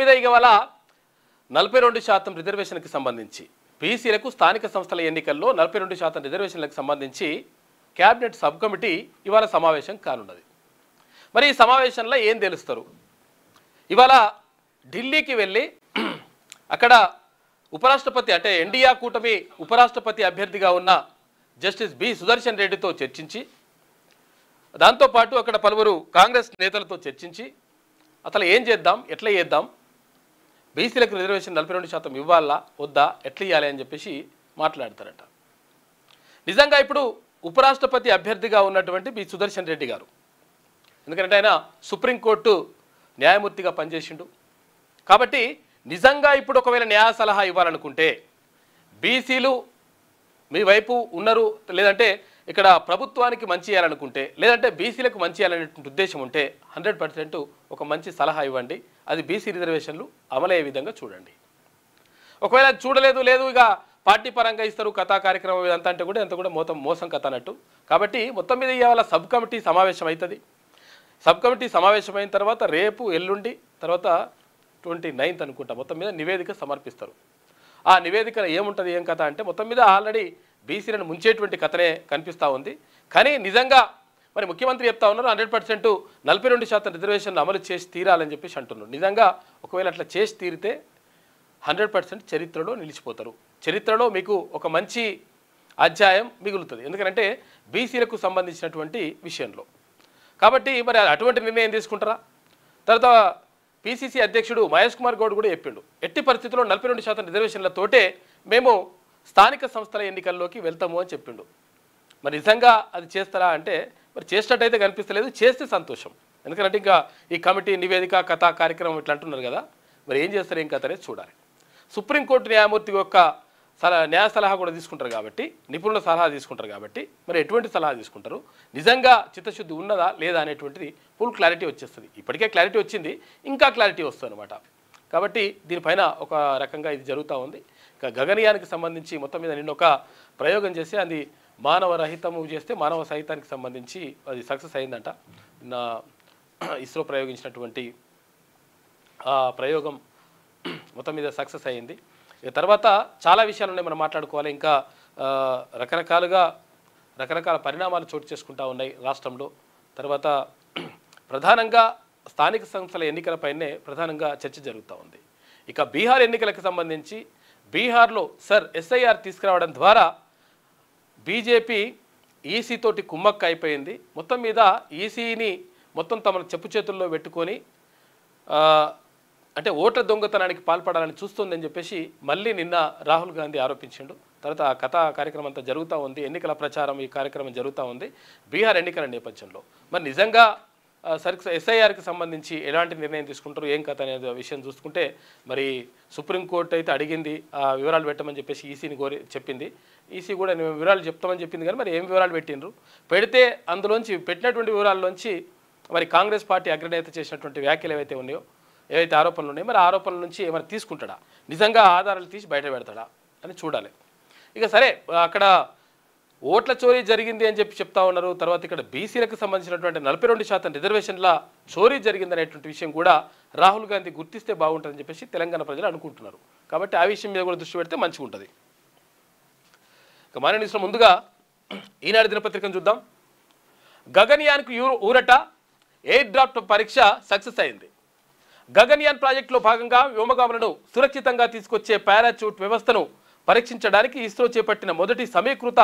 మీద ఇవాళ 42% రిజర్వేషన్కి సంబంధించి బీసీలకు స్థానిక సంస్థల ఎన్నికల్లో 42% రిజర్వేషన్లకు సంబంధించి క్యాబినెట్ సబ్ కమిటీ ఇవాళ సమావేశం కానున్నది. మరి ఈ సమావేశంలో ఏం తెలుస్తారు? ఇవాళ ఢిల్లీకి వెళ్ళి అక్కడ ఉపరాష్ట్రపతి అంటే ఎన్డీఏ కూటమి ఉపరాష్ట్రపతి అభ్యర్థిగా ఉన్న జస్టిస్ బి సుదర్శన్ రెడ్డితో చర్చించి, దాంతోపాటు అక్కడ పలువురు కాంగ్రెస్ నేతలతో చర్చించి అసలు ఏం చేద్దాం, ఎట్లా చేద్దాం, బీసీలకు రిజర్వేషన్ 42% ఇవ్వాలా వద్దా, ఎట్లా ఇవ్వాలి అని చెప్పేసి మాట్లాడతారట. నిజంగా ఇప్పుడు ఉపరాష్ట్రపతి అభ్యర్థిగా ఉన్నటువంటి బి సుదర్శన్ రెడ్డి గారు, ఎందుకంటే ఆయన సుప్రీంకోర్టు న్యాయమూర్తిగా పనిచేసిండు కాబట్టి నిజంగా ఇప్పుడు ఒకవేళ న్యాయ సలహా ఇవ్వాలనుకుంటే బీసీలు మీ వైపు ఉన్నారు, లేదంటే ఇక్కడ ప్రభుత్వానికి మంచి చేయాలనుకుంటే, లేదంటే బీసీలకు మంచి చేయాలనేటువంటి ఉద్దేశం ఉంటే 100% ఒక మంచి సలహా ఇవ్వండి. అది బీసీ రిజర్వేషన్లు అమలయ్యే విధంగా చూడండి. ఒకవేళ చూడలేదు, లేదు ఇక పార్టీ పరంగా ఇస్తారు కథా కార్యక్రమం ఇదంతా అంటే కూడా ఎంత కూడా మోసం కథ అన్నట్టు. కాబట్టి మొత్తం మీద ఇవాళ సబ్ కమిటీ సమావేశం అవుతుంది. సబ్ కమిటీ సమావేశమైన తర్వాత రేపు ఎల్లుండి తర్వాత 29th అనుకుంటా మొత్తం మీద నివేదిక సమర్పిస్తారు. ఆ నివేదిక ఏముంటుంది, ఏం కథ అంటే మొత్తం మీద ఆల్రెడీ బీసీలను ముంచేటువంటి కథనే కనిపిస్తూ ఉంది. కానీ నిజంగా మరి ముఖ్యమంత్రి చెప్తా ఉన్నారు 100% 42% రిజర్వేషన్లు అమలు చేసి తీరాలని చెప్పేసి అంటున్నారు. నిజంగా ఒకవేళ అట్లా చేసి తీరితే 100% చరిత్రలో నిలిచిపోతారు. చరిత్రలో మీకు ఒక మంచి అధ్యాయం మిగులుతుంది, ఎందుకంటే బీసీలకు సంబంధించినటువంటి విషయంలో. కాబట్టి మరి అటువంటి నిర్ణయం తీసుకుంటారా? తర్వాత పీసీసీ అధ్యక్షుడు మహేష్ కుమార్ గౌడ్ కూడా చెప్పిండు, ఎట్టి పరిస్థితుల్లో 42% రిజర్వేషన్లతోటే మేము స్థానిక సంస్థల ఎన్నికల్లోకి వెళ్తాము అని చెప్పిండు. మరి నిజంగా అది చేస్తారా అంటే మరి చేసినట్టయితే కనిపిస్తలేదు. చేస్తే సంతోషం, ఎందుకంటే ఇంకా ఈ కమిటీ నివేదిక కథా కార్యక్రమం ఇట్లా అంటున్నారు కదా, మరి ఏం చేస్తారు ఏం కథ అనేది చూడాలి. సుప్రీంకోర్టు న్యాయమూర్తి యొక్క న్యాయ సలహా కూడా తీసుకుంటారు కాబట్టి, నిపుణుల సలహా తీసుకుంటారు కాబట్టి మరి ఎటువంటి సలహా తీసుకుంటారు, నిజంగా చిత్తశుద్ధి ఉన్నదా లేదా అనేటువంటిది ఫుల్ క్లారిటీ వచ్చేస్తుంది. ఇప్పటికే క్లారిటీ వచ్చింది, ఇంకా క్లారిటీ వస్తుంది అనమాట. కాబట్టి దీనిపైన ఒక రకంగా ఇది జరుగుతూ ఉంది. ఇక గగనయానికి సంబంధించి మొత్తం మీద నిన్న ఒక ప్రయోగం చేసి అది మానవ రహితము చేస్తే మానవ సహితానికి సంబంధించి అది సక్సెస్ అయిందంట. నిన్న ఇస్రో ప్రయోగించినటువంటి ఆ ప్రయోగం మొత్తం మీద సక్సెస్ అయ్యింది. ఇక తర్వాత చాలా విషయాలు ఉన్నాయి మనం మాట్లాడుకోవాలి. ఇంకా రకరకాల పరిణామాలు చోటు చేసుకుంటూ ఉన్నాయి రాష్ట్రంలో. తర్వాత ప్రధానంగా స్థానిక సంస్థల ఎన్నికలపైనే ప్రధానంగా చర్చ జరుగుతూ ఉంది. ఇక బీహార్ ఎన్నికలకు సంబంధించి బీహార్లో ఎస్ఐఆర్ తీసుకురావడం ద్వారా బీజేపీ ఈసీ తోటి కుమ్మక్క అయిపోయింది. మొత్తం మీద ఈసీని మొత్తం తమ చెప్పు చేతుల్లో పెట్టుకొని అంటే ఓట్ల దొంగతనానికి పాల్పడాలని చూస్తుందని చెప్పేసి మళ్ళీ నిన్న రాహుల్ గాంధీ ఆరోపించిండు. తర్వాత ఆ కథా కార్యక్రమం అంతా జరుగుతూ ఉంది, ఎన్నికల ప్రచారం ఈ కార్యక్రమం జరుగుతూ ఉంది బీహార్ ఎన్నికల నేపథ్యంలో. మరి నిజంగా ఎస్ఐఆర్కి సంబంధించి ఎలాంటి నిర్ణయం తీసుకుంటారు ఏం కథ అనే విషయం చూసుకుంటే మరి సుప్రీంకోర్టు అయితే అడిగింది ఆ వివరాలు పెట్టమని చెప్పేసి ఈసీని చెప్పింది. ఈసీ కూడా వివరాలు చెప్తామని చెప్పింది, కానీ మరి ఏం వివరాలు పెట్టిండ్రు, పెడితే అందులోంచి పెట్టినటువంటి వివరాల్లోంచి మరి కాంగ్రెస్ పార్టీ అగ్రనేత చేసినటువంటి వ్యాఖ్యలు ఏవైతే ఉన్నాయో, ఏవైతే ఆరోపణలు ఉన్నాయో మరి ఆరోపణల నుంచి ఏమైనా తీసుకుంటాడా, నిజంగా ఆధారాలు తీసి బయట పెడతాడా అని చూడాలి. ఇక సరే అక్కడ ఓట్ల చోరీ జరిగింది అని చెప్తా ఉన్నారు. తర్వాత ఇక్కడ బీసీలకు సంబంధించినటువంటి 42% రిజర్వేషన్ల చోరీ జరిగిందనేటువంటి విషయం కూడా రాహుల్ గాంధీ గుర్తిస్తే బాగుంటుందని చెప్పేసి తెలంగాణ ప్రజలు అనుకుంటున్నారు. కాబట్టి ఆ విషయం మీద కూడా దృష్టి పెడితే మంచిగా ఉంటుంది. ఇక మన న్యూస్లో ముందుగా ఈనాడు దినపత్రికను చూద్దాం. గగన్యాన్కు ఊరట, ఎయిర్ డ్రాఫ్ట్ పరీక్ష సక్సెస్ అయింది. గగన్యాన్ ప్రాజెక్టులో భాగంగా వ్యోమగాములను సురక్షితంగా తీసుకొచ్చే పారాచూట్ వ్యవస్థను పరీక్షించడానికి ఇస్రో చేపట్టిన మొదటి సమీకృత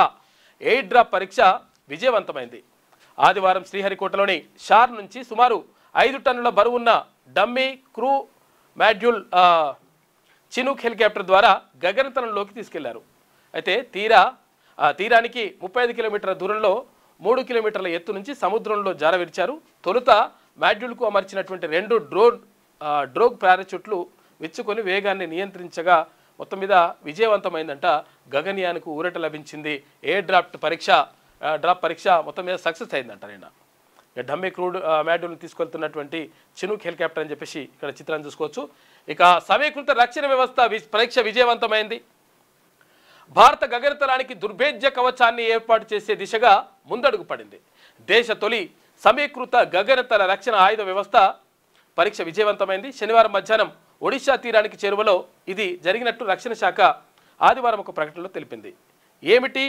ఎయిర్ డ్రాప్ పరీక్ష విజయవంతమైంది. ఆదివారం శ్రీహరికోటలోని షార్ నుంచి సుమారు 5 టన్నుల బరువున్న dummy crew module Chinook helicopter ద్వారా గగనతలంలోకి తీసుకెళ్లారు. అయితే తీరానికి 35 కిలోమీటర్ల దూరంలో 3 కిలోమీటర్ల ఎత్తు నుంచి సముద్రంలో జారవిడిచారు. తొలుత మాడ్యూల్కు అమర్చినటువంటి 2 డ్రోగ్ పారాచూట్లు విచ్చుకొని వేగాన్ని నియంత్రించగా మొత్తం మీద విజయవంతమైందంట. గగన్యాన్కు ఊరట లభించింది. ఎయిర్ డ్రాప్ పరీక్ష మొత్తం మీద సక్సెస్ అయిందంట. నిన్న డమ్మీ క్రూడ్ మాడ్యూల్ని తీసుకెళ్తున్నటువంటి చినూక్ హెలికాప్టర్ అని చెప్పేసి ఇక్కడ చిత్రాన్ని చూసుకోవచ్చు. ఇక సమీకృత రక్షణ వ్యవస్థ పరీక్ష విజయవంతమైంది. భారత గగనతలానికి దుర్భేద్య కవచాన్ని ఏర్పాటు చేసే దిశగా ముందడుగు పడింది. దేశ తొలి సమీకృత గగనతల రక్షణ ఆయుధ వ్యవస్థ పరీక్ష విజయవంతమైంది. శనివారం మధ్యాహ్నం ఒడిశా తీరానికి చేరువలో ఇది జరిగినట్టు రక్షణ శాఖ ఆదివారం ఒక ప్రకటనలో తెలిపింది. ఏమిటి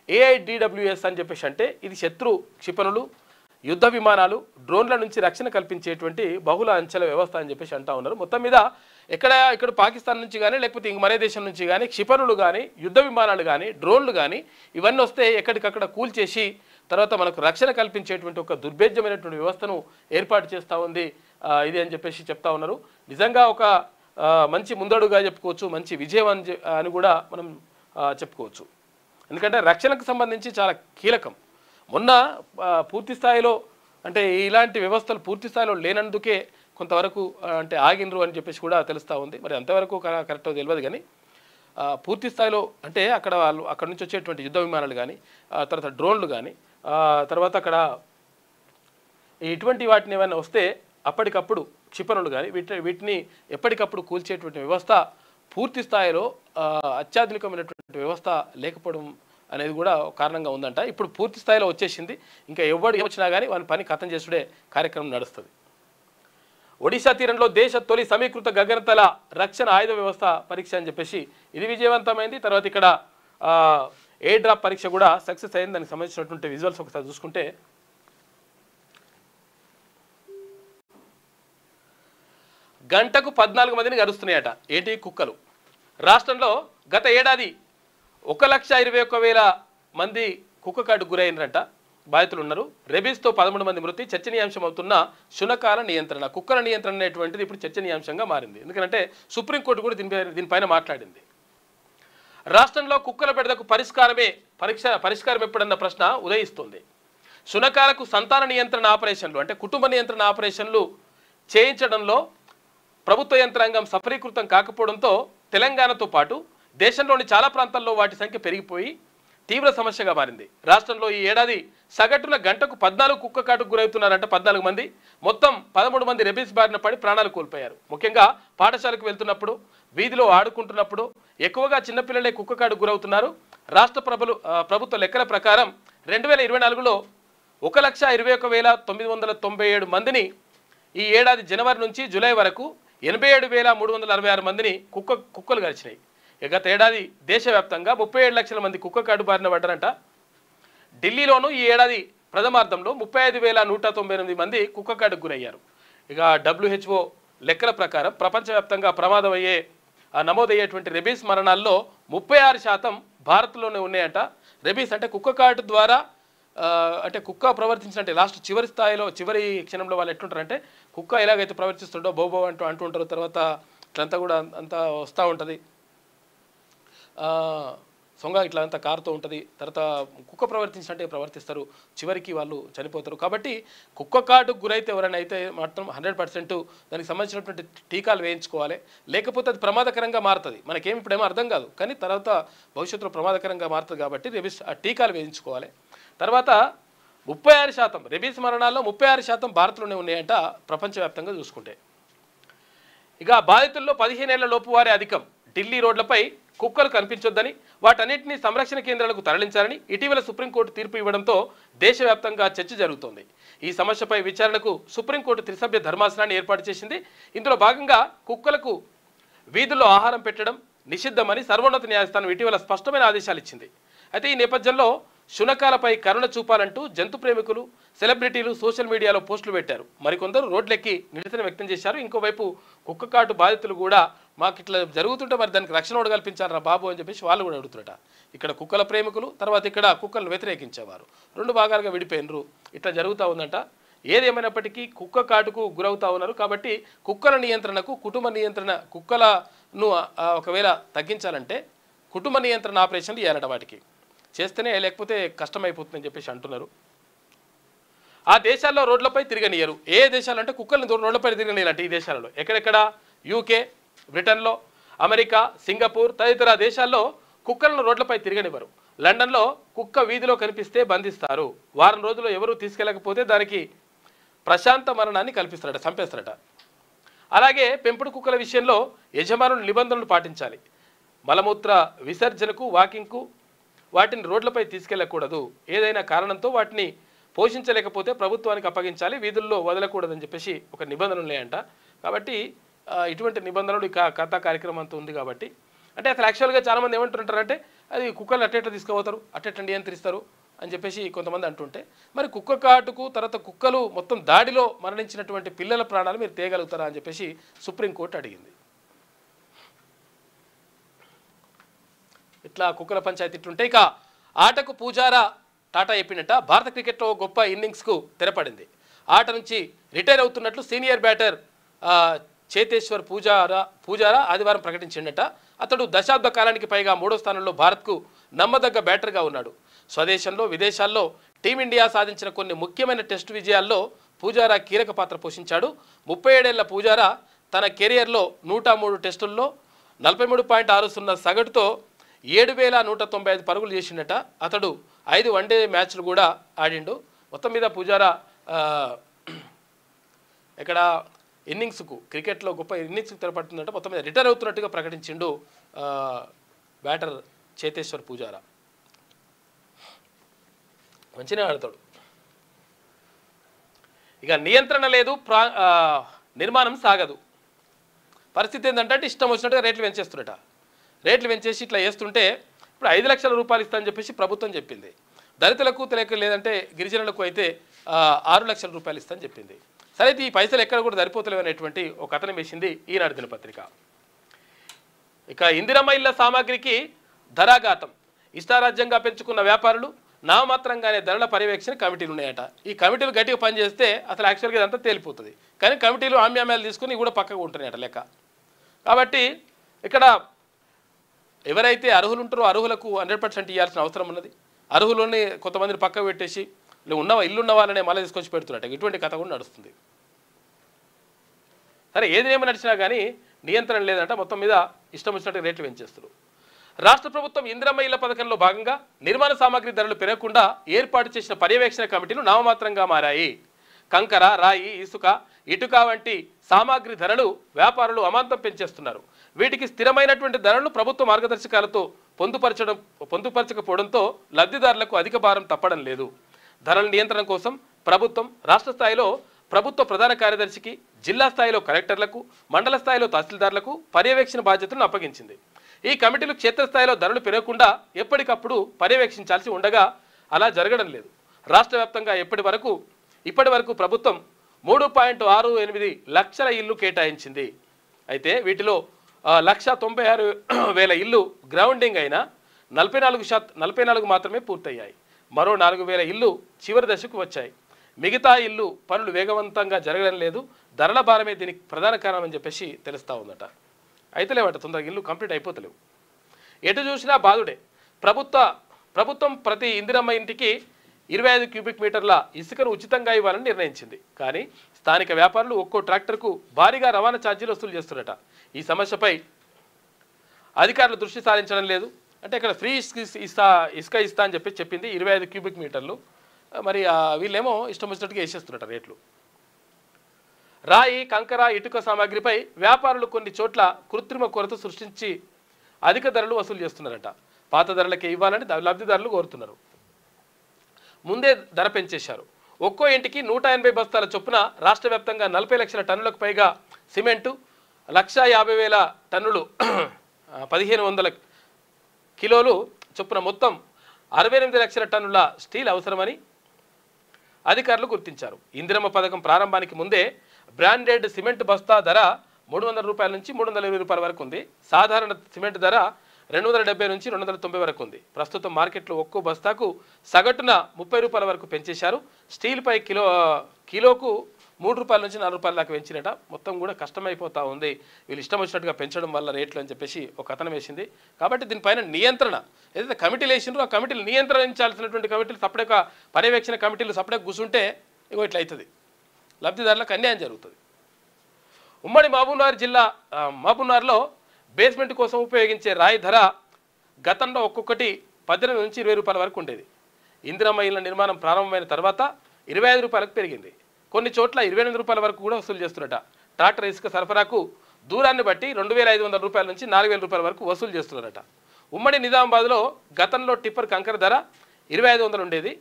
AIDWS అని చెప్పేసి అంటే ఇది శత్రు క్షిపణులు, యుద్ధ విమానాలు, డ్రోన్ల నుంచి రక్షణ కల్పించేటువంటి బహుళ అంచెల వ్యవస్థ అని చెప్పేసి అంటా ఉన్నారు. మొత్తం మీద ఇక్కడ పాకిస్తాన్ నుంచి కానీ లేకపోతే ఇంక మరే దేశం నుంచి కానీ క్షిపణులు కానీ యుద్ధ విమానాలు కానీ డ్రోన్లు కానీ ఇవన్నీ వస్తే ఎక్కడికక్కడ కూల్చేసి తర్వాత మనకు రక్షణ కల్పించేటువంటి ఒక దుర్భేద్యమైనటువంటి వ్యవస్థను ఏర్పాటు చేస్తూ ఉంది ఇది అని చెప్పేసి చెప్తా ఉన్నారు. నిజంగా ఒక మంచి ముందడుగా చెప్పుకోవచ్చు, మంచి విజయం అని కూడా మనం చెప్పుకోవచ్చు. ఎందుకంటే రక్షణకు సంబంధించి చాలా కీలకం. మొన్న పూర్తి స్థాయిలో అంటే ఇలాంటి వ్యవస్థలు పూర్తి స్థాయిలో లేనందుకే కొంతవరకు అంటే ఆగినరు అని చెప్పేసి కూడా తెలుస్తూ ఉంది. మరి అంతవరకు కరెక్ట్గా తెలియదు కానీ పూర్తి స్థాయిలో అంటే అక్కడ నుంచి వచ్చేటువంటి యుద్ధ విమానాలు కానీ తర్వాత డ్రోన్లు కానీ తర్వాత అక్కడ ఇటువంటి వాటిని ఏమైనా వస్తే అప్పటికప్పుడు క్షిపణులు కానీ వీటిని ఎప్పటికప్పుడు కూల్చేటువంటి వ్యవస్థ పూర్తి స్థాయిలో అత్యాధునికమైనటువంటి వ్యవస్థ లేకపోవడం అనేది కూడా కారణంగా ఉందంట. ఇప్పుడు పూర్తి స్థాయిలో వచ్చేసింది. ఇంకా ఎవడు వచ్చినా కానీ వాని పని ఖతం చేసుడే కార్యక్రమం నడుస్తుంది. ఒడిశా తీరంలో దేశ తొలి సమీకృత గగనతల రక్షణ ఆయుధ వ్యవస్థ పరీక్ష అని చెప్పేసి ఇది విజయవంతమైంది. తర్వాత ఇక్కడ ఎయిర్ డ్రాప్ పరీక్ష కూడా సక్సెస్ అయింది. దానికి సంబంధించినటువంటి విజువల్స్ ఒకసారి చూసుకుంటే గంటకు 14 మందిని గరుస్తున్నాయట ఏంటి కుక్కలు. రాష్ట్రంలో గత ఏడాది 1,21,000 మంది కుక్క కాటుకు గురైనరంట, బాధితులు ఉన్నారు. రెబీస్తో 13 మంది మృతి. చర్చనీయాంశం అవుతున్న శునకాల నియంత్రణ, కుక్కల నియంత్రణ అనేటువంటిది ఇప్పుడు చర్చనీయాంశంగా మారింది. ఎందుకంటే సుప్రీంకోర్టు కూడా దీనిపైన మాట్లాడింది. రాష్ట్రంలో కుక్కల బెడదకు పరిష్కారం ఎప్పుడన్న ప్రశ్న ఉదయిస్తుంది. శునకాలకు సంతాన నియంత్రణ ఆపరేషన్లు అంటే కుటుంబ నియంత్రణ ఆపరేషన్లు చేయించడంలో ప్రభుత్వ యంత్రాంగం సఫలీకృతం కాకపోవడంతో తెలంగాణతో పాటు దేశంలోని చాలా ప్రాంతాల్లో వాటి సంఖ్య పెరిగిపోయి తీవ్ర సమస్యగా మారింది. రాష్ట్రంలో ఈ ఏడాది సగటున గంటకు 14 కుక్క కాటుకు గురవుతున్నారంట 14 మంది. మొత్తం 13 మంది రెబీస్ బారిన పడి ప్రాణాలు కోల్పోయారు. ముఖ్యంగా పాఠశాలకు వెళ్తున్నప్పుడు, వీధిలో ఆడుకుంటున్నప్పుడు ఎక్కువగా చిన్నపిల్లలే కుక్క కాటుకు గురవుతున్నారు. రాష్ట్ర ప్రభుత్వ లెక్కల ప్రకారం 2024లో 1,21,997 మందిని ఈ ఏడాది జనవరి నుంచి జూలై వరకు 87,366 మందిని కుక్కలు గడిచినాయి. గత ఏడాది దేశవ్యాప్తంగా 37 లక్షల మంది కుక్క కాటు బారిన పడ్డారంట. ఢిల్లీలోనూ ఈ ఏడాది ప్రథమార్థంలో 35,198 మంది కుక్క కాటుకు గురయ్యారు. ఇక WHO లెక్కల ప్రకారం ప్రపంచవ్యాప్తంగా నమోదయ్యేటువంటి రెబీస్ మరణాల్లో 36% భారత్లోనే ఉన్నాయంట. రెబీస్ అంటే కుక్క కాటు ద్వారా అంటే కుక్క ప్రవర్తించినట్టే లాస్ట్ చివరి క్షణంలో వాళ్ళు ఎట్లుంటారంటే కుక్క ఎలాగైతే ప్రవర్తిస్తుండో బోబో అంటుంటారు. తర్వాత ఇట్లంతా కూడా అంతా వస్తూ ఉంటుంది, సొంగ ఇట్లా అంతా కారుతూ ఉంటుంది. తర్వాత కుక్క ప్రవర్తించినట్టే ప్రవర్తిస్తారు, చివరికి వాళ్ళు చనిపోతారు. కాబట్టి కుక్క కాటుకు గురైతే ఎవరైనా అయితే మాత్రం 100% దానికి సంబంధించినటువంటి టీకాలు వేయించుకోవాలి. లేకపోతే అది ప్రమాదకరంగా మారుతుంది. మనకేమి ఇప్పుడేమో అర్థం కాదు, కానీ తర్వాత భవిష్యత్తులో ప్రమాదకరంగా మారుతుంది. కాబట్టి రెబీస్ టీకాలు వేయించుకోవాలి. తర్వాత 36% రెబీస్ మరణాల్లో 36% భారత్లోనే ఉన్నాయంట ప్రపంచవ్యాప్తంగా చూసుకుంటే. ఇక బాధితుల్లో 15 ఏళ్ల లోపు వారే అధికం. ఢిల్లీ రోడ్లపై కుక్కలు కనిపించొద్దని, వాటన్నింటినీ సంరక్షణ కేంద్రాలకు తరలించాలని ఇటీవల సుప్రీంకోర్టు తీర్పు ఇవ్వడంతో దేశవ్యాప్తంగా చర్చ జరుగుతోంది. ఈ సమస్యపై విచారణకు సుప్రీంకోర్టు త్రిసభ్య ధర్మాసనాన్ని ఏర్పాటు చేసింది. ఇందులో భాగంగా కుక్కలకు వీధుల్లో ఆహారం పెట్టడం నిషిద్ధమని సర్వోన్నత న్యాయస్థానం ఇటీవల స్పష్టమైన ఆదేశాలు ఇచ్చింది. అయితే ఈ నేపథ్యంలో శునకాలపై కరుణ చూపాలంటూ జంతు ప్రేమికులు, సెలబ్రిటీలు సోషల్ మీడియాలో పోస్టులు పెట్టారు. మరికొందరు రోడ్లెక్కి నిరసన వ్యక్తం చేశారు. ఇంకోవైపు కుక్క కాటు బాధితులు కూడా మాకు ఇట్లా జరుగుతుంటే మరి దానికి రక్షణ కూడా కల్పించారా బాబు అని చెప్పేసి వాళ్ళు కూడా అడుగుతున్నట. ఇక్కడ కుక్కల ప్రేమికులు, తర్వాత ఇక్కడ కుక్కలను వ్యతిరేకించేవారు. 2 భాగాలుగా విడిపోయినరు. ఇట్లా జరుగుతూ ఉందంట. ఏదేమైనప్పటికీ కుక్క కాటుకు గురవుతూ ఉన్నారు. కాబట్టి కుక్కల నియంత్రణకు కుక్కలను ఒకవేళ తగ్గించాలంటే కుటుంబ నియంత్రణ ఆపరేషన్లు చేయాలట. వాటికి చేస్తేనే, లేకపోతే కష్టమైపోతుందని చెప్పేసి అంటున్నారు. ఆ దేశాల్లో రోడ్లపై తిరగనియరు. ఏ దేశాలంటే కుక్కలను రోడ్లపై తిరగనియాలంటే ఈ దేశాలలో ఎక్కడెక్కడ UK, బ్రిటన్లో, అమెరికా, సింగపూర్ తదితర దేశాల్లో కుక్కలను రోడ్లపై తిరగనివ్వరు. లండన్లో కుక్క వీధిలో కనిపిస్తే బంధిస్తారు. వారం రోజుల్లో ఎవరూ తీసుకెళ్ళకపోతే దానికి ప్రశాంత మరణాన్ని కల్పిస్తారట, చంపేస్తారట. అలాగే పెంపుడు కుక్కల విషయంలో యజమానులు నిబంధనలు పాటించాలి. మలమూత్ర విసర్జనకు, వాకింగ్కు వాటిని రోడ్లపై తీసుకెళ్లకూడదు. ఏదైనా కారణంతో వాటిని పోషించలేకపోతే ప్రభుత్వానికి అప్పగించాలి, వీధుల్లో వదలకూడదని చెప్పేసి ఒక నిబంధనలు ఉన్నాయంట. కాబట్టి ఇటువంటి నిబంధనలు కథా కార్యక్రమం అంతా ఉంది కాబట్టి అంటే అసలు యాక్చువల్గా చాలామంది ఏమంటుంటారంటే అది కుక్కలు అట్టేట తీసుకుపోతారు అట్టేట నియంత్రిస్తారు అని చెప్పేసి కొంతమంది అంటుంటే మరి కుక్క కాటుకు తర్వాత కుక్కలు మొత్తం దాడిలో మరణించినటువంటి పిల్లల ప్రాణాలు మీరు తేయగలుగుతారా అని చెప్పేసి సుప్రీంకోర్టు అడిగింది. ఇట్లా కుక్కల పంచాయతీ ఇట్లుంటే ఇక ఆటకు పూజారా టాటా చెప్పినట్ట భారత క్రికెట్లో గొప్ప ఇన్నింగ్స్కు తెరపడింది. ఆట నుంచి రిటైర్ అవుతున్నట్లు సీనియర్ బ్యాటర్ చేతేశ్వర్ పూజారా ఆదివారం ప్రకటించిండట. అతడు దశాబ్ద కాలానికి పైగా 3వ స్థానంలో భారత్కు నమ్మదగ్గ బ్యాటర్గా ఉన్నాడు. స్వదేశంలో విదేశాల్లో టీమిండియా సాధించిన కొన్ని ముఖ్యమైన టెస్టు విజయాల్లో పూజారా కీలక పాత్ర పోషించాడు. 37 ఏళ్ల పూజారా తన కెరియర్లో 103 టెస్టుల్లో 43.60 సగటుతో 7,195 పరుగులు చేసిండట. అతడు 5 వన్డే మ్యాచ్లు కూడా ఆడిండు. మొత్తం మీద పూజారా ఇక్కడ ఇన్నింగ్స్కు క్రికెట్లో గొప్ప ఇన్నింగ్స్కు తెరపడుతుందంటే మొత్తం మీద రిటైర్ అవుతున్నట్టుగా ప్రకటించిండు బ్యాటర్ చేతేశ్వర్ పూజారా. మంచిగా ఆడతాడు. ఇక నియంత్రణ లేదు, నిర్మాణం సాగదు. పరిస్థితి ఏంటంటే ఇష్టం వచ్చినట్టుగా రేట్లు పెంచేస్తున్నట. రేట్లు పెంచేసి ఇట్లా వేస్తుంటే ఇప్పుడు 5 లక్షల రూపాయలు ఇస్తామని చెప్పేసి ప్రభుత్వం చెప్పింది. దళితులకు తెలియక లేదంటే గిరిజనులకు అయితే 6 లక్షల రూపాయలు ఇస్తామని చెప్పింది. సరే ఈ పైసలు ఎక్కడ కూడా సరిపోతలేవు అనేటువంటి ఒక కథనం వేసింది ఈనాడు దినపత్రిక. ఇక ఇందిరమ్మ ఇళ్ల సామాగ్రికి ధరాఘాతం. ఇష్టారాజ్యంగా పెంచుకున్న వ్యాపారులు నామమాత్రంగానే ధరల పర్యవేక్షణ కమిటీలు ఉన్నాయట. ఈ కమిటీలు గట్టిగా పనిచేస్తే అసలు యాక్చువల్గా ఇదంతా తేలిపోతుంది. కానీ కమిటీలు ఆమ్యామ్యాలు తీసుకుని కూడా పక్కకు ఉంటున్నాయట లెక్క. కాబట్టి ఇక్కడ ఎవరైతే అర్హులు ఉంటారో అర్హులకు 100% ఇవ్వాల్సిన అవసరం ఉన్నది. అర్హులని కొంతమందిని పక్కకు పెట్టేసి ఇల్లున్న వాళ్ళనే మళ్ళీ తీసుకొచ్చి పెడుతున్నట్టు ఇటువంటి కథ కూడా నడుస్తుంది. సరే ఏది ఏమి నడిచినా కానీ నియంత్రణ లేదంట. మొత్తం మీద ఇష్టం వచ్చినట్టు రేట్లు పెంచేస్తారు. రాష్ట్ర ప్రభుత్వం ఇందిరమ్మ ఇళ్ల పథకంలో భాగంగా నిర్మాణ సామాగ్రి ధరలు పెరగకుండా ఏర్పాటు చేసిన పర్యవేక్షణ కమిటీలు నామమాత్రంగా మారాయి. కంకర, రాయి, ఇసుక, ఇటుక వంటి సామాగ్రి ధరలు వ్యాపారులు అమాంతం పెంచేస్తున్నారు. వీటికి స్థిరమైనటువంటి ధరలను ప్రభుత్వ మార్గదర్శకాలతో పొందుపరచకపోవడంతో లబ్ధిదారులకు అధిక భారం తప్పడం లేదు. ధరల నియంత్రణ కోసం ప్రభుత్వం రాష్ట్ర స్థాయిలో ప్రభుత్వ ప్రధాన కార్యదర్శికి, జిల్లా స్థాయిలో కలెక్టర్లకు, మండల స్థాయిలో తహసీల్దార్లకు పర్యవేక్షణ బాధ్యతలను అప్పగించింది. ఈ కమిటీలు క్షేత్రస్థాయిలో ధరలు పెరగకుండా ఎప్పటికప్పుడు పర్యవేక్షించాల్సి ఉండగా అలా జరగడం లేదు. రాష్ట్ర వ్యాప్తంగా ఇప్పటి వరకు ప్రభుత్వం 3.68 లక్షల ఇల్లు కేటాయించింది. అయితే వీటిలో 1,96,000 ఇల్లు గ్రౌండింగ్ అయినా 44 మాత్రమే పూర్తయ్యాయి. మరో 4,000 ఇల్లు చివరి దశకు వచ్చాయి. మిగతా ఇల్లు పనులు వేగవంతంగా జరగడం లేదు. ధరల భారమే దీనికి ప్రధాన కారణం అని చెప్పేసి తెలుస్తూ ఉందట. అయితే లేవట తొందరగా ఇల్లు కంప్లీట్ అయిపోతలేవు. ఎటు చూసినా బాధుడే. ప్రభుత్వం ప్రతి ఇందిరమ్మ ఇంటికి 25 క్యూబిక్ మీటర్ల ఇసుకను ఉచితంగా ఇవ్వాలని నిర్ణయించింది. కానీ స్థానిక వ్యాపారులు ఒక్కో ట్రాక్టర్కు భారీగా రవాణా ఛార్జీలు వసూలు చేస్తున్నట. ఈ సమస్యపై అధికారులు దృష్టి సారించడం లేదు. అంటే ఇక్కడ ఫ్రీ ఇసుక ఇస్తా అని చెప్పింది 25 క్యూబిక్ మీటర్లు. మరి వీళ్ళేమో ఇష్టం వచ్చినట్టుగా వేసేస్తున్నట రేట్లు. రాయి, కంకర, ఇటుక సామాగ్రిపై వ్యాపారులు కొన్ని చోట్ల కృత్రిమ కొరత సృష్టించి అధిక ధరలు వసూలు చేస్తున్నారట. పాత ధరలకే ఇవ్వాలని లబ్ధిదారులు కోరుతున్నారు. ముందే ధర పెంచేశారు. ఒక్కో ఇంటికి 180 బస్తాల చొప్పున రాష్ట్ర వ్యాప్తంగా 40 లక్షల టన్నులకు పైగా సిమెంటు, 150,000 టన్నులు 1,500 కిలోలు చొప్పున మొత్తం 68 లక్షల టన్నుల స్టీల్ అవసరమని అధికారులు గుర్తించారు. ఇందిరమ్మ పథకం ప్రారంభానికి ముందే బ్రాండెడ్ సిమెంట్ బస్తా ధర 300 రూపాయల నుంచి 320 రూపాయల వరకు ఉంది. సాధారణ సిమెంట్ ధర 270 నుంచి 290 వరకు ఉంది. ప్రస్తుతం మార్కెట్లో ఒక్కో బస్తాకు సగటున 30 రూపాయల వరకు పెంచేశారు. స్టీల్పై కిలోకు 3 రూపాయల నుంచి 4 రూపాయల దాకా పెంచినట. మొత్తం కూడా కష్టమైపోతూ ఉంది. వీళ్ళు ఇష్టం వచ్చినట్టుగా పెంచడం వల్ల రేట్లు అని చెప్పేసి ఒక కథనం వేసింది. కాబట్టి దీనిపైన నియంత్రణ ఏదైతే కమిటీలు వేసిండ్రో ఆ కమిటీలు నియంత్రించాల్సినటువంటి కమిటీలు సపరేక పర్యవేక్షణ కమిటీలు సపరేక కూర్చుంటే ఇగో ఇట్లా అవుతుంది. లబ్ధిదారులకు అన్యాయం జరుగుతుంది. ఉమ్మడి మహబూబ్నగర్లో బేస్మెంట్ కోసం ఉపయోగించే రాయి ధర గతంలో ఒక్కొక్కటి 18 నుంచి 20 రూపాయల వరకు ఉండేది. ఇందిరమ్మ ఇళ్ల నిర్మాణం ప్రారంభమైన తర్వాత 25 రూపాయలకు పెరిగింది. కొన్ని చోట్ల 28 రూపాయల వరకు కూడా వసూలు చేస్తున్నట. ట్రాక్టర్ ఇసుక సరఫరాకు దూరాన్ని బట్టి 2,500 రూపాయల నుంచి 4,000 రూపాయల వరకు వసూలు చేస్తున్నారట. ఉమ్మడి నిజామాబాద్లో గతంలో టిప్పర్ కంకర ధర 2,500 ఉండేది.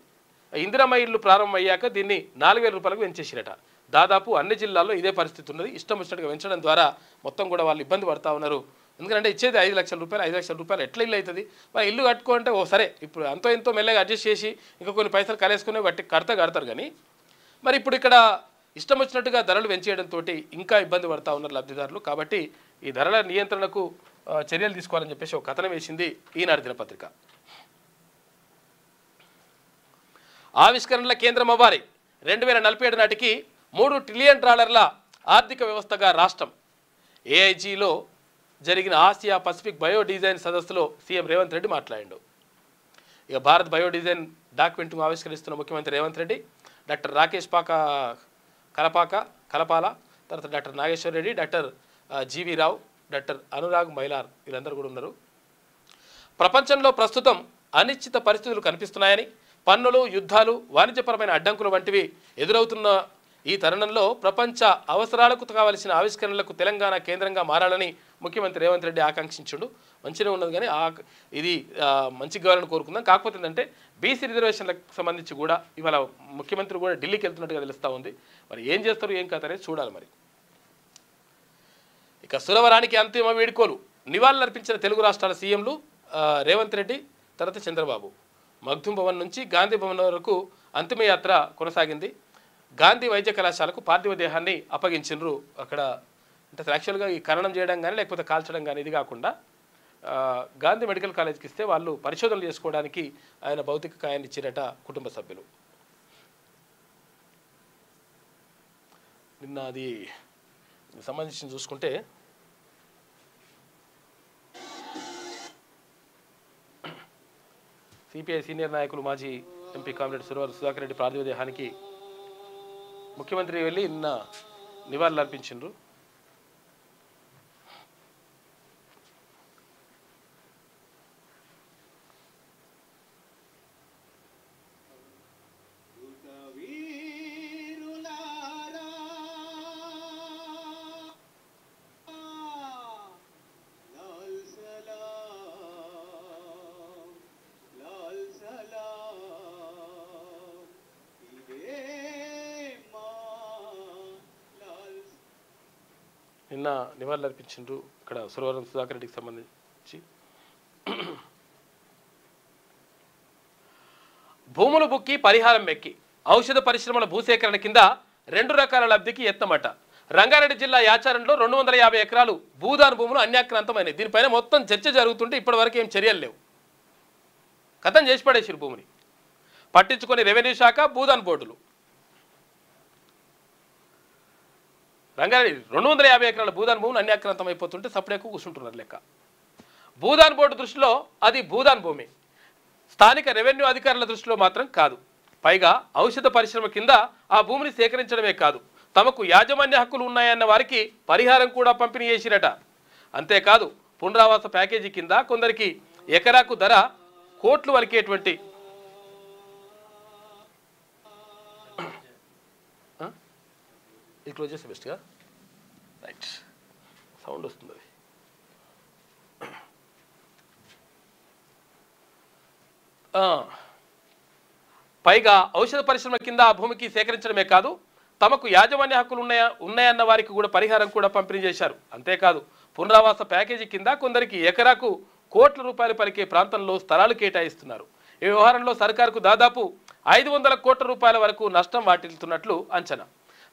ఇందిరమ్మ ఇల్లు ప్రారంభమయ్యాక దీన్ని 4,000 రూపాయలకు పెంచేసిరట. దాదాపు అన్ని జిల్లాల్లో ఇదే పరిస్థితి ఉన్నది. ఇష్టం వచ్చినట్టుగా పెంచడం ద్వారా మొత్తం కూడా వాళ్ళు ఇబ్బంది పడతా ఉన్నారు. ఎందుకంటే ఇచ్చేది 5 లక్షల రూపాయలు, 5 లక్షల రూపాయలు ఎట్లా ఇల్లు అవుతుంది? మరి ఇల్లు కట్టుకోంటే ఓ సరే, ఇప్పుడు అంతో ఎంతో మెల్లగా అడ్జస్ట్ చేసి ఇంకా కొన్ని పైసలు కలేసుకుని బట్టి కడతారు. కానీ మరి ఇప్పుడు ఇక్కడ ఇష్టం వచ్చినట్టుగా ధరలు పెంచేయడంతో ఇంకా ఇబ్బంది పడతా ఉన్నారు లబ్ధిదారులు. కాబట్టి ఈ ధరల నియంత్రణకు చర్యలు తీసుకోవాలని చెప్పేసి ఒక కథనం వేసింది ఈనాడు దినపత్రిక. ఆవిష్కరణల కేంద్రం అవ్వాలి, 2047 నాటికి $3 ట్రిలియన్ ఆర్థిక వ్యవస్థగా రాష్ట్రం. ఏఐజీలో జరిగిన ఆసియా పసిఫిక్ బయోడిజైన్ సదస్సులో సీఎం రేవంత్ రెడ్డి మాట్లాడాడు. ఇక భారత్ బయోడిజైన్ డాక్యుమెంట్ను ఆవిష్కరిస్తున్న ముఖ్యమంత్రి రేవంత్ రెడ్డి, డాక్టర్ రాకేష్ కలపాల, తర్వాత డాక్టర్ నాగేశ్వర్ రెడ్డి, డాక్టర్ జీవి రావు, డాక్టర్ అనురాగ్ మైలార్ వీళ్ళందరూ కూడా ఉన్నారు. ప్రపంచంలో ప్రస్తుతం అనిశ్చిత పరిస్థితులు కనిపిస్తున్నాయని, పన్నులు, యుద్ధాలు, వాణిజ్యపరమైన అడ్డంకులు వంటివి ఎదురవుతున్న ఈ తరుణంలో ప్రపంచ అవసరాలకు కావలసిన ఆవిష్కరణలకు తెలంగాణ కేంద్రంగా మారాలని ముఖ్యమంత్రి రేవంత్ రెడ్డి ఆకాంక్షించుడు. మంచిగా ఉన్నది, కానీ ఇది మంచిగా కావాలని కోరుకుందాం. కాకపోతే ఏంటంటే బీసీ రిజర్వేషన్లకు సంబంధించి కూడా ఇవాళ ముఖ్యమంత్రి కూడా ఢిల్లీకి వెళ్తున్నట్టుగా తెలుస్తూ ఉంది. మరి ఏం చేస్తారు, ఏం కథ అనేది చూడాలి. మరి ఇక సురవరానికి అంతిమ వేడుకోలు, నివాళులర్పించిన తెలుగు రాష్ట్రాల సీఎంలు రేవంత్ రెడ్డి, తర్వాత చంద్రబాబు. మగ్దుం భవన్ నుంచి గాంధీ భవన్ వరకు అంతిమయాత్ర కొనసాగింది. గాంధీ వైద్య కళాశాలకు పార్థివ దేహాన్ని అప్పగించిండ్రు. అక్కడ అంటే యాక్చువల్గా ఈ ఖననం చేయడం కానీ లేకపోతే కాల్చడం కానీ ఇది కాకుండా గాంధీ మెడికల్ కాలేజ్కి ఇస్తే వాళ్ళు పరిశోధనలు చేసుకోవడానికి ఆయన భౌతిక కాయాన్ని ఇచ్చిరట కుటుంబ సభ్యులు. నిన్న అది సంబంధించి చూసుకుంటే సిపిఐ సీనియర్ నాయకులు మాజీ ఎంపీ కామ్రేడ్ సుధాకర్ రెడ్డి పార్థివ దేహానికి ముఖ్యమంత్రి వెళ్ళి నిన్న నివాళులు అర్పించిండ్రు. నిన్న నివాళులు అర్పించిండ్రు ఇక్కడ సురవరం సుధాకర్ రెడ్డికి సంబంధించి. భూములు బుక్కి పరిహారం మెక్కి ఔషధ పరిశ్రమల భూసేకరణ కింద 2 రకాల లబ్ధికి ఎత్తమట. రంగారెడ్డి జిల్లా యాచారంలో 250 ఎకరాలు భూదాన్ భూములు అన్యాక్రాంతమైనవి. దీనిపైన మొత్తం చర్చ జరుగుతుంటే ఇప్పటివరకు ఏం చర్యలు లేవు. కథం చేసి పడేసారు భూమిని. పట్టించుకొని రెవెన్యూ శాఖ, భూదాన్ బోర్డులు. రంగారెడ్డి 250 ఎకరాల భూదాన్ భూములు అన్యాక్రాంతం అయిపోతుంటే సపరేట్గా కూర్చుంటున్నారు లెక్క. భూదాన్ బోర్డు దృష్టిలో అది భూదాన్ భూమి, స్థానిక రెవెన్యూ అధికారుల దృష్టిలో మాత్రం కాదు. పైగా ఔషధ పరిశ్రమ కింద ఆ భూమిని సేకరించడమే కాదు, తమకు యాజమాన్య హక్కులు ఉన్నాయన్న వారికి పరిహారం కూడా పంపిణీ చేసిరట. అంతేకాదు పునరావాస ప్యాకేజీ కింద కొందరికి ఎకరాకు ధర కోట్లు వలికేటువంటి క్లోజ్ చేస్తే బెస్ట్గా. రైట్, సౌండ్ వస్తుంది. అది పైగా ఔషధ పరిశ్రమ కింద ఆ భూమికి సేకరించడమే కాదు, తమకు యాజమాన్య హక్కులు ఉన్నాయన్న వారికి కూడా పరిహారం కూడా పంపిణీ చేశారు. అంతేకాదు పునరావాస ప్యాకేజీ కింద కొందరికి ఎకరాకు కోట్ల రూపాయలు పలికే ప్రాంతంలో స్థలాలు కేటాయిస్తున్నారు. ఈ వ్యవహారంలో సర్కారుకు దాదాపు 500 కోట్ల రూపాయల వరకు నష్టం వాటిల్లుతున్నట్లు అంచనా.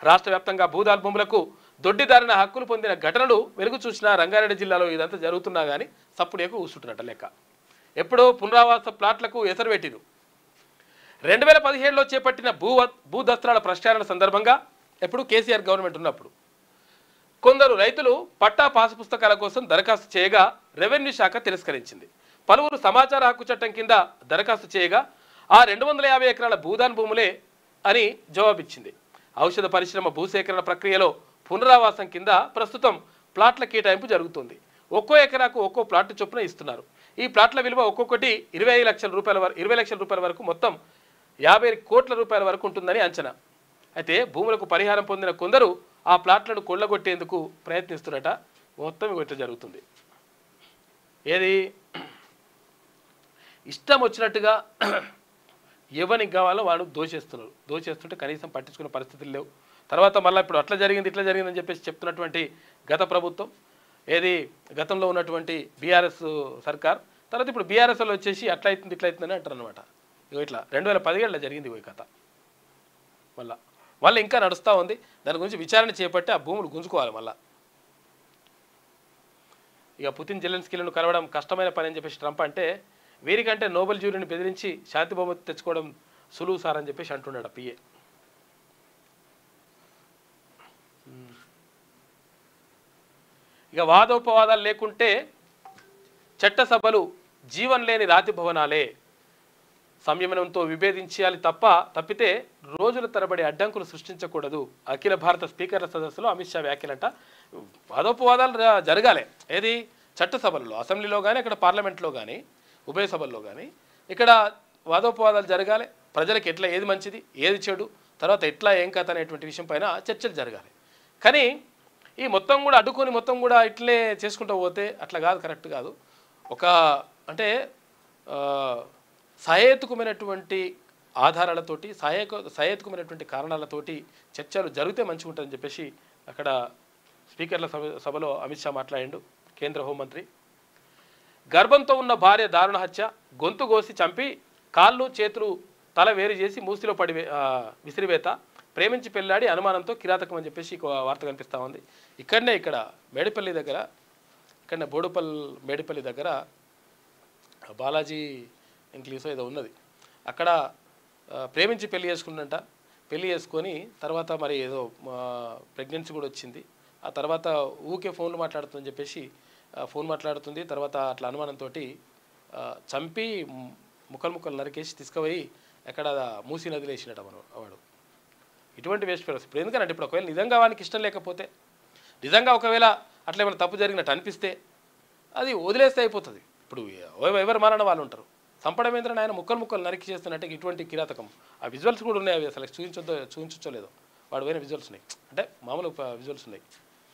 రాష్ట్ర వ్యాప్తంగా భూదాన్ భూములకు దొడ్డిదారిన హక్కులు పొందిన ఘటనలు వెలుగు చూసిన రంగారెడ్డి జిల్లాలో ఇదంతా జరుగుతున్నా కానీ సప్పుడేకు కూర్చుంటున్నట్ట లెక్క. ఎప్పుడో పునరావాస ప్లాట్లకు ఎసరు పెట్టిరు. 2017లో చేపట్టిన భూదస్త్రాల ప్రక్షాళన సందర్భంగా ఎప్పుడు కేసీఆర్ గవర్నమెంట్ ఉన్నప్పుడు కొందరు రైతులు పట్టా పాసు పుస్తకాల కోసం దరఖాస్తు చేయగా రెవెన్యూ శాఖ తిరస్కరించింది. పలువురు సమాచార హక్కు చట్టం కింద దరఖాస్తు చేయగా ఆ 250 ఎకరాల భూదాన్ భూములే అని జవాబిచ్చింది. ఔషధ పరిశ్రమ భూసేకరణ ప్రక్రియలో పునరావాసం కింద ప్రస్తుతం ప్లాట్ల కేటాయింపు జరుగుతుంది. ఒక్కో ఎకరాకు ఒక్కో ప్లాట్ చొప్పున ఇస్తున్నారు. ఈ ప్లాట్ల విలువ ఒక్కొక్కటి 20 లక్షల రూపాయల వరకు మొత్తం 50 కోట్ల రూపాయల వరకు ఉంటుందని అంచనా. అయితే భూములకు పరిహారం పొందిన కొందరు ఆ ప్లాట్లను కొల్లగొట్టేందుకు ప్రయత్నిస్తున్నట. మొత్తం ఇట్లా జరుగుతుంది. ఏది ఇష్టం వచ్చినట్టుగా ఎవరికి కావాలో వాడు దోచేస్తుంటే కనీసం పట్టించుకునే పరిస్థితులు లేవు. తర్వాత మళ్ళీ ఇప్పుడు అట్లా జరిగింది ఇట్లా జరిగిందని చెప్పేసి చెప్తున్నటువంటి గత ప్రభుత్వం, ఏది గతంలో ఉన్నటువంటి బీఆర్ఎస్ సర్కార్, తర్వాత ఇప్పుడు బీఆర్ఎస్లో వచ్చేసి అట్లా అవుతుంది ఇట్లా అవుతుందని అంటారు అనమాట. ఇట్లా 2017లో జరిగింది ఈ కథ. మళ్ళీ ఇంకా నడుస్తూ ఉంది. దాని గురించి విచారణ చేపట్టి ఆ భూములు గుంజుకోవాలి మళ్ళా. ఇక పుతిన్ జెలెన్స్కీలను కలవడం కష్టమైన పని అని చెప్పేసి ట్రంప్ అంటే, వీరికంటే నోబెల్ జ్యూరీని బెదిరించి శాంతి బహుమతి తెచ్చుకోవడం సులువు సార్ అని చెప్పేసి అంటున్నాడు పిఏ. ఇక వాదోపవాదాలు లేకుంటే చట్టసభలు జీవం లేని రాతి భవనాలే, సంయమనంతో విభేదించాలి తప్పితే రోజుల తరబడి అడ్డంకులు సృష్టించకూడదు. అఖిల భారత స్పీకర్ల సదస్సులో అమిత్ షా వ్యాఖ్యలంట. వాదోపవాదాలు జరగాలి, ఏది చట్టసభల్లో, అసెంబ్లీలో కానీ, ఇక్కడ పార్లమెంట్లో కానీ, ఉభయ సభల్లో కానీ ఇక్కడ వాదోపవాదాలు జరగాలి. ప్రజలకు ఎట్లా ఏది మంచిది ఏది చెడు, తర్వాత ఎట్లా ఏం కథ అనేటువంటి విషయం పైన చర్చలు జరగాలి. కానీ ఈ మొత్తం కూడా అడ్డుకొని మొత్తం కూడా ఇట్లే చేసుకుంటూ పోతే అట్లా కాదు, కరెక్ట్ కాదు. ఒక అంటే సహేతుకమైనటువంటి ఆధారాలతోటి సహేతుకమైనటువంటి కారణాలతోటి చర్చలు జరిగితే మంచిగా ఉంటుందని చెప్పేసి అక్కడ స్పీకర్ల సభలో అమిత్ షా మాట్లాడిండు. కేంద్ర హోంమంత్రి గర్భంతో ఉన్న భార్య దారుణ హత్య, గొంతు కోసి చంపి కాళ్ళు చేతులు తల వేరు చేసి మూసిలో పడి విసిరివేత, ప్రేమించి పెళ్ళాడి అనుమానంతో కిరాతకం అని చెప్పేసి వార్త కనిపిస్తూ ఉంది. ఇక్కడ మేడిపల్లి దగ్గర, ఇక్కడనే మేడిపల్లి దగ్గర బాలాజీ ఇంక్లీసో ఏదో ఉన్నది. అక్కడ ప్రేమించి పెళ్లి చేసుకుందంట. పెళ్లి చేసుకొని తర్వాత మరి ఏదో ప్రెగ్నెన్సీ కూడా వచ్చింది. ఆ తర్వాత ఊకే ఫోన్లు మాట్లాడుతుందని చెప్పేసి ఫోన్ మాట్లాడుతుంది. తర్వాత అట్లా అనుమానంతో చంపి ముక్కలు నరికేసి తీసుకుపోయి ఎక్కడ మూసీ నదిలో వేసినట్ట వాడు. ఇటువంటి వేస్ట్ ఫెలోస్. ఇప్పుడు ఎందుకంటే ఇప్పుడు ఒకవేళ నిజంగా వానికి ఇష్టం లేకపోతే, నిజంగా ఒకవేళ అట్లా ఏమైనా తప్పు జరిగినట్టు అనిపిస్తే అది వదిలేస్తే అయిపోతుంది. ఇప్పుడు ఎవరు మారణ వాళ్ళు ఉంటారు. చంపడం ఏంటంటే ఆయన ముక్కలు నరికి చేస్తున్నట్టే ఇటువంటి కిరాతకం. ఆ విజువల్స్ కూడా ఉన్నాయి. అవి అసలు చూపించో లేదో వాడు పోయిన విజువల్స్ ఉన్నాయి. అంటే మామూలు విజువల్స్ ఉన్నాయి.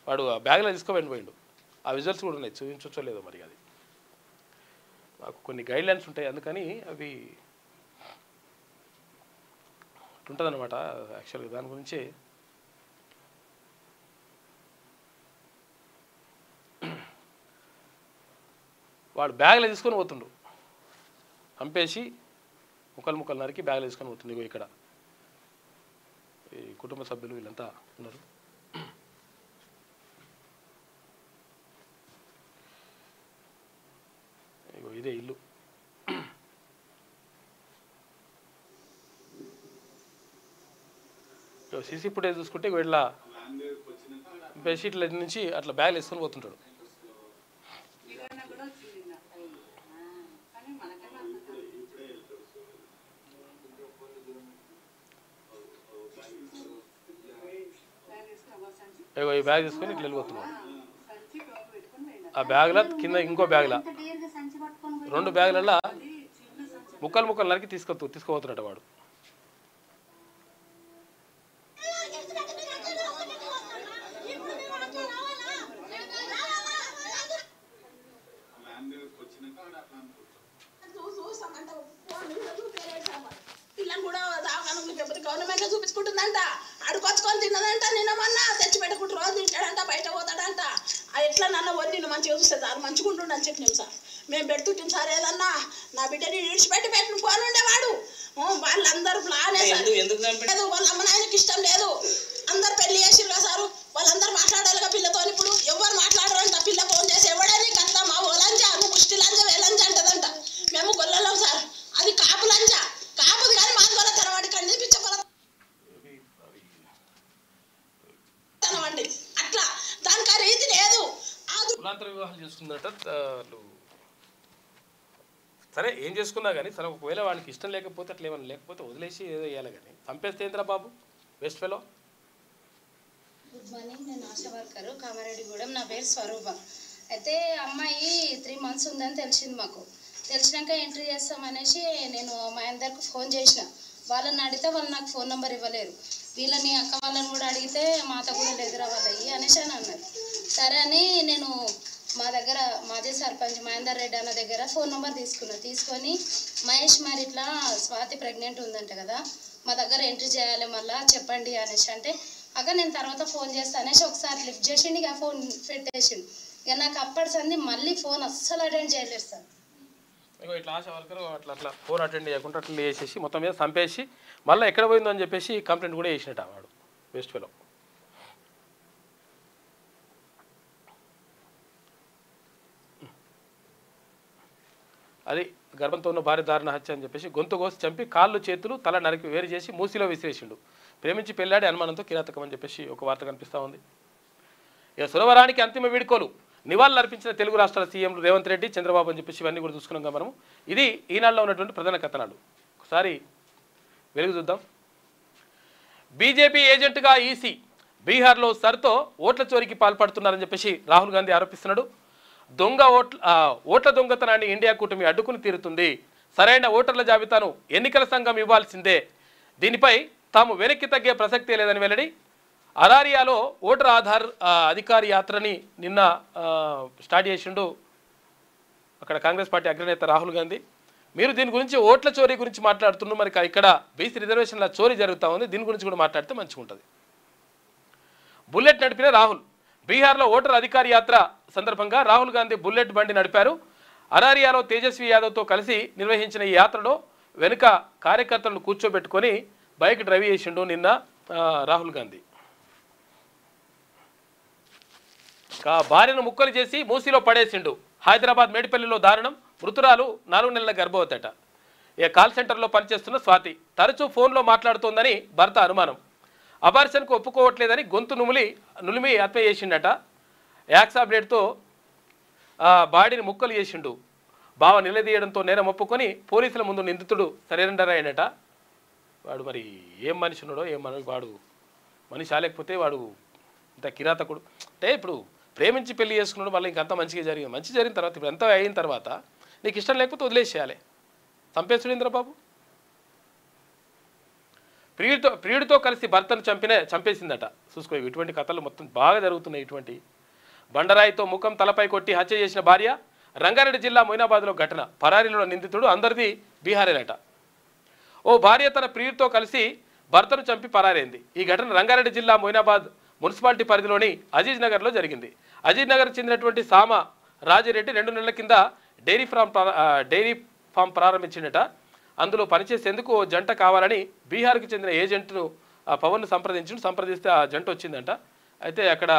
వాడు ఆ బ్యాగ్లో పోయిండు. ఆ విజువల్స్ కూడా ఉన్నాయి. చూపించో లేదో మరి. అది మాకు కొన్ని గైడ్లైన్స్ ఉంటాయి, అందుకని అవి ఉంటుందన్నమాట. యాక్చువల్గా దాని గురించి వాడు బ్యాగ్లో తీసుకొని పోతుండు, చంపేసి ముక్కలు నరికి బ్యాగ్లో తీసుకొని పోతుంది. ఇగో ఇక్కడ ఈ కుటుంబ సభ్యులు వీళ్ళంతా ఉన్నారు. ఇగో ఇదే ఇల్లు. సీసీ ఫుటేజ్ చూసుకుంటే వీళ్ళ బెడ్షీట్ల నుంచి అట్లా బ్యాగ్లు వేసుకొని పోతుంటాడు. ఈ బ్యాగ్ తీసుకొని ఇట్లా వెళ్ళిపోతున్నాడు. ఆ బ్యాగ్ల కింద ఇంకో బ్యాగ్ల 2 బ్యాగులలో ముక్కలు నరికి తీసుకుపోతున్నట్టు వాడు. పిల్లని కూడా గవర్నమెంట్ చూపించుకుంటుందంట, అడుకొచ్చుకొని తిన్నదంట. నిన్న మొన్న తెచ్చి పెట్టుకుంటూ రోజు తింటాడంట, బయట పోతాడంట. ఎట్లా నన్న వద్దు నిన్ను మంచిగా చూస్తే సార్ మంచిగుంటుండ అని చెప్పినాం సార్. మేము పెడుతుంటాం సార్. ఏదన్నా నా బిడ్డని విడిచిపెట్టి పెట్టుకుని ఉండేవాడు. వాళ్ళందరూ ప్లానే సార్. వాళ్ళ అమ్మ నాయనకి ఇష్టం లేదు. అందరు పెళ్లి చేసిరుగా సారు. వాళ్ళందరూ మాట్లాడాలిగా పిల్లతో. ఇప్పుడు ఎవరు మాట్లాడరంట. పిల్ల ఫోన్ చేసి ఎవడని కత్త మా ఓలంజా నువ్వు పుష్టి లంజ వేలంజ అంటదంట. మేము గొల్లలో సార్. అది కాపు లంజ, కాపుది కానీ మా గొల్ల తెరవాడి కండి పిచ్చగొల తనవండి. అట్లా దానికి ఆ రీతి లేదు. కులాంతర వివాహాలు చేసుకున్నట్ట. సరే ఏం చేసుకున్నా కానీ సరే ఒకవేళ వానికి ఇష్టం లేకపోతే అట్లా ఏమైనా లేకపోతే వదిలేసి ఏదో వేయాలి. కానీ చంపేస్తే ఏంద్రా బాబు, వెస్ట్ ఫెలో. గుడ్ మార్నింగ్, నేను ఆశా వర్కరు కామారెడ్డిగూడెం. నా పేరు స్వరూప. అయితే అమ్మాయి 3 months ఉందని తెలిసింది మాకు. తెలిసినాక ఎంట్రీ చేస్తామనేసి నేను మా అందరికి ఫోన్ చేసిన. వాళ్ళని అడిగితే వాళ్ళు నాకు ఫోన్ నెంబర్ ఇవ్వలేరు. వీళ్ళని అక్క వాళ్ళని కూడా అడిగితే మాత కూడా లేదురా వాళ్ళవి అనేసి అని అన్నారు. సరే అని నేను మా దగ్గర మాజీ సర్పంచ్ మహేందర్ రెడ్డి అన్న దగ్గర ఫోన్ నెంబర్ తీసుకొని మహేష్ మరి ఇట్లా స్వాతి ప్రెగ్నెంట్ ఉందంట కదా, మా దగ్గర ఎంట్రీ చేయాలి మళ్ళీ చెప్పండి అనేసి అంటే అక్క నేను తర్వాత ఫోన్ చేస్తాను అనేసి ఒకసారి లిఫ్ట్ చేసిండు, ఇక ఫోన్ పెట్టేసిండు. ఇక నాకు అప్పటి సంది మళ్ళీ ఫోన్ అస్సలు అటెండ్ చేయలేదు సార్. ఇట్లా ఆశ వర్కర్ అట్లా ఫోన్ అటెండ్ చేయకుండా అట్లా చేసేసి మొత్తం మీద చంపేసి మళ్ళీ ఎక్కడ పోయిందో అని చెప్పేసి కంప్లైంట్ కూడా చేసినట్టు వాడు వేస్ట్ ఫెలో. అది గర్భంతో ఉన్న భార్య దారుణ హత్య అని చెప్పేసి గొంతు కోసి చంపి కాళ్ళు చేతులు తల నరికి వేరు చేసి మూసిలో విసిరేసిండు. ప్రేమించి పెళ్ళాడి అనుమానంతో కిరాతకం అని చెప్పేసి ఒక వార్త కనిపిస్తూ ఉంది. ఇక సురవరానికి అంతిమ వీడ్కోలు నివాళులు అర్పించిన తెలుగు రాష్ట్రాల సీఎంలు రేవంత్ రెడ్డి, చంద్రబాబు అని చెప్పేసి ఇవన్నీ కూడా చూసుకున్నాం మనము. ఇది ఈనాడులో ఉన్నటువంటి ప్రధాన కథనాలు. ఒకసారి వెలుగు చూద్దాం. బీజేపీ ఏజెంట్గా ఈసీ బీహార్లో సర్తో ఓట్ల చోరీకి పాల్పడుతున్నారని చెప్పేసి రాహుల్ గాంధీ ఆరోపిస్తున్నాడు. ఓట్ల దొంగతనాన్ని ఇండియా కూటమి అడ్డుకుని తీరుతుంది. సరైన ఓటర్ల జాబితాను ఎన్నికల సంఘం ఇవ్వాల్సిందే. దీనిపై తాము వెనక్కి తగ్గే ప్రసక్తే లేదని వెల్లడి. అరారియాలో ఓటర్ ఆధార్ అధికారి యాత్రని నిన్న స్టార్ట్ చేసిండు అక్కడ కాంగ్రెస్ పార్టీ అగ్రనేత రాహుల్ గాంధీ. మీరు దీని గురించి ఓట్ల చోరీ గురించి మాట్లాడుతున్నారు, మరి ఇక్కడ బీసీ రిజర్వేషన్ల చోరీ జరుగుతూ ఉంది, దీని గురించి కూడా మాట్లాడితే మంచిగా ఉంటుంది. బుల్లెట్ నడిపిన రాహుల్. బీహార్లో ఓటర్ అధికారి యాత్ర సందర్భంగా రాహుల్ గాంధీ బుల్లెట్ బండి నడిపారు. అరారియాలో తేజస్వి యాదవ్తో కలిసి నిర్వహించిన ఈ యాత్రలో వెనుక కార్యకర్తలను కూర్చోబెట్టుకొని బైక్ డ్రైవ్ చేసిండు నిన్న రాహుల్ గాంధీ. భార్యను ముక్కలు చేసి మూసీలో పడేసిండు. హైదరాబాద్ మేడిపల్లిలో దారుణం. మృతురాలు 4 నెలల గర్భవతట. కాల్ సెంటర్లో పనిచేస్తున్న స్వాతి తరచూ ఫోన్లో మాట్లాడుతోందని భర్త అనుమానం. అబార్షన్కు ఒప్పుకోవట్లేదని గొంతు నులిమి హత్య చేసిండట. యాక్సా బ్లేడ్తో బాడీని ముక్కలు చేసిండు. బావ నిలదీయడంతో నేరం ఒప్పుకొని పోలీసుల ముందు నిందితుడు సరెండర్ అయినట. వాడు మరి ఏం మనిషి ఉన్నాడో వాడు మనిషి లేకపోతే వాడు ఇంత కిరాతకుడు. అంటే ఇప్పుడు ప్రేమించి పెళ్లి చేసుకున్నాడు, మళ్ళీ ఇంకంత మంచిగా జరిగింది. మంచి జరిగిన తర్వాత ఇప్పుడు ఎంత అయిన తర్వాత నీకు ఇష్టం లేకపోతే వదిలేసేయాలి. చంపేసుడేంద్ర బాబు. ప్రియుడితో కలిసి భర్తను చంపేసిందట. చూసుకో, ఇటువంటి కథలు మొత్తం బాగా జరుగుతున్నాయి. ఇటువంటి బండరాయితో ముఖం తలపై కొట్టి హత్య చేసిన భార్య. రంగారెడ్డి జిల్లా మొయినాబాద్లో ఘటన. పరారీలో నిందితుడు అందరిది బీహారేనట. ఓ భార్య తన ప్రియుడితో కలిసి భర్తను చంపి పరారైంది. ఈ ఘటన రంగారెడ్డి జిల్లా మొయినాబాద్ మున్సిపాలిటీ పరిధిలోని అజీజ్ నగర్లో జరిగింది. అజీజ్ నగర్ చెందినటువంటి సామ రాజిరెడ్డి 2 నెలల కింద డైరీ ఫామ్ ప్రారంభించిందట. అందులో పనిచేసేందుకు ఓ జంట కావాలని బీహార్కి చెందిన ఏజెంట్ను పవన్ను సంప్రదిస్తే ఆ జంట వచ్చిందంట. అయితే అక్కడ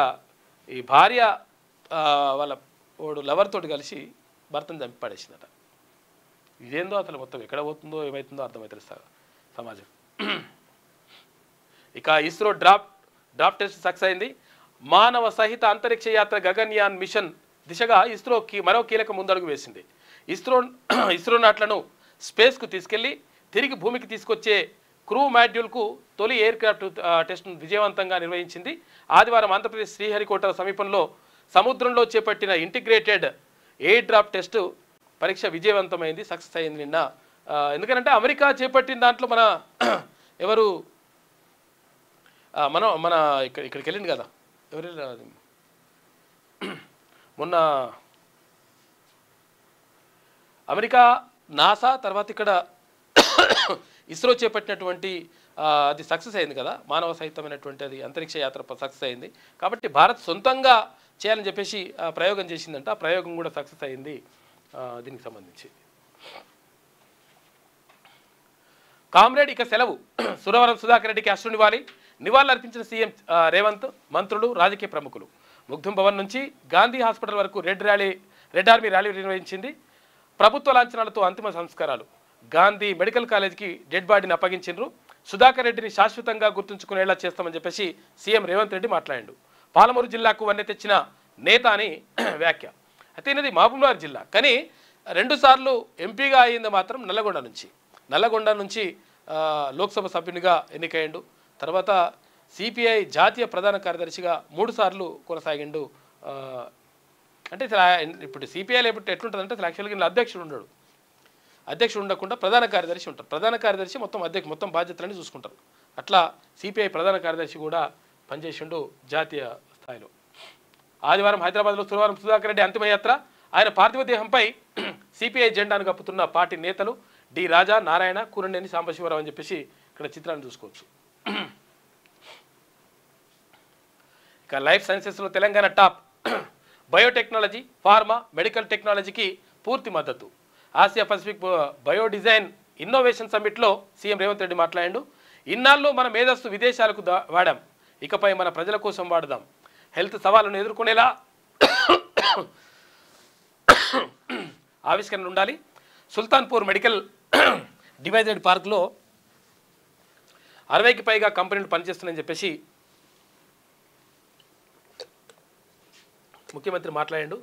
ఈ భార్య వాళ్ళ లవర్ తోటి కలిసి భర్తను చంపి పడేసిందట. ఇదేందో అసలు మొత్తం ఎక్కడ పోతుందో ఏమవుతుందో అర్థమవుతుంది సమాజం. ఇక ఇస్రో డ్రాప్ టెస్ట్ సక్సెస్ అయింది. మానవ సహిత అంతరిక్ష యాత్ర గగన్యాన్ మిషన్ దిశగా ఇస్రో మరో కీలక ముందడుగు వేసింది. ఇస్రోనాట్లను స్పేస్కు తీసుకెళ్లి తిరిగి భూమికి తీసుకొచ్చే క్రూ మాడ్యూల్కు తొలి ఎయిర్ క్రాఫ్ట్ టెస్ట్ను విజయవంతంగా నిర్వహించింది. ఆదివారం ఆంధ్రప్రదేశ్ శ్రీహరికోట సమీపంలో సముద్రంలో చేపట్టిన ఇంటిగ్రేటెడ్ ఎయిర్ డ్రాప్ టెస్ట్ పరీక్ష విజయవంతమైంది, సక్సెస్ అయింది నిన్న. ఎందుకంటే అమెరికా చేపట్టిన దాంట్లో ఎవరు మన ఇక్కడికి వెళ్ళింది కదా, ఎవరు మొన్న అమెరికా నాసా తర్వాత ఇక్కడ ఇస్రో చేపట్టినటువంటి అది సక్సెస్ అయింది కదా, మానవ సహితమైనటువంటి అది అంతరిక్ష యాత్ర సక్సెస్ అయింది. కాబట్టి భారత్ సొంతంగా చేయాలని చెప్పేసి ప్రయోగం చేసిందంట. ఆ ప్రయోగం కూడా సక్సెస్ అయింది. దీనికి సంబంధించి కామ్రేడ్ ఇక సెలవు. సురవరం సుధాకర్ రెడ్డికి నివాళులు అర్పించిన సీఎం రేవంత్, మంత్రులు, రాజకీయ ప్రముఖులు. ముగ్ధుం భవన్ నుంచి గాంధీ హాస్పిటల్ వరకు రెడ్ ఆర్మీ ర్యాలీ నిర్వహించింది. ప్రభుత్వ లాంఛనాలతో అంతిమ సంస్కారాలు. గాంధీ మెడికల్ కాలేజీకి డెడ్ బాడీని అప్పగించారు. సుధాకర్ రెడ్డిని శాశ్వతంగా గుర్తుంచుకునేలా చేస్తామని చెప్పేసి సీఎం రేవంత్ రెడ్డి మాట్లాడాడు. పాలమూరు జిల్లాకు వన్నె తెచ్చిన నేత అని వ్యాఖ్య. అయితే ఇది మహబూబ్నగర్ జిల్లా, కానీ 2 సార్లు ఎంపీగా అయ్యింది మాత్రం నల్లగొండ నుంచి లోక్సభ సభ్యునిగా ఎన్నికయ్యాడు. తర్వాత సిపిఐ జాతీయ ప్రధాన కార్యదర్శిగా 3 సార్లు కొనసాగిండు. అంటే ఇప్పుడు సిపిఐ లేకపోతే ఎట్లుంటుందంటే అసలు యాక్చువల్గా అధ్యక్షుడు ఉండకుండా ప్రధాన కార్యదర్శి ఉంటారు. ప్రధాన కార్యదర్శి మొత్తం బాధ్యతలన్నీ చూసుకుంటారు. అట్లా సిపిఐ ప్రధాన కార్యదర్శి కూడా పనిచేసిండు జాతీయ స్థాయిలో. ఆదివారం హైదరాబాద్లో సురవరం సుధాకర్ రెడ్డి అంతిమయాత్ర. ఆయన పార్థివ దేహంపై సిపిఐ జెండాను కప్పుతున్న పార్టీ నేతలు డి రాజా, నారాయణ, కూరంనేని సాంబశివరావు అని చెప్పేసి ఇక్కడ చిత్రాన్ని చూసుకోవచ్చు. ఇక లైఫ్ సైన్సెస్లో Telangana top. Biotechnology, pharma, medical టెక్నాలజీకి పూర్తి మద్దతు. Asia Pacific bio design innovation సమ్మిట్లో సీఎం రేవంత్ రెడ్డి మాట్లాడాడు. ఇన్నాళ్ళు మన మేధస్సు విదేశాలకు వాడాం, ఇకపై మన ప్రజల కోసం వాడదాం. హెల్త్ సవాళ్ళను ఎదుర్కొనేలా ఆవిష్కరణ ఉండాలి. సుల్తాన్పూర్ మెడికల్ డివైజెడ్ పార్క్లో 60కి పైగా కంపెనీలు పనిచేస్తున్నాయని చెప్పేసి ముఖ్యమంత్రి మాట్లాడాడు.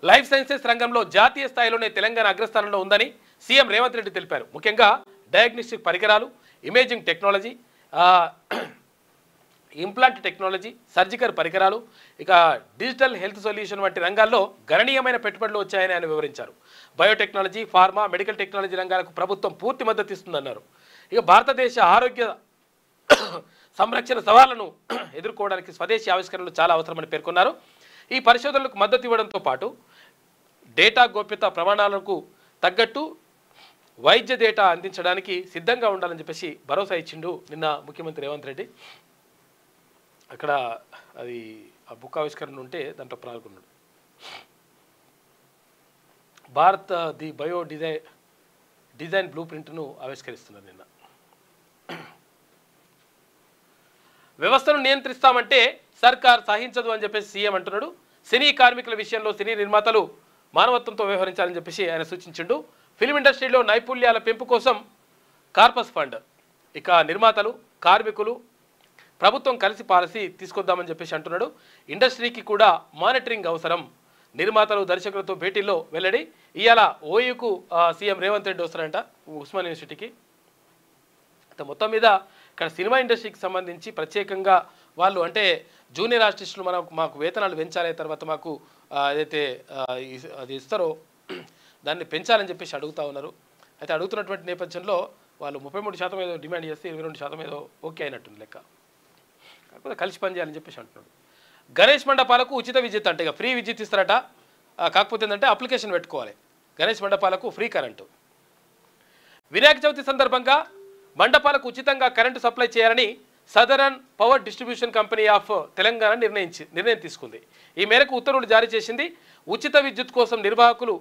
లైఫ్ సైన్సెస్ రంగంలో జాతీయ స్థాయిలోనే తెలంగాణ అగ్రస్థానంలో ఉందని సీఎం రేవంత్ రెడ్డి తెలిపారు. ముఖ్యంగా డయాగ్నోస్టిక్ పరికరాలు, imaging technology, implant technology, surgical పరికరాలు, ఇక డిజిటల్ హెల్త్ సొల్యూషన్ వంటి రంగాల్లో గణనీయమైన పెట్టుబడులు వచ్చాయని ఆయన వివరించారు. బయోటెక్నాలజీ, ఫార్మా, మెడికల్ టెక్నాలజీ రంగాలకు ప్రభుత్వం పూర్తి మద్దతు ఇస్తుందన్నారు. ఇక భారతదేశ ఆరోగ్య సంరక్షణ సవాళ్లను ఎదుర్కోవడానికి స్వదేశీ ఆవిష్కరణలు చాలా అవసరమని పేర్కొన్నారు. ఈ పరిశోధనలకు మద్దతు ఇవ్వడంతో పాటు డేటా గోప్యత ప్రమాణాలకు తగ్గట్టు వైద్య డేటా అందించడానికి సిద్ధంగా ఉండాలని చెప్పేసి భరోసా ఇచ్చిండు నిన్న ముఖ్యమంత్రి రేవంత్ రెడ్డి. అక్కడ అది ఆ బుక్ ఆవిష్కరణ ఉంటే దాంట్లో పాల్గొన్నాడు. Bharat the bio design blue ప్రింట్ను ఆవిష్కరిస్తున్నారు నిన్న. వ్యవస్థను నియంత్రిస్తామంటే సర్కార్ సహించదు అని చెప్పేసి సీఎం అంటున్నాడు. సినీ కార్మికుల విషయంలో సినీ నిర్మాతలు మానవత్వంతో వ్యవహరించాలని చెప్పేసి ఆయన సూచించిండు. ఫిల్మ్ ఇండస్ట్రీలో నైపుణ్యాల పెంపు కోసం కార్పస్ ఫండ్, ఇక నిర్మాతలు, కార్మికులు, ప్రభుత్వం కలిసి పాలసీ తీసుకొద్దామని చెప్పేసి అంటున్నాడు. ఇండస్ట్రీకి కూడా మానిటరింగ్ అవసరం. నిర్మాతలు, దర్శకులతో భేటీల్లో వెల్లడి. ఇవాళ ఓయూకు సీఎం రేవంత్ రెడ్డి వస్తారంట, ఉస్మాన్ యూనివర్సిటీకి. మొత్తం మీద ఇక్కడ సినిమా ఇండస్ట్రీకి సంబంధించి ప్రత్యేకంగా వాళ్ళు అంటే జూనియర్ ఆర్టిస్టులు మాకు వేతనాలు పెంచాలి, తర్వాత మాకు ఏదైతే అది ఇస్తారో దాన్ని పెంచాలని చెప్పేసి అడుగుతూ ఉన్నారు. అయితే అడుగుతున్నటువంటి నేపథ్యంలో వాళ్ళు 33% ఏదో డిమాండ్ చేస్తే 22% ఏదో ఓకే అయినట్టుంది లెక్క. కాకపోతే కలిసి పనిచేయాలని చెప్పేసి అంటున్నాడు. గణేష్ మండపాలకు ఉచిత విద్యుత్ అంటే ఇక ఫ్రీ విద్యుత్ ఇస్తారట. కాకపోతే ఏంటంటే అప్లికేషన్ పెట్టుకోవాలి. గణేష్ మండపాలకు ఫ్రీ కరెంటు. వినాయక చవితి సందర్భంగా మండపాలకు ఉచితంగా కరెంటు సప్లై చేయాలని southern power distribution company of Telangana నిర్ణయం తీసుకుంది. ఈ మేరకు ఉత్తర్వులు జారీ చేసింది. ఉచిత విద్యుత్ కోసం నిర్వాహకులు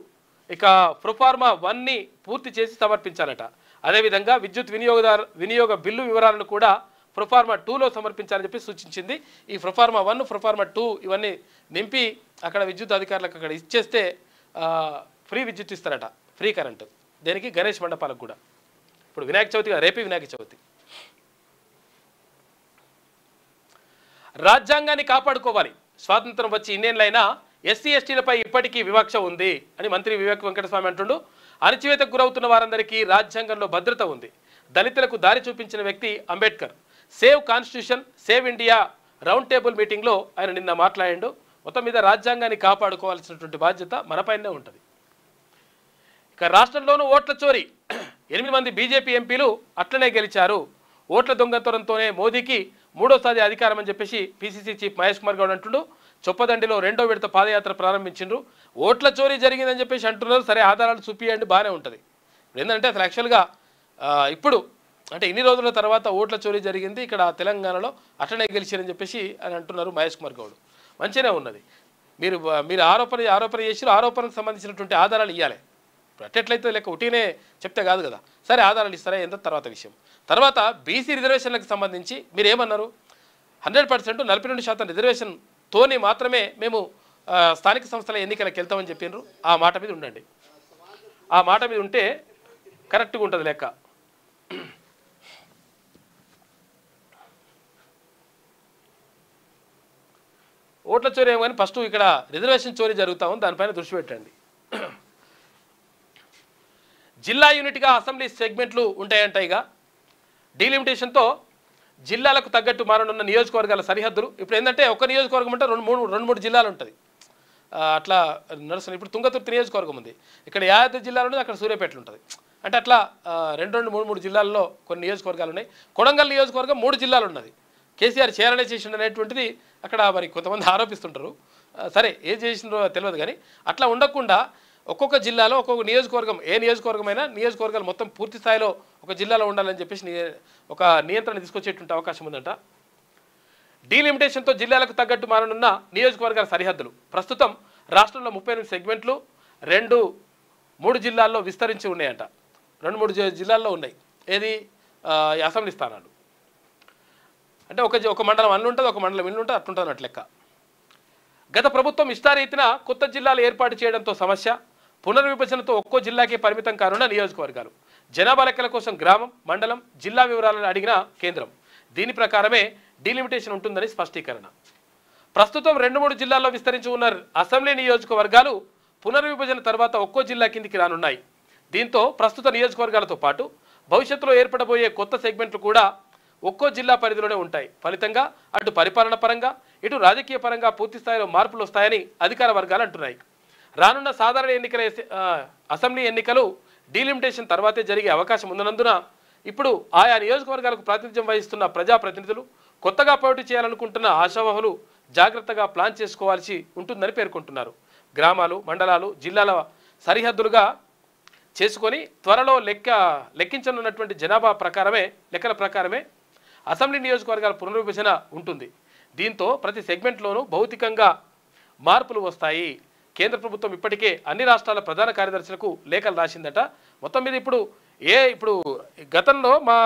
ఇక ప్రొఫార్మా 1ని పూర్తి చేసి సమర్పించాలట. అదేవిధంగా విద్యుత్ వినియోగ బిల్లు వివరాలను కూడా ప్రొఫార్మా 2లో సమర్పించాలని చెప్పి సూచించింది. ఈ ప్రొఫార్మా 1, ప్రొఫార్మా 2 ఇవన్నీ నింపి అక్కడ విద్యుత్ అధికారులకు అక్కడ ఇచ్చేస్తే ఫ్రీ విద్యుత్ ఇస్తారట, ఫ్రీ కరెంటు. దేనికి? గణేష్ మండపాలకు కూడా. ఇప్పుడు వినాయక చవితి, రేపే వినాయక చవితి. రాజ్యాంగాన్ని కాపాడుకోవాలి. స్వాతంత్రం వచ్చి ఇన్నేళ్ళైనా ఎస్సీ ఎస్టీలపై ఇప్పటికీ వివక్ష ఉంది అని మంత్రి వివేక్ వెంకటస్వామి అంటుండు. అణచివేతకు గురవుతున్న వారందరికీ రాజ్యాంగంలో భద్రత ఉంది. దళితులకు దారి చూపించిన వ్యక్తి Ambedkar. Save constitution, save India round table మీటింగ్లో ఆయన నిన్న మాట్లాడాడు. మొత్తం మీద రాజ్యాంగాన్ని కాపాడుకోవాల్సినటువంటి బాధ్యత మనపైనే ఉంటుంది. ఇక రాష్ట్రంలోనూ ఓట్ల చోరీ. 8 మంది బీజేపీ ఎంపీలు అట్లనే గెలిచారు. ఓట్ల దొంగతనంతోనే మోదీకి మూడోసారి అధికారం అని చెప్పేసి పీసీసీ చీఫ్ మహేష్ కుమార్ గౌడ్ అంటుండు. చొప్పదండిలో 2వ విడత పాదయాత్ర ప్రారంభించిండ్రు. ఓట్ల చోరీ జరిగిందని చెప్పేసి అంటున్నారు. సరే, ఆధారాలు చూపియండి, బాగానే ఉంటుంది. ఏంటంటే అసలు యాక్చువల్గా ఇప్పుడు అంటే ఇన్ని రోజుల తర్వాత ఓట్ల చోరీ జరిగింది ఇక్కడ తెలంగాణలో, అట్లనే గెలిచారని చెప్పేసి అని అంటున్నారు మహేష్ కుమార్ గౌడ్. మంచిగానే ఉన్నది. మీరు ఆరోపణ చేసి ఆరోపణకు సంబంధించినటువంటి ఆధారాలు ఇవ్వాలి. అట్టెట్లయితే లెక్క ఉట్టినే చెప్తే కాదు కదా. సరే, ఆధారాలు ఇస్తారా ఎంత తర్వాత విషయం. తర్వాత బీసీ రిజర్వేషన్లకు సంబంధించి మీరు ఏమన్నారు? 100% 42% రిజర్వేషన్తోనే మాత్రమే మేము స్థానిక సంస్థల ఎన్నికలకు వెళ్తామని చెప్పినారు. ఆ మాట మీద ఉండండి. ఆ మాట మీద ఉంటే కరెక్ట్గా ఉంటుంది లెక్క. ఓట్ల చోరీ ఏమో కానీ ఫస్ట్ ఇక్కడ రిజర్వేషన్ చోరీ జరుగుతూ ఉంది, దానిపైన దృష్టి పెట్టండి. జిల్లా యూనిట్గా అసెంబ్లీ సెగ్మెంట్లు ఉంటాయంట. ఇక డీలిమిటేషన్తో జిల్లాలకు తగ్గట్టు మారనున్న నియోజకవర్గాల సరిహద్దులు. ఇప్పుడు ఏంటంటే ఒక నియోజకవర్గం అంటే రెండు మూడు జిల్లాలు ఉంటుంది, అట్లా నడుస్తుంది. ఇప్పుడు తుంగతుర్తి నియోజకవర్గం ఉంది, ఇక్కడ యాదాద్రి జిల్లాలో ఉంటుంది, అక్కడ సూర్యాపేటలో ఉంటుంది. అంటే అట్లా 2 జిల్లాల్లో కొన్ని నియోజకవర్గాలు ఉన్నాయి. కొడంగల్ నియోజకవర్గం 3 జిల్లాలు ఉన్నది. కేసీఆర్ చేయాలనే చేసిండు అనేటువంటిది అక్కడ మరి కొంతమంది ఆరోపిస్తుంటారు. సరే, ఏం చేసిండ్రో తెలియదు కానీ అట్లా ఉండకుండా ఒక్కొక్క జిల్లాలో ఒక్కొక్క నియోజకవర్గం, ఏ నియోజకవర్గమైనా నియోజకవర్గాలు మొత్తం పూర్తి స్థాయిలో ఒక జిల్లాలో ఉండాలని చెప్పేసి ఒక నియంత్రణ తీసుకొచ్చేటువంటి అవకాశం ఉందంట. డీలిమిటేషన్తో జిల్లాలకు తగ్గట్టు మారనున్న నియోజకవర్గాల సరిహద్దులు ప్రస్తుతం రాష్ట్రంలో 38 సెగ్మెంట్లు 3 జిల్లాల్లో విస్తరించి ఉన్నాయంట. 2-3 జిల్లాల్లో ఉన్నాయి. ఏది ఈ అసెంబ్లీ స్థానాలు అంటే ఒక మండలం అల్లు ఉంటుంది, ఒక మండలం ఇల్లు ఉంటుంది, అట్లుంటుంది అన్నట్టు లెక్క. గత ప్రభుత్వం ఇష్టారీతిన కొత్త జిల్లాలు ఏర్పాటు చేయడంతో సమస్య. పునర్విభజనతో ఒక్కో జిల్లాకే పరిమితం కానున్న నియోజకవర్గాలు. జనాభా లెక్కల కోసం గ్రామం, మండలం, జిల్లా వివరాలను అడిగిన కేంద్రం దీని ప్రకారమే డీలిమిటేషన్ ఉంటుందని స్పష్టీకరణ. ప్రస్తుతం 2-3 జిల్లాల్లో విస్తరించి ఉన్న అసెంబ్లీ నియోజకవర్గాలు పునర్విభజన తర్వాత ఒక్కో జిల్లా కిందికి రానున్నాయి. దీంతో ప్రస్తుత నియోజకవర్గాలతో పాటు భవిష్యత్తులో ఏర్పడబోయే కొత్త సెగ్మెంట్లు కూడా ఒక్కో జిల్లా పరిధిలోనే ఉంటాయి. ఫలితంగా అటు పరిపాలన పరంగా ఇటు రాజకీయ పరంగా పూర్తి స్థాయిలో మార్పులు వస్తాయని అధికార వర్గాలు అంటున్నాయి. రానున్న సాధారణ ఎన్నికల అసెంబ్లీ ఎన్నికలు డీలిమిటేషన్ తర్వాతే జరిగే అవకాశం ఉన్నందున ఇప్పుడు ఆయా నియోజకవర్గాలకు ప్రాతినిధ్యం వహిస్తున్న ప్రజాప్రతినిధులు కొత్తగా పోటీ చేయాలనుకుంటున్న ఆశావహులు జాగ్రత్తగా ప్లాన్ చేసుకోవాల్సి ఉంటుందని పేర్కొంటున్నారు. గ్రామాలు, మండలాలు, జిల్లాల సరిహద్దులుగా చేసుకొని త్వరలో లెక్కించనున్నటువంటి జనాభా లెక్కల ప్రకారమే అసెంబ్లీ నియోజకవర్గాల పునర్విభజన ఉంటుంది. దీంతో ప్రతి సెగ్మెంట్లోనూ భౌతికంగా మార్పులు వస్తాయి. కేంద్ర ప్రభుత్వం ఇప్పటికే అన్ని రాష్ట్రాల ప్రధాన కార్యదర్శులకు లేఖలు రాసిందట. మొత్తం మీద ఇప్పుడు గతంలో మా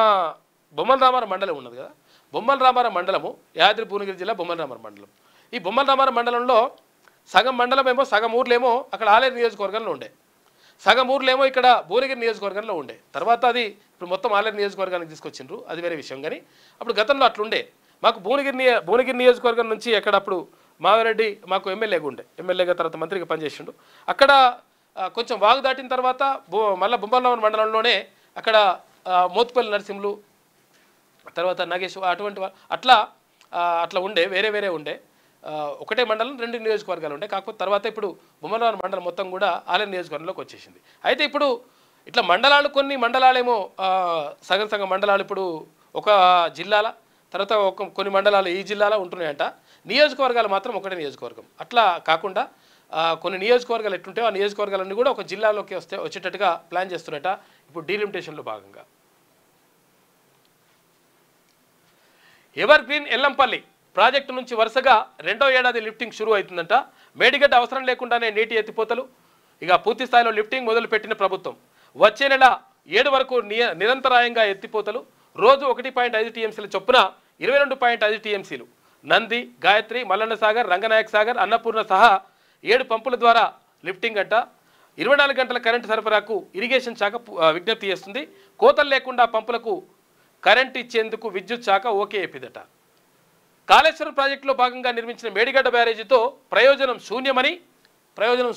బొమ్మల రామారం మండలం ఉన్నది కదా, బొమ్మల రామారం మండలము యాదాద్రి భువనగిరి జిల్లా బొమ్మల రామారం మండలం. ఈ బొమ్మల రామారం మండలంలో సగం మండలమేమో సగం ఊర్లేమో అక్కడ ఆలేరు నియోజకవర్గంలో ఉండే, సగం ఊర్లేమో ఇక్కడ భువనగిరి నియోజకవర్గంలో ఉండే. తర్వాత అది ఇప్పుడు మొత్తం ఆలేరు నియోజకవర్గానికి తీసుకొచ్చిండ్రు, అది వేరే విషయం. కానీ అప్పుడు గతంలో అట్లుండే. మాకు భువనగిరి నియోజకవర్గం నుంచి అక్కడ అప్పుడు మావిరెడ్డి మాకు ఎమ్మెల్యేగా తర్వాత మంత్రిగా పనిచేసిండు. అక్కడ కొంచెం వాగు దాటిన తర్వాత మళ్ళీ బొమ్మలరామన్ మండలంలోనే అక్కడ మోత్పల్లి నరసింహులు, తర్వాత నాగేశ్, అటువంటి అట్లా ఉండే, వేరే ఉండే. ఒకటే మండలం 2 నియోజకవర్గాలు ఉండే. కాకపోతే తర్వాత ఇప్పుడు బొమ్మలరామన్ మండలం మొత్తం కూడా ఆలేరు నియోజకవర్గంలోకి వచ్చేసింది. అయితే ఇప్పుడు ఇట్లా కొన్ని మండలాలేమో సగం మండలాలు ఇప్పుడు ఒక జిల్లాల, తర్వాత కొన్ని మండలాలు ఈ జిల్లాలో ఉంటున్నాయంట. నియోజకవర్గాలు మాత్రం ఒకటే నియోజకవర్గం. అట్లా కాకుండా కొన్ని నియోజకవర్గాలు ఎట్లుంటాయో ఆ నియోజకవర్గాలన్నీ కూడా ఒక జిల్లాలోకి వచ్చేటట్టుగా ప్లాన్ చేస్తున్నట ఇప్పుడు డీలిమిటేషన్లో భాగంగా. ఎవర్ గ్రీన్ ఎల్లంపల్లి ప్రాజెక్టు నుంచి వరుసగా 2వ ఏడాది లిఫ్టింగ్ షురూ అవుతుందంట. మేడిగడ్డ అవసరం లేకుండానే నీటి ఎత్తిపోతలు ఇక పూర్తి స్థాయిలో లిఫ్టింగ్ మొదలుపెట్టిన ప్రభుత్వం. వచ్చే నెల 7 వరకు నిరంతరాయంగా ఎత్తిపోతలు రోజు 1.5 టీఎంసీల చొప్పున 22.5 టీఎంసీలు నంది, గాయత్రి, మల్లన్న సాగర్, రంగనాయక్ సాగర్, అన్నపూర్ణ సహా 7 పంపుల ద్వారా లిఫ్టింగ్ అంట. 24 గంటల కరెంటు సరఫరాకు ఇరిగేషన్ శాఖ విజ్ఞప్తి చేస్తుంది. కోతలు లేకుండా పంపులకు కరెంటు ఇచ్చేందుకు విద్యుత్ శాఖ ఓకే చెప్పిందట. కాళేశ్వరం ప్రాజెక్టులో భాగంగా నిర్మించిన మేడిగడ్డ బ్యారేజీతో ప్రయోజనం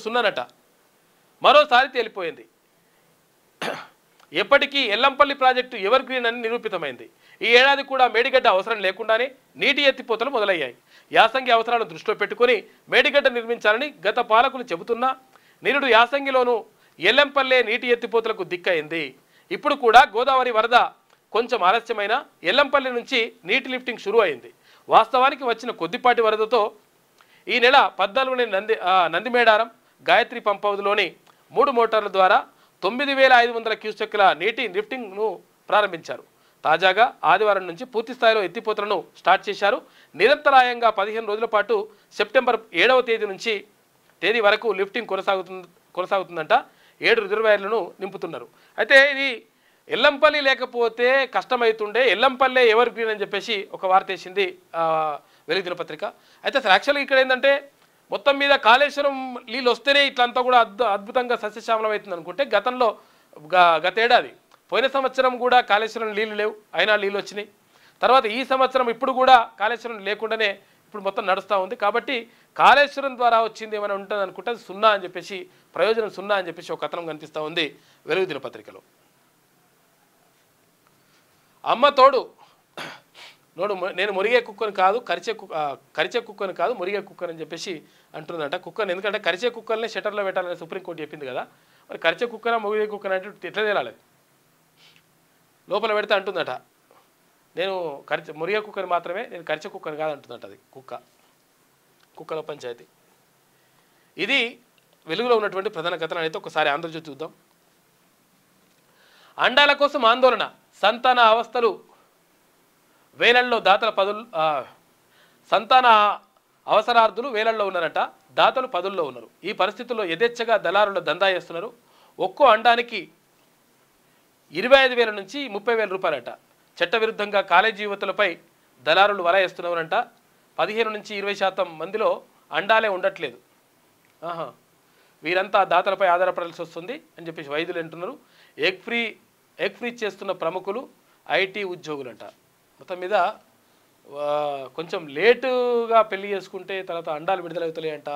సున్ననట. మరోసారి తేలిపోయింది. ఎప్పటికీ ఎల్లంపల్లి ప్రాజెక్టు ఎవర్ గ్రీన్ అని నిరూపితమైంది. ఈ ఏడాది కూడా మేడిగడ్డ అవసరం లేకుండానే నీటి ఎత్తిపోతలు మొదలయ్యాయి. యాసంగి అవసరాలను దృష్టిలో పెట్టుకుని మేడిగడ్డ నిర్మించాలని గత పాలకులు చెబుతున్నా నిరుడు యాసంగిలోనూ ఎల్లంపల్లె నీటి ఎత్తిపోతలకు దిక్కయింది. ఇప్పుడు కూడా గోదావరి వరద కొంచెం ఆలస్యమైన ఎల్లంపల్లి నుంచి నీటి లిఫ్టింగ్ షురూ అయింది. వాస్తవానికి వచ్చిన కొద్దిపాటి వరదతో ఈ నెల 14 నందిమేడారం, గాయత్రి పంపౌదులోని 3 మోటార్ల ద్వారా 9,500 క్యూసెక్కుల నీటి లిఫ్టింగ్ను ప్రారంభించారు. తాజాగా ఆదివారం నుంచి పూర్తి స్థాయిలో ఎత్తిపోతలను స్టార్ట్ చేశారు. నిరంతరాయంగా 15 రోజుల పాటు సెప్టెంబర్ 7వ తేదీ వరకు లిఫ్టింగ్ కొనసాగుతుందంట. 7 రిజర్వాయర్లను నింపుతున్నారు. అయితే ఇది ఎల్లంపల్లి లేకపోతే కష్టమవుతుండే, ఎల్లంపల్లె ఎవర్ గ్రీన్ అని చెప్పేసి ఒక వార్త వేసింది వెలుగు దినపత్రిక. అయితే అసలు యాక్చువల్గా ఇక్కడ ఏంటంటే మొత్తం మీద కాళేశ్వరం నీళ్ళు వస్తేనే ఇట్లంతా కూడా అద్భుతంగా సస్యశ్యామలం అవుతుంది అనుకుంటే గతేడాది పోయిన సంవత్సరం కూడా కాళేశ్వరం నీళ్ళు లేవు, అయినా నీళ్ళు వచ్చినాయి. తర్వాత ఈ సంవత్సరం ఇప్పుడు కూడా కాళేశ్వరం లేకుండానే ఇప్పుడు మొత్తం నడుస్తూ ఉంది. కాబట్టి కాళేశ్వరం ద్వారా వచ్చింది ఏమైనా ఉంటుంది అనుకుంటే అది సున్నా అని చెప్పేసి, ప్రయోజనం సున్నా అని చెప్పేసి ఒక కథనం కనిపిస్తూ ఉంది వెలుగు దినపత్రికలో. అమ్మ తోడు నేను మురిగే కుక్కను కాదు, కరిచే కుక్కను కాదు, మురిగే కుక్కను అని చెప్పేసి అంటుందంట. కుక్కను ఎందుకంటే కరిచే కుక్కల్ని షట్టర్లో పెట్టాలని సుప్రీంకోర్టు చెప్పింది కదా, మరి కరిచే కుక్కన మురిగే కుక్కన అంటే ఎట్లా తేలాలి? లోపల పెడితే అంటుందట నేను మురిగే కుక్కని మాత్రమే, నేను కరిచే కుక్కను కాదు అంటుందట. అది కుక్కల పంచాయతీ. ఇది వెలుగులో ఉన్నటువంటి ప్రధాన కథనం. అయితే ఒకసారి ఆంధ్రజ్యోతి చూద్దాం. అండాల కోసం ఆందోళన, సంతాన అవస్థలు వేలల్లో దాతల సంతాన అవసరార్థులు వేలల్లో ఉన్నారట, దాతలు పదుల్లో ఉన్నారు. ఈ పరిస్థితుల్లో యథేచ్ఛగా దళారుల దందా చేస్తున్నారు. ఒక్కో అండానికి 25,000 నుంచి 30,000 రూపాయలట. చట్టవిరుద్ధంగా కాలేజీ యువతులపై దళారులు వల వేస్తున్నారంట. 15 నుంచి 20% మందిలో అండాలే ఉండట్లేదు. వీరంతా దాతలపై ఆధారపడాల్సి వస్తుంది అని చెప్పేసి వైద్యులు అంటున్నారు. ఎగ్ ఫ్రీ చేస్తున్న ప్రముఖులు ఐటీ ఉద్యోగులంట. మొత్తం మీద కొంచెం లేటుగా పెళ్లి చేసుకుంటే తర్వాత అండాలు విడుదలవుతాయంట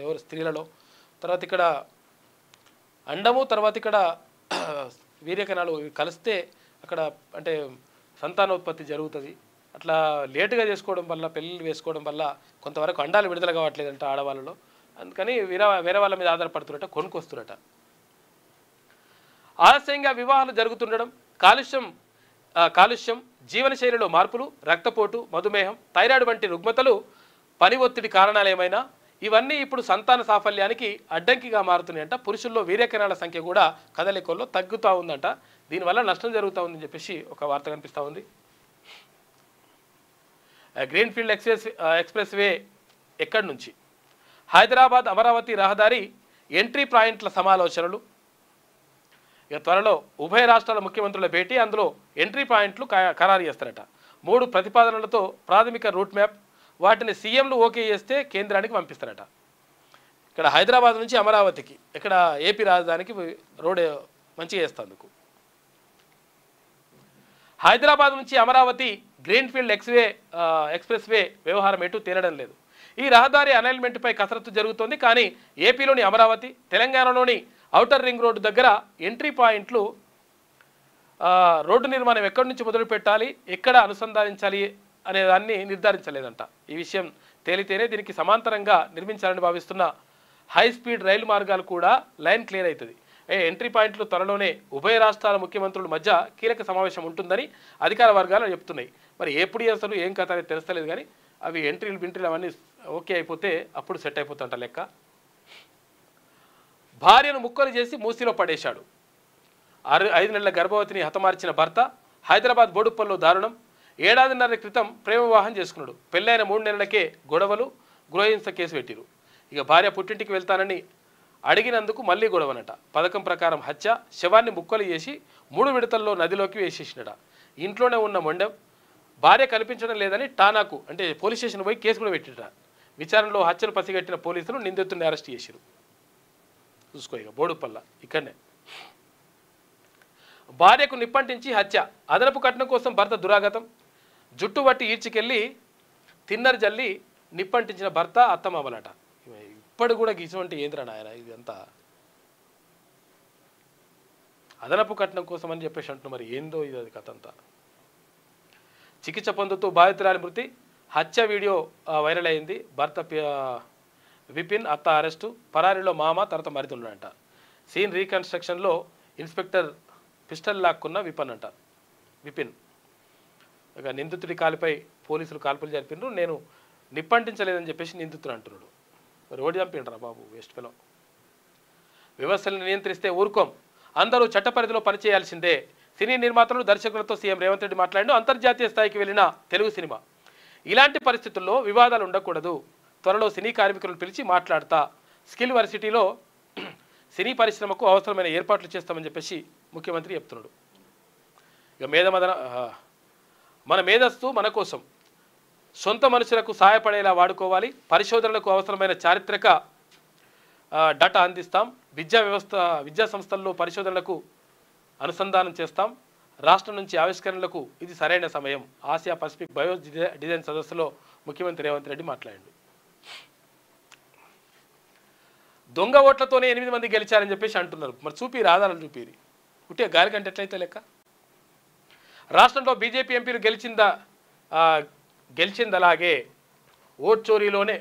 ఎవరు స్త్రీలలో. తర్వాత ఇక్కడ అండము తర్వాత ఇక్కడ వీర్యకణాలు కలిస్తే అక్కడ అంటే సంతానోత్పత్తి జరుగుతుంది. అట్లా లేటుగా చేసుకోవడం వల్ల పెళ్ళిళ్ళు వేసుకోవడం వల్ల కొంతవరకు అండాలు విడుదల కావట్లేదంట ఆడవాళ్ళలో. అందుకని వేరే వాళ్ళ మీద ఆధారపడుతున్నట్ట, కొనుక్కొస్తున్నట్ట. ఆలస్యంగా వివాహాలు జరుగుతుండడం, కాలుష్యం, జీవనశైలిలో మార్పులు, రక్తపోటు, మధుమేహం, థైరాయిడ్ వంటి రుగ్మతలు, పని ఒత్తిడి కారణాలు ఏమైనా ఇవన్నీ ఇప్పుడు సంతాన సాఫల్యానికి అడ్డంకిగా మారుతున్నాయంట. పురుషుల్లో వీర్యకణాల సంఖ్య కూడా కదలికల్లో తగ్గుతూ ఉందంట. దీనివల్ల నష్టం జరుగుతూ ఉందని చెప్పేసి ఒక వార్త కనిపిస్తూ ఉంది. గ్రీన్ఫీల్డ్ ఎక్స్ప్రెస్ వే ఎక్కడి నుంచి? హైదరాబాద్ అమరావతి రహదారి ఎంట్రీ పాయింట్ల సమాలోచనలు. ఇక త్వరలో ఉభయ రాష్ట్రాల ముఖ్యమంత్రుల భేటీ, అందులో ఎంట్రీ పాయింట్లు ఖరారు చేస్తారట. 3 ప్రతిపాదనలతో ప్రాథమిక రూట్ మ్యాప్, వాటిని సీఎంలు ఓకే చేస్తే కేంద్రానికి పంపిస్తారట. ఇక్కడ హైదరాబాద్ నుంచి అమరావతికి, ఇక్కడ ఏపీ రాజధానికి రోడ్ మంచిగా చేస్తందుకు. హైదరాబాద్ నుంచి అమరావతి గ్రీన్ఫీల్డ్ ఎక్స్ప్రెస్ వే వ్యవహారం ఎటు తేలడం లేదు. ఈ రహదారి అలైన్మెంట్పై కసరత్తు జరుగుతోంది. కానీ ఏపీలోని అమరావతి, తెలంగాణలోని ఔటర్ రింగ్ రోడ్డు దగ్గర ఎంట్రీ పాయింట్లు, రోడ్డు నిర్మాణం ఎక్కడి నుంచి మొదలు పెట్టాలి, ఎక్కడ అనుసంధానించాలి అనే దాన్ని నిర్ధారించలేదంట. ఈ విషయం తేలితేనే దీనికి సమాంతరంగా నిర్మించాలని భావిస్తున్న హై స్పీడ్ రైలు మార్గాలు కూడా లైన్ క్లియర్ అవుతుంది. ఎంట్రీ పాయింట్లు త్వరలోనే ఉభయ రాష్ట్రాల ముఖ్యమంత్రుల మధ్య కీలక సమావేశం ఉంటుందని అధికార వర్గాలు చెప్తున్నాయి. మరి ఎప్పుడు చేస్తారు ఏం కథ అనేది తెలుస్తలేదు. కానీ అవి ఎంట్రీలు అవన్నీ ఓకే అయిపోతే అప్పుడు సెట్ అయిపోతుంట లెక్క. భార్యను ముక్కలు చేసి మూసీలో పడేశాడు. 5 నెలల గర్భవతిని హతమార్చిన భర్త. హైదరాబాద్ బోడుప్పల్లో దారుణం. 7 ఏడాదిన్నర క్రితం ప్రేమ వివాహం చేసుకున్నాడు. పెళ్ళైన 3 నెలలకే గొడవలు, గృహహింస కేసు పెట్టిరు. ఇక భార్య పుట్టింటికి వెళ్తానని అడిగినందుకు మళ్ళీ గొడవనట. పథకం ప్రకారం హత్య, శవాన్ని ముక్కలు చేసి 3 విడతల్లో నదిలోకి వేసేసినట. ఇంట్లోనే ఉన్న మొండెం. భార్య కనిపించడం లేదని టానాకు అంటే పోలీస్ స్టేషన్ పోయి కేసు కూడా పెట్టిట. విచారణలో హత్యను పసిగట్టిన పోలీసులు నిందితుడిని అరెస్ట్ చేశారు. చూసుకో ఇక బోడుపల్ల ఇక్కడనే. భార్యకు నిప్పంటించి హత్య, అదనపు కట్నం కోసం భర్త దురాగతం. జుట్టు పట్టి ఈడ్చికెళ్ళి తిన్నర్ జల్లి నిప్పంటించిన భర్త అత్తమామలట. ఇప్పటి కూడా ఇటువంటి ఏంద్రా నాయన ఇదంతా అదనపు కట్నం కోసం అని చెప్పేసి అంటున్నారు. మరి ఏందో ఇది అది కథ అంతా. చికిత్స పొందుతూ బాధితురాలి మృతి, హత్య వీడియో వైరల్ అయింది. భర్త విపిన్, అత్త అరెస్టు. పరారీలో మామ, తర్వాత మరిదున్నాడంట. సీన్ రీకన్స్ట్రక్షన్లో ఇన్స్పెక్టర్ పిస్టల్ లాక్కున్న విపిన్. ఇక నిందితుడి కాలిపై పోలీసులు కాల్పులు జరిపినారు. నేను నిప్పంటించలేదని చెప్పేసి నిందితుడు అంటున్నాడు. మరి ఓడి చంపిండ్రా బాబు, వేస్ట్ ఫెలో. వ్యవస్థలను నియంత్రిస్తే ఊరుకోం, అందరూ చట్ట పరిధిలో పనిచేయాల్సిందే. సినీ నిర్మాతలు, దర్శకులతో సీఎం రేవంత్ రెడ్డి మాట్లాడిన అంతర్జాతీయ స్థాయికి వెళ్ళిన తెలుగు సినిమా. ఇలాంటి పరిస్థితుల్లో వివాదాలు ఉండకూడదు. త్వరలో సినీ కార్మికులను పిలిచి మాట్లాడతా. స్కిల్ వర్సిటీలో సినీ పరిశ్రమకు అవసరమైన ఏర్పాట్లు చేస్తామని చెప్పేసి ముఖ్యమంత్రి చెప్తున్నాడు. ఇక మన మేధస్సు మన కోసం, సొంత మనుషులకు సహాయపడేలా వాడుకోవాలి. పరిశోధనలకు అవసరమైన చారిత్రక డేటా అందిస్తాం. విద్యా సంస్థల్లో పరిశోధనలకు అనుసంధానం చేస్తాం. రాష్ట్రం నుంచి ఆవిష్కరణలకు ఇది సరైన సమయం. ఆసియా పసిఫిక్ బయో డిజైన్ సదస్సులో ముఖ్యమంత్రి రేవంత్ రెడ్డి మాట్లాడాడు. దొంగ ఓట్లతోనే 8 మంది గెలిచారని చెప్పేసి అంటున్నారు. మరి చూపిరి, ఆధారాలు చూపిరి. ఉట్టే గాలి కంటే ఎట్లయితే లెక్క. రాష్ట్రంలో బీజేపీ ఎంపీలు గెలిచిందలాగే ఓట్ చోరీలోనే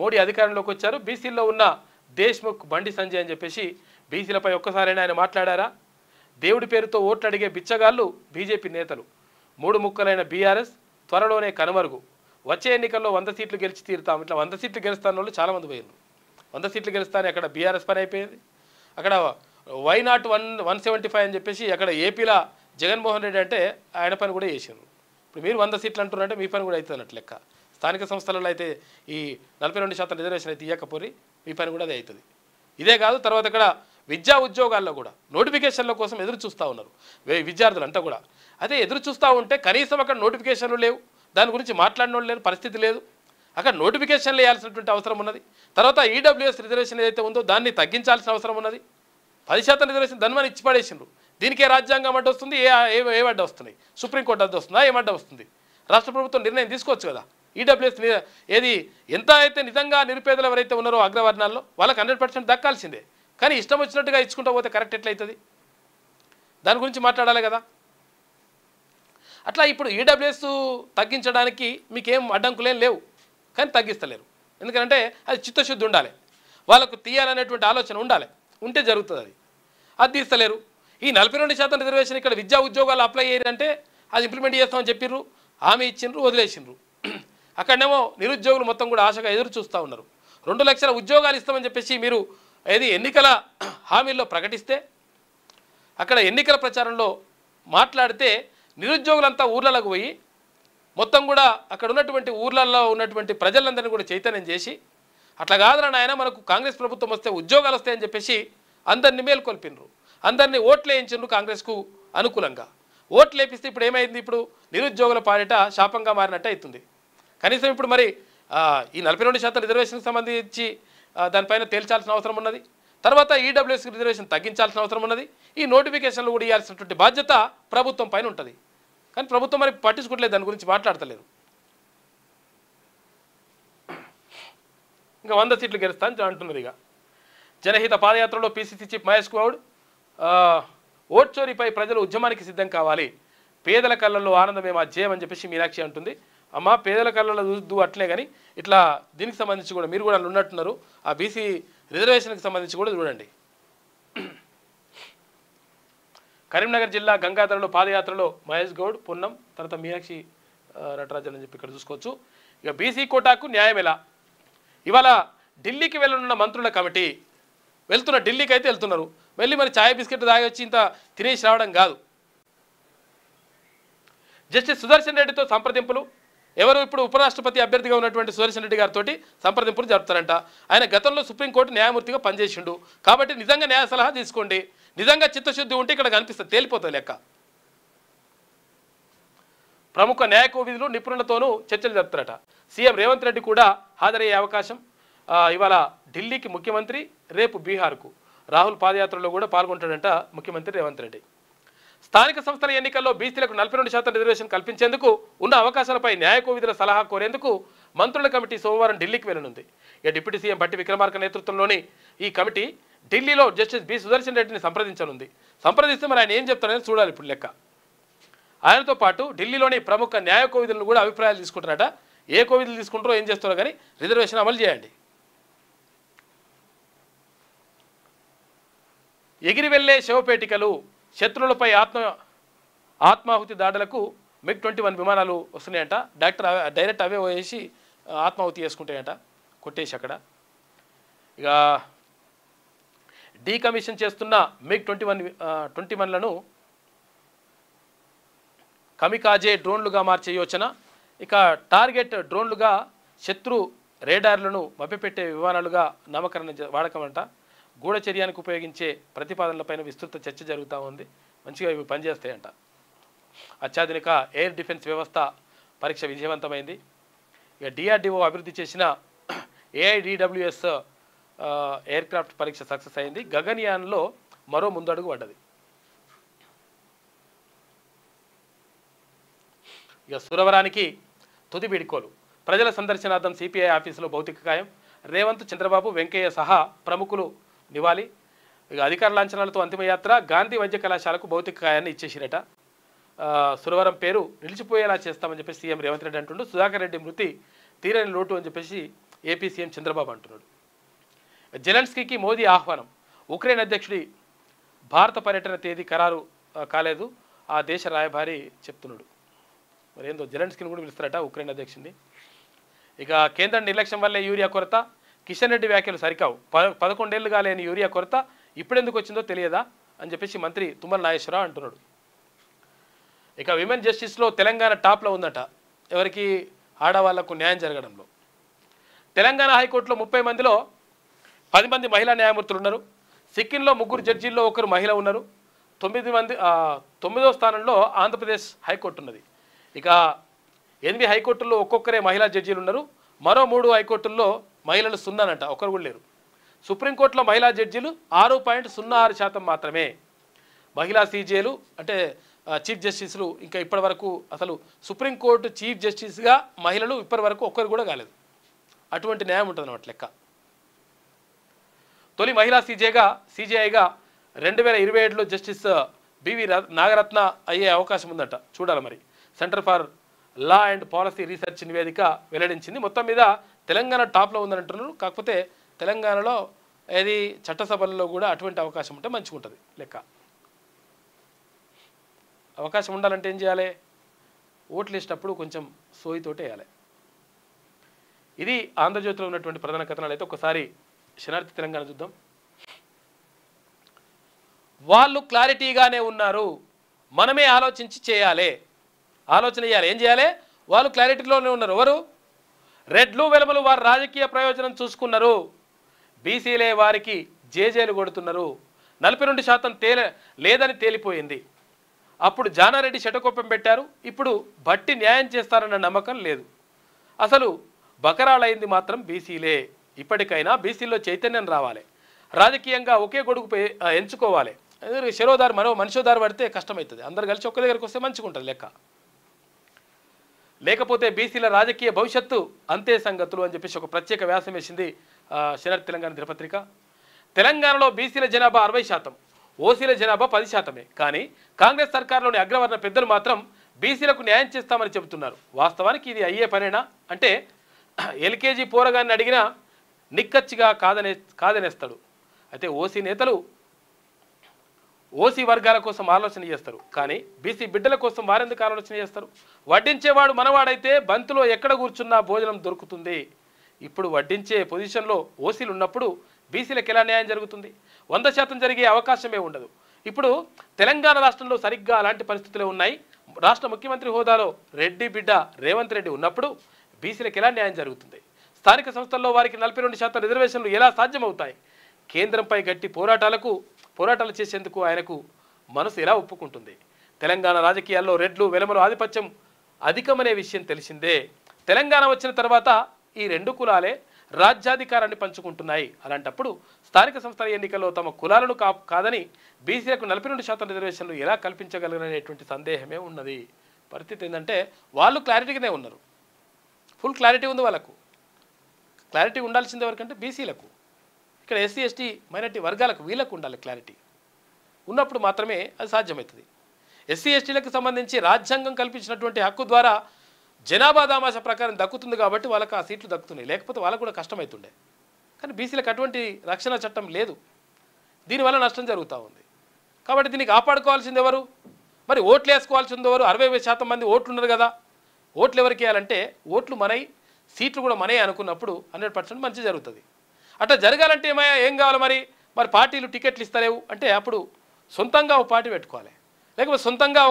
మోడీ అధికారంలోకి వచ్చారు. బీసీల్లో ఉన్న దేశ్ముఖ్, బండి సంజయ్ అని చెప్పేసి బీసీలపై ఒక్కసారైనా ఆయన మాట్లాడారా? దేవుడి పేరుతో ఓట్లు అడిగే బిచ్చగాళ్ళు బీజేపీ నేతలు. 3 ముక్కలైన బీఆర్ఎస్ త్వరలోనే కనుమరుగు. వచ్చే ఎన్నికల్లో 100 సీట్లు గెలిచి తీరుతాం. ఇట్లా 100 సీట్లు గెలుస్తాన వాళ్ళు చాలామంది పోయినారు. 100 సీట్లు గెలుస్తానే అక్కడ బీఆర్ఎస్ పని అయిపోయింది. అక్కడ వై నాట్ 175 అని చెప్పేసి అక్కడ ఏపీలో జగన్మోహన్ రెడ్డి అంటే ఆయన పని కూడా చేసిండ్రు. ఇప్పుడు మీరు 100 సీట్లు అంటున్నారంటే మీ పని కూడా అవుతుంది అన్నట్టు లెక్క. స్థానిక సంస్థలలో అయితే ఈ 42% రిజర్వేషన్ అయితే ఇవ్వకపోయి మీ పని కూడా అదే అవుతుంది. ఇదే కాదు, తర్వాత ఇక్కడ విద్యా ఉద్యోగాల్లో కూడా నోటిఫికేషన్ల కోసం ఎదురు చూస్తూ ఉన్నారు విద్యార్థులు అంతా కూడా. అదే ఎదురు చూస్తూ ఉంటే కనీసం అక్కడ నోటిఫికేషన్లు లేవు, దాని గురించి మాట్లాడిన వాళ్ళు లేరు, పరిస్థితి లేదు. అక్కడ నోటిఫికేషన్లు వేయాల్సినటువంటి అవసరం ఉన్నది. తర్వాత ఈడబ్ల్యూఎస్ రిజర్వేషన్ ఏదైతే ఉందో దాన్ని తగ్గించాల్సిన అవసరం ఉన్నది. 10% రిజర్వేషన్ ధన్మని ఇచ్చి పడేసిండ్రు. దీనికే రాజ్యాంగం అడ్డు వస్తుంది, ఏ అడ్డు వస్తున్నాయి, సుప్రీంకోర్టు అడ్డు వస్తుందా, ఏమడ్డ వస్తుంది? రాష్ట్ర ప్రభుత్వం నిర్ణయం తీసుకోవచ్చు కదా. ఈడబ్ల్యూఎస్ ఏది ఎంత అయితే నిజంగా నిరుపేదలు ఎవరైతే ఉన్నారో అగ్రవర్ణాల్లో వాళ్ళకి 100% దక్కాల్సిందే. కానీ ఇష్టం వచ్చినట్టుగా ఇచ్చుకుంటూ పోతే కరెక్ట్ ఎట్లయితుంది? దాని గురించి మాట్లాడాలి కదా. అట్లా ఇప్పుడు ఈడబ్ల్యూఎస్ తగ్గించడానికి మీకేం అడ్డంకులేం లేవు, కానీ తగ్గిస్తలేరు. ఎందుకంటే అది చిత్తశుద్ధి ఉండాలి, వాళ్ళకు తీయాలనేటువంటి ఆలోచన ఉండాలి, ఉంటే జరుగుతుంది. అది తీస్తలేరు. ఈ 42% రిజర్వేషన్ ఇక్కడ విద్యా ఉద్యోగాలు అప్లై అయ్యారంటే అది ఇంప్లిమెంట్ చేస్తామని చెప్పిర్రు, హామీ ఇచ్చిండ్రు, వదిలేసిండ్రు. అక్కడనేమో నిరుద్యోగులు మొత్తం కూడా ఆశగా ఎదురు చూస్తూ ఉన్నారు. 2 లక్షల ఉద్యోగాలు ఇస్తామని చెప్పేసి మీరు ఏది ఎన్నికల హామీల్లో ప్రకటిస్తే, అక్కడ ఎన్నికల ప్రచారంలో మాట్లాడితే నిరుద్యోగులంతా ఊర్లలోకి పోయి మొత్తం కూడా అక్కడ ఉన్నటువంటి ఊర్లలో ఉన్నటువంటి ప్రజలందరినీ కూడా చైతన్యం చేసి, అట్లా కాదురా నాయన మనకు కాంగ్రెస్ ప్రభుత్వం వస్తే ఉద్యోగాలు వస్తాయని చెప్పేసి అందరినీ మేల్కొల్పినరు, అందరినీ ఓట్లు వేయించిండ్రు కాంగ్రెస్కు అనుకూలంగా. ఓట్లు వేపిస్తే ఇప్పుడు ఏమైంది? ఇప్పుడు నిరుద్యోగుల పాలిట శాపంగా మారినట్టు అవుతుంది. కనీసం ఇప్పుడు మరి ఈ 42% రిజర్వేషన్కి సంబంధించి దానిపైన తేల్చాల్సిన అవసరం ఉన్నది. తర్వాత ఈడబ్ల్యూఎస్ రిజర్వేషన్ తగ్గించాల్సిన అవసరం ఉన్నది. ఈ నోటిఫికేషన్లు కూడా ఇవ్వాల్సినటువంటి బాధ్యత ప్రభుత్వం పైన ఉంటుంది. కానీ ప్రభుత్వం మరి పట్టించుకోవట్లేదు, దాని గురించి మాట్లాడతలేరు. ఇంకా 100 సీట్లు గెలుస్తాను అంటున్నారు. ఇక జనహిత పాదయాత్రలో PCC chief Mahesh Goud vote చోరీపై ప్రజలు ఉద్యమానికి సిద్ధం కావాలి, పేదల కళ్ళల్లో ఆనందమే మా జయం అని చెప్పేసి మీనాక్షి అంటుంది. అమ్మ పేదల కళ్ళలో చూద్దు అట్లే, కానీ ఇట్లా దీనికి సంబంధించి కూడా మీరు కూడా ఉన్నట్టున్నారు. ఆ బీసీ రిజర్వేషన్కి సంబంధించి కూడా చూడండి. కరీంనగర్ జిల్లా గంగాధరలో పాదయాత్రలో మహేష్ గౌడ్, పొన్నం, తర్వాత మీనాక్షి నటరాజన్ అని చెప్పి ఇక్కడ చూసుకోవచ్చు. ఇక బీసీ కోటాకు న్యాయం ఎలా? ఇవాళ ఢిల్లీకి వెళ్ళనున్న మంత్రుల కమిటీ ఢిల్లీకి అయితే వెళ్తున్నారు. వెళ్ళి మరి ఛాయ్ బిస్కెట్ తాగి వచ్చి ఇంత తినేసి రావడం కాదు. జస్టిస్ సుదర్శన్ రెడ్డితో సంప్రదింపులు. ఎవరు ఇప్పుడు ఉపరాష్ట్రపతి అభ్యర్థిగా ఉన్నటువంటి సుదర్శన్ రెడ్డి గారితో సంప్రదింపులు జరుపుతారంట. ఆయన గతంలో సుప్రీంకోర్టు న్యాయమూర్తిగా పనిచేసిండు కాబట్టి నిజంగా న్యాయ సలహా తీసుకోండి. నిజంగా చిత్తశుద్ధి ఉంటే ఇక్కడ కనిపిస్తుంది, తేలిపోతుంది లెక్క. ప్రముఖ న్యాయ కోవిధులు నిపుణులతోనూ చర్చలు జరుపుతారట. సీఎం రేవంత్ రెడ్డి కూడా హాజరయ్యే అవకాశం. ఇవాళ ఢిల్లీకి ముఖ్యమంత్రి, రేపు బీహార్కు రాహుల్ పాదయాత్రలో కూడా పాల్గొంటాడంట ముఖ్యమంత్రి రేవంత్ రెడ్డి. స్థానిక సంస్థల ఎన్నికల్లో బీసీలకు 42% రిజర్వేషన్ కల్పించేందుకు ఉన్న అవకాశాలపై న్యాయ కోవిధుల సలహా కోరేందుకు మంత్రుల కమిటీ సోమవారం ఢిల్లీకి వెళ్లనుంది. ఇక డిప్యూటీ సీఎం భట్టి విక్రమార్క నేతృత్వంలోని ఈ కమిటీ ఢిల్లీలో జస్టిస్ బి సుదర్శన్ రెడ్డిని సంప్రదించనుంది. సంప్రదిస్తే మరి ఆయన ఏం చెప్తారనేది చూడాలి ఇప్పుడు లెక్క. ఆయనతో పాటు ఢిల్లీలోని ప్రముఖ న్యాయ కోవిధులను కూడా అభిప్రాయాలు తీసుకుంటారట. ఏ కోవిధులు తీసుకుంటారో ఏం చేస్తారో కానీ రిజర్వేషన్ అమలు చేయండి. ఎగిరి వెళ్లే శవపేటికలు. శత్రువులపై ఆత్మాహుతి దాడులకు MiG-21 విమానాలు వస్తున్నాయంట. డైరెక్ట్ అవే వేసి ఆత్మాహుతి చేసుకుంటాయంట, కొట్టేసి అక్కడ. ఇక డీకమిషన్ చేస్తున్న MiG-21లను కమికాజే డ్రోన్లుగా మార్చే యోచన. ఇక టార్గెట్ డ్రోన్లుగా శత్రు రేడార్లను మభ్యపెట్టే విమానాలుగా నామకరణ వాడకమంట. గూఢచర్యానికి ఉపయోగించే ప్రతిపాదనలపైన విస్తృత చర్చ జరుగుతూ ఉంది. మంచిగా ఇవి పనిచేస్తాయంట. అత్యాధునిక ఎయిర్ డిఫెన్స్ వ్యవస్థ పరీక్ష విజయవంతమైంది. ఇక DRDO అభివృద్ధి చేసిన AIDWS ఎయిర్ క్రాఫ్ట్ పరీక్ష సక్సెస్ అయింది. గగన్యాన్లో మరో ముందడుగు పడ్డది. ఇక సురవరానికి తుది వీడ్కోలు. ప్రజల సందర్శనార్థం CPI ఆఫీసులో భౌతిక కాయం. రేవంత్, చంద్రబాబు, వెంకయ్య సహా ప్రముఖులు నివాళి. ఇక అధికార లాంఛనాలతో అంతిమయాత్ర. గాంధీ వైద్య కళాశాలకు భౌతిక కాయాన్ని ఇచ్చేసిరట. సురవరం పేరు నిలిచిపోయేలా చేస్తామని చెప్పేసి సీఎం రేవంత్ రెడ్డి అంటుండు. సుధాకర్ రెడ్డి మృతి తీరని లోటు అని చెప్పేసి ఏపీ సీఎం చంద్రబాబు అంటున్నాడు. జెలెన్స్కీకి మోదీ ఆహ్వానం. ఉక్రెయిన్ అధ్యక్షుడి భారత పర్యటన తేదీ ఖరారు కాలేదు, ఆ దేశ రాయబారి చెప్తున్నాడు. మరి ఏందో జెలెన్స్కీని కూడా పిలుస్తారట ఉక్రెయిన్ అధ్యక్షుడిని. ఇక కేంద్ర నిర్లక్ష్యం వల్లే యూరియా కొరత. కిషన్ రెడ్డి వ్యాఖ్యలు సరికావు. 11 ఏళ్లుగా లేని యూరియా కొరత ఇప్పుడెందుకు వచ్చిందో తెలియదా అని చెప్పేసి మంత్రి తుమ్మల నాగేశ్వరరావు అంటున్నాడు. ఇక విమెన్ జస్టిస్లో తెలంగాణ టాప్లో ఉందట. ఎవరికి? ఆడవాళ్లకు న్యాయం జరగడంలో. తెలంగాణ హైకోర్టులో 30 మందిలో 10 మంది మహిళా న్యాయమూర్తులు ఉన్నారు. సిక్కింలో 3 జడ్జీల్లో 1 మహిళ ఉన్నారు. 9వ స్థానంలో ఆంధ్రప్రదేశ్ హైకోర్టు ఉన్నది. ఇక 8 హైకోర్టుల్లో ఒక్కొక్కరే మహిళా జడ్జీలు ఉన్నారు. మరో 3 హైకోర్టుల్లో మహిళలు 0 ఒకరు కూడా లేరు. సుప్రీంకోర్టులో మహిళా జడ్జీలు 6.06% మాత్రమే. మహిళా సీజేలు అంటే చీఫ్ జస్టిస్లు ఇంకా ఇప్పటి వరకు అసలు సుప్రీంకోర్టు చీఫ్ జస్టిస్గా మహిళలు ఇప్పటి వరకు ఒక్కరు కూడా కాలేదు. అటువంటి న్యాయం ఉంటుంది అన్నమాట లెక్క. తొలి మహిళా సీజేఐగా 2027లో జస్టిస్ బివి నాగరత్న అయ్యే అవకాశం ఉందట. చూడాలి మరి. Centre for law and policy research నివేదిక వెల్లడించింది. మొత్తం మీద తెలంగాణ టాప్లో ఉందని అంటున్నారు. కాకపోతే తెలంగాణలో ఏది చట్టసభల్లో కూడా అటువంటి అవకాశం ఉంటే మంచిగా ఉంటుంది లెక్క. అవకాశం ఉండాలంటే ఏం చేయాలి? ఓట్లు వేసేటప్పుడు కొంచెం సోయితోటే వేయాలి. ఇది ఆంధ్రజ్యోతిలో ఉన్నటువంటి ప్రధాన కథనాలు. అయితే ఒకసారి శనార్థి తెలంగాణ చూద్దాం. వాళ్ళు క్లారిటీగానే ఉన్నారు, మనమే ఆలోచించి చేయాలి, ఆలోచన చేయాలి. ఏం చేయాలి? వాళ్ళు క్లారిటీలోనే ఉన్నారు. ఎవరు? రెడ్లు వెలమలు వారి రాజకీయ ప్రయోజనం చూసుకున్నారు. బీసీలే వారికి జేజేలు కొడుతున్నారు. 42% లేదని తేలిపోయింది. అప్పుడు జానారెడ్డి శటకోపం పెట్టారు. ఇప్పుడు బట్టి న్యాయం చేస్తారన్న నమ్మకం లేదు. అసలు బకరాలైంది మాత్రం బీసీలే. ఇప్పటికైనా బీసీలో చైతన్యం రావాలి. రాజకీయంగా ఒకే గొడుగు ఎంచుకోవాలి. శిరోదారు మరో మనిషోదారు పడితే కష్టమవుతుంది. అందరు కలిసి ఒక్క దగ్గరికి వస్తే మంచిగా ఉంటుంది లెక్క. లేకపోతే బీసీల రాజకీయ భవిష్యత్తు అంతే సంగతులు అని చెప్పేసి ఒక ప్రత్యేక వ్యాసం వేసింది శనార్థి తెలంగాణ దినపత్రిక. తెలంగాణలో బీసీల జనాభా 60%, ఓసీల జనాభా 10%. కానీ కాంగ్రెస్ సర్కార్లోని అగ్రవర్ణ పెద్దలు మాత్రం బీసీలకు న్యాయం చేస్తామని చెబుతున్నారు. వాస్తవానికి ఇది అయ్యే పనేనా అంటే ఎల్కేజీ పోరగాన్ని అడిగినా నిక్కచ్చిగా కాదనేస్తాడు. అయితే ఓసీ నేతలు ఓసీ వర్గాల కోసం ఆలోచన చేస్తారు, కానీ బీసీ బిడ్డల కోసం వారెందుకు ఆలోచన చేస్తారు? వడ్డించేవాడు మనవాడైతే బంతులో ఎక్కడ కూర్చున్నా భోజనం దొరుకుతుంది. ఇప్పుడు వడ్డించే పొజిషన్లో ఓసీలు ఉన్నప్పుడు బీసీలకు ఎలా న్యాయం జరుగుతుంది? 100% జరిగే అవకాశమే ఉండదు. ఇప్పుడు తెలంగాణ రాష్ట్రంలో సరిగ్గా అలాంటి పరిస్థితులే ఉన్నాయి. రాష్ట్ర ముఖ్యమంత్రి హోదాలో రెడ్డి బిడ్డ రేవంత్ రెడ్డి ఉన్నప్పుడు బీసీలకు ఎలా న్యాయం జరుగుతుంది? స్థానిక సంస్థల్లో వారికి 42% రిజర్వేషన్లు ఎలా సాధ్యమవుతాయి? కేంద్రంపై గట్టి పోరాటాలు చేసేందుకు ఆయనకు మనసు ఎలా ఒప్పుకుంటుంది? తెలంగాణ రాజకీయాల్లో రెడ్లు వెలమలు ఆధిపత్యం అధికమనే విషయం తెలిసిందే. తెలంగాణ వచ్చిన తర్వాత ఈ 2 కులాలే రాజ్యాధికారాన్ని పంచుకుంటున్నాయి. అలాంటప్పుడు స్థానిక సంస్థల ఎన్నికల్లో తమ కులాలను కాదని బీసీలకు 42% రిజర్వేషన్లు ఎలా కల్పించగలరనేటువంటి సందేహమే ఉన్నది. పరిస్థితి ఏంటంటే వాళ్ళు క్లారిటీగానే ఉన్నారు. ఫుల్ క్లారిటీ ఉంది వాళ్ళకు. క్లారిటీ ఉండాల్సింది ఎవరికంటే బీసీలకు. ఇక్కడ ఎస్సీ ఎస్టీ మైనారిటీ వర్గాలకు వీళ్ళకు ఉండాలి క్లారిటీ. ఉన్నప్పుడు మాత్రమే అది సాధ్యమవుతుంది. ఎస్సీ ఎస్టీలకు సంబంధించి రాజ్యాంగం కల్పించినటువంటి హక్కు ద్వారా జనాభా దామాష ప్రకారం దక్కుతుంది కాబట్టి వాళ్ళకి ఆ సీట్లు దక్కుతున్నాయి. లేకపోతే వాళ్ళకు కూడా కష్టమవుతుండే. కానీ బీసీలకు అటువంటి రక్షణ చట్టం లేదు. దీనివల్ల నష్టం జరుగుతూ ఉంది. కాబట్టి దీన్ని కాపాడుకోవాల్సింది ఎవరు? మరి ఓట్లు వేసుకోవాల్సింది ఎవరు? 60% మంది ఓట్లు ఉన్నారు కదా. ఓట్లు ఎవరికి వేయాలంటే ఓట్లు మనయి, సీట్లు కూడా మనయే అనుకున్నప్పుడు 100% మంచి జరుగుతుంది. అట్లా జరగాలంటే ఏం కావాలి? మరి పార్టీలు టికెట్లు ఇస్తలేవు అంటే అప్పుడు సొంతంగా ఒక పార్టీ పెట్టుకోవాలి. లేకపోతే సొంతంగా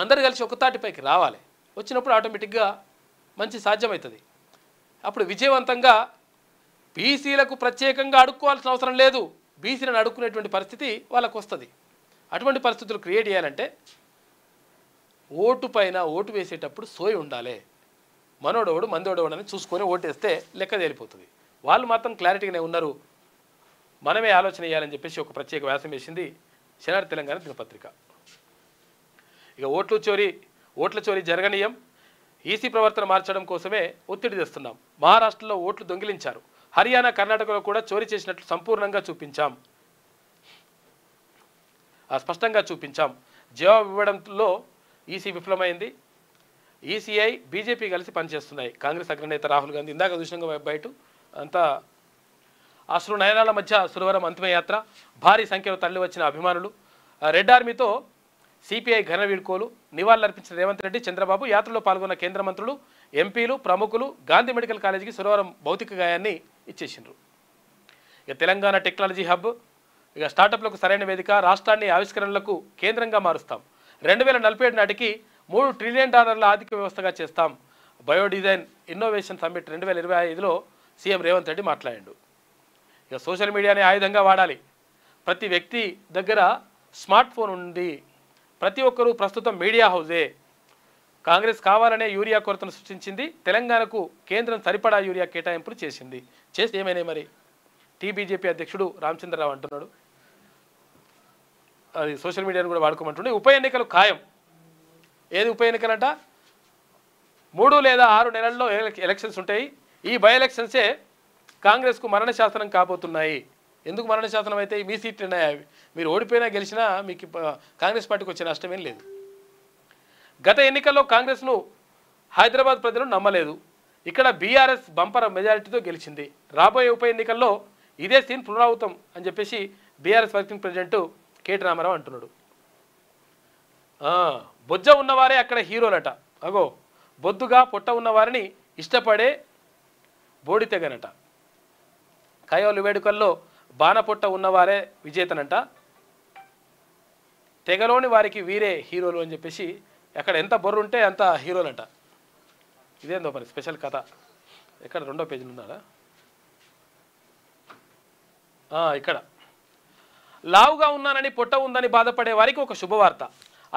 అందరు కలిసి ఒక తాటిపైకి రావాలి. వచ్చినప్పుడు ఆటోమేటిక్గా మంచి సాధ్యమవుతుంది. అప్పుడు విజయవంతంగా బీసీలకు ప్రత్యేకంగా అడుక్కోవాల్సిన అవసరం లేదు. బీసీలను అడుక్కునేటువంటి పరిస్థితి వాళ్ళకు వస్తుంది. అటువంటి పరిస్థితులు క్రియేట్ చేయాలంటే ఓటు పైన ఓటు వేసేటప్పుడు సోయి ఉండాలి. మనోడోడు మందోడోడు అని చూసుకొని ఓటేస్తే లెక్క తేలిపోతుంది. వాళ్ళు మాత్రం క్లారిటీగానే ఉన్నారు, మనమే ఆలోచన చేయాలని చెప్పేసి ఒక ప్రత్యేక వ్యాసం వేసింది శనార్థి తెలంగాణ దినపత్రిక. ఇక ఓట్ల చోరీ జరగనీయం, ఈసీ ప్రవర్తన మార్చడం కోసమే ఒత్తిడి తెస్తున్నాం. మహారాష్ట్రలో ఓట్లు దొంగిలించారు, హర్యానా కర్ణాటకలో కూడా చోరీ చేసినట్లు స్పష్టంగా చూపించాం. జవాబు ఇవ్వడంలో ఈసీ విఫలమైంది. ఈసీఐ బీజేపీ కలిసి పనిచేస్తున్నాయి. కాంగ్రెస్ అగ్రనేత రాహుల్ గాంధీ ఇందాక చూసినాక బయట అంతా అశ్రు నయనాల మధ్య సురవరం అంతిమయాత్ర, భారీ సంఖ్యలో తరలి వచ్చిన అభిమానులు, రెడ్ ఆర్మీతో సిపిఐ ఘన వీడ్కోలు, నివాళులర్పించిన రేవంత్ రెడ్డి, చంద్రబాబు. యాత్రలో పాల్గొన్న కేంద్ర మంత్రులు, ఎంపీలు, ప్రముఖులు గాంధీ మెడికల్ కాలేజీకి సురవరం భౌతిక గాయాన్ని ఇచ్చేసిండ్రు. ఇక తెలంగాణ టెక్నాలజీ హబ్, ఇక స్టార్టప్లకు సరైన వేదిక, రాష్ట్రాన్ని ఆవిష్కరణలకు కేంద్రంగా మారుస్తాం. 2047 నాటికి $3 ట్రిలియన్ ఆర్థిక వ్యవస్థగా చేస్తాం. బయోడిజైన్ ఇన్నోవేషన్ సమ్మిట్ 2025లో సీఎం రేవంత్ రెడ్డి మాట్లాడాడు. ఇక సోషల్ మీడియాని ఆయుధంగా వాడాలి. ప్రతి వ్యక్తి దగ్గర స్మార్ట్ ఫోన్ ఉంది. ప్రతి ఒక్కరూ ప్రస్తుతం మీడియా హౌజే. కాంగ్రెస్ కావాలనే యూరియా కొరతను సృష్టించింది. తెలంగాణకు కేంద్రం సరిపడా యూరియా కేటాయింపులు చేసింది. చేసి ఏమైనా మరి టీబీజేపీ అధ్యక్షుడు రామచంద్రరావు అంటున్నాడు. అది సోషల్ మీడియాను కూడా వాడుకోమంటుండే. ఉప ఎన్నికలు ఖాయం. ఏది ఉప ఎన్నికలంట? 3 లేదా 6 నెలల్లో ఎలక్షన్స్ ఉంటాయి. ఈ బై ఎలక్షన్సే కాంగ్రెస్కు మరణ శాసనం కాబోతున్నాయి. ఎందుకు మరణ శాసనం అయితే? మీ సీట్లు ఉన్నాయి. మీరు ఓడిపోయినా గెలిచినా మీకు కాంగ్రెస్ పార్టీకి వచ్చే నష్టమేం లేదు. గత ఎన్నికల్లో కాంగ్రెస్ను హైదరాబాద్ ప్రజలు నమ్మలేదు. ఇక్కడ బీఆర్ఎస్ బంపర్ మెజారిటీతో గెలిచింది. రాబోయే ఉప ఎన్నికల్లో ఇదే సీన్ పునరావృతం అని చెప్పేసి BRS working president KT Rama Rao అంటున్నాడు. బొజ్జ ఉన్నవారే అక్కడ హీరోలట. అగో బొద్దుగా పొట్ట ఉన్నవారిని ఇష్టపడే బోడి తెగనట. కయోలు వేడుకల్లో బాణపొట్ట ఉన్నవారే విజేతనంట. తెగలోని వారికి వీరే హీరోలు అని చెప్పేసి అక్కడ ఎంత బొర్రు ఉంటే అంత హీరోలంట. ఇదేందో మరి స్పెషల్ కథ. ఎక్కడ 2వ పేజీలు ఉన్నారా? ఇక్కడ లావుగా ఉన్నానని పొట్ట ఉందని బాధపడే వారికి ఒక శుభవార్త.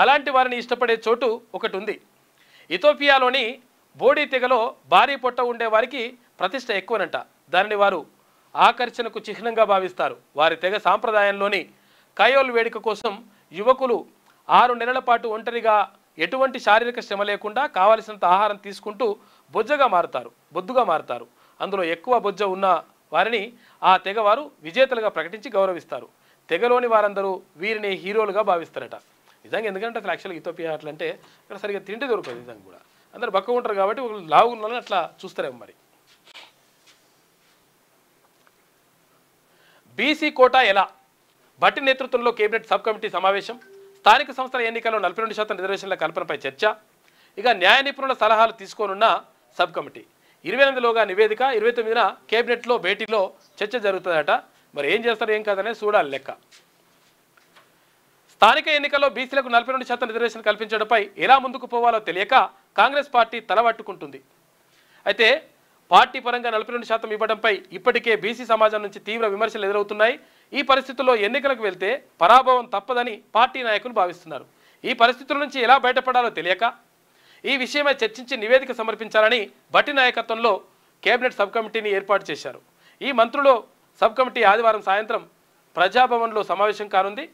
అలాంటి వారిని ఇష్టపడే చోటు ఒకటి ఉంది. ఇథోపియాలోని బోడీ తెగలో భారీ పొట్ట ఉండే వారికి ప్రతిష్ట ఎక్కువనంట. దానిని వారు ఆకర్షణకు చిహ్నంగా భావిస్తారు. వారి తెగ సాంప్రదాయంలోని కయోల్ వేడుక కోసం యువకులు 6 నెలల పాటు ఒంటరిగా ఎటువంటి శారీరక శ్రమ లేకుండా కావలసినంత ఆహారం తీసుకుంటూ బొద్దుగా మారుతారు. అందులో ఎక్కువ బొజ్జ ఉన్న వారిని ఆ తెగవారు విజేతలుగా ప్రకటించి గౌరవిస్తారు. తెగలోని వారందరూ వీరిని హీరోలుగా భావిస్తారట. నిజంగా ఎందుకంటే అసలు యాక్చువల్గా ఇథోపియా అట్లంటే అక్కడ సరిగ్గా తిండి దొరకదు. నిజంగా కూడా అందరు బక్క ఉంటారు కాబట్టి ఒక లావు ఉన్న వాళ్ళని అట్లా చూస్తారేమో మరి. బీసీ కోటా ఎలా? భట్టి నేతృత్వంలో కేబినెట్ సబ్ కమిటీ సమావేశం. స్థానిక సంస్థల ఎన్నికల్లో 42% రిజర్వేషన్ల కల్పనపై చర్చ. ఇక న్యాయ నిపుణుల సలహాలు తీసుకోనున్న సబ్ కమిటీ. 28లోగా నివేదిక, 29న కేబినెట్లో భేటీలో చర్చ జరుగుతుందట. మరి ఏం చేస్తారు ఏం కాదనే చూడాలి లెక్క. స్థానిక ఎన్నికల్లో బీసీలకు 42% రిజర్వేషన్ కల్పించడంపై ఎలా ముందుకు పోవాలో తెలియక కాంగ్రెస్ పార్టీ తలవట్టుకుంటుంది. అయితే పార్టీ పరంగా 42% ఇవ్వడంపై ఇప్పటికే బీసీ సమాజం నుంచి తీవ్ర విమర్శలు ఎదురవుతున్నాయి. ఈ పరిస్థితుల్లో ఎన్నికలకు వెళ్తే పరాభవం తప్పదని పార్టీ నాయకులు భావిస్తున్నారు. ఈ పరిస్థితుల నుంచి ఎలా బయటపడాలో తెలియక ఈ విషయమై చర్చించి నివేదిక సమర్పించాలని భట్టి నాయకత్వంలో కేబినెట్ సబ్ కమిటీని ఏర్పాటు చేశారు. ఈ మంత్రులు సబ్ కమిటీ ఆదివారం సాయంత్రం ప్రజాభవన్లో సమావేశం కానుంది.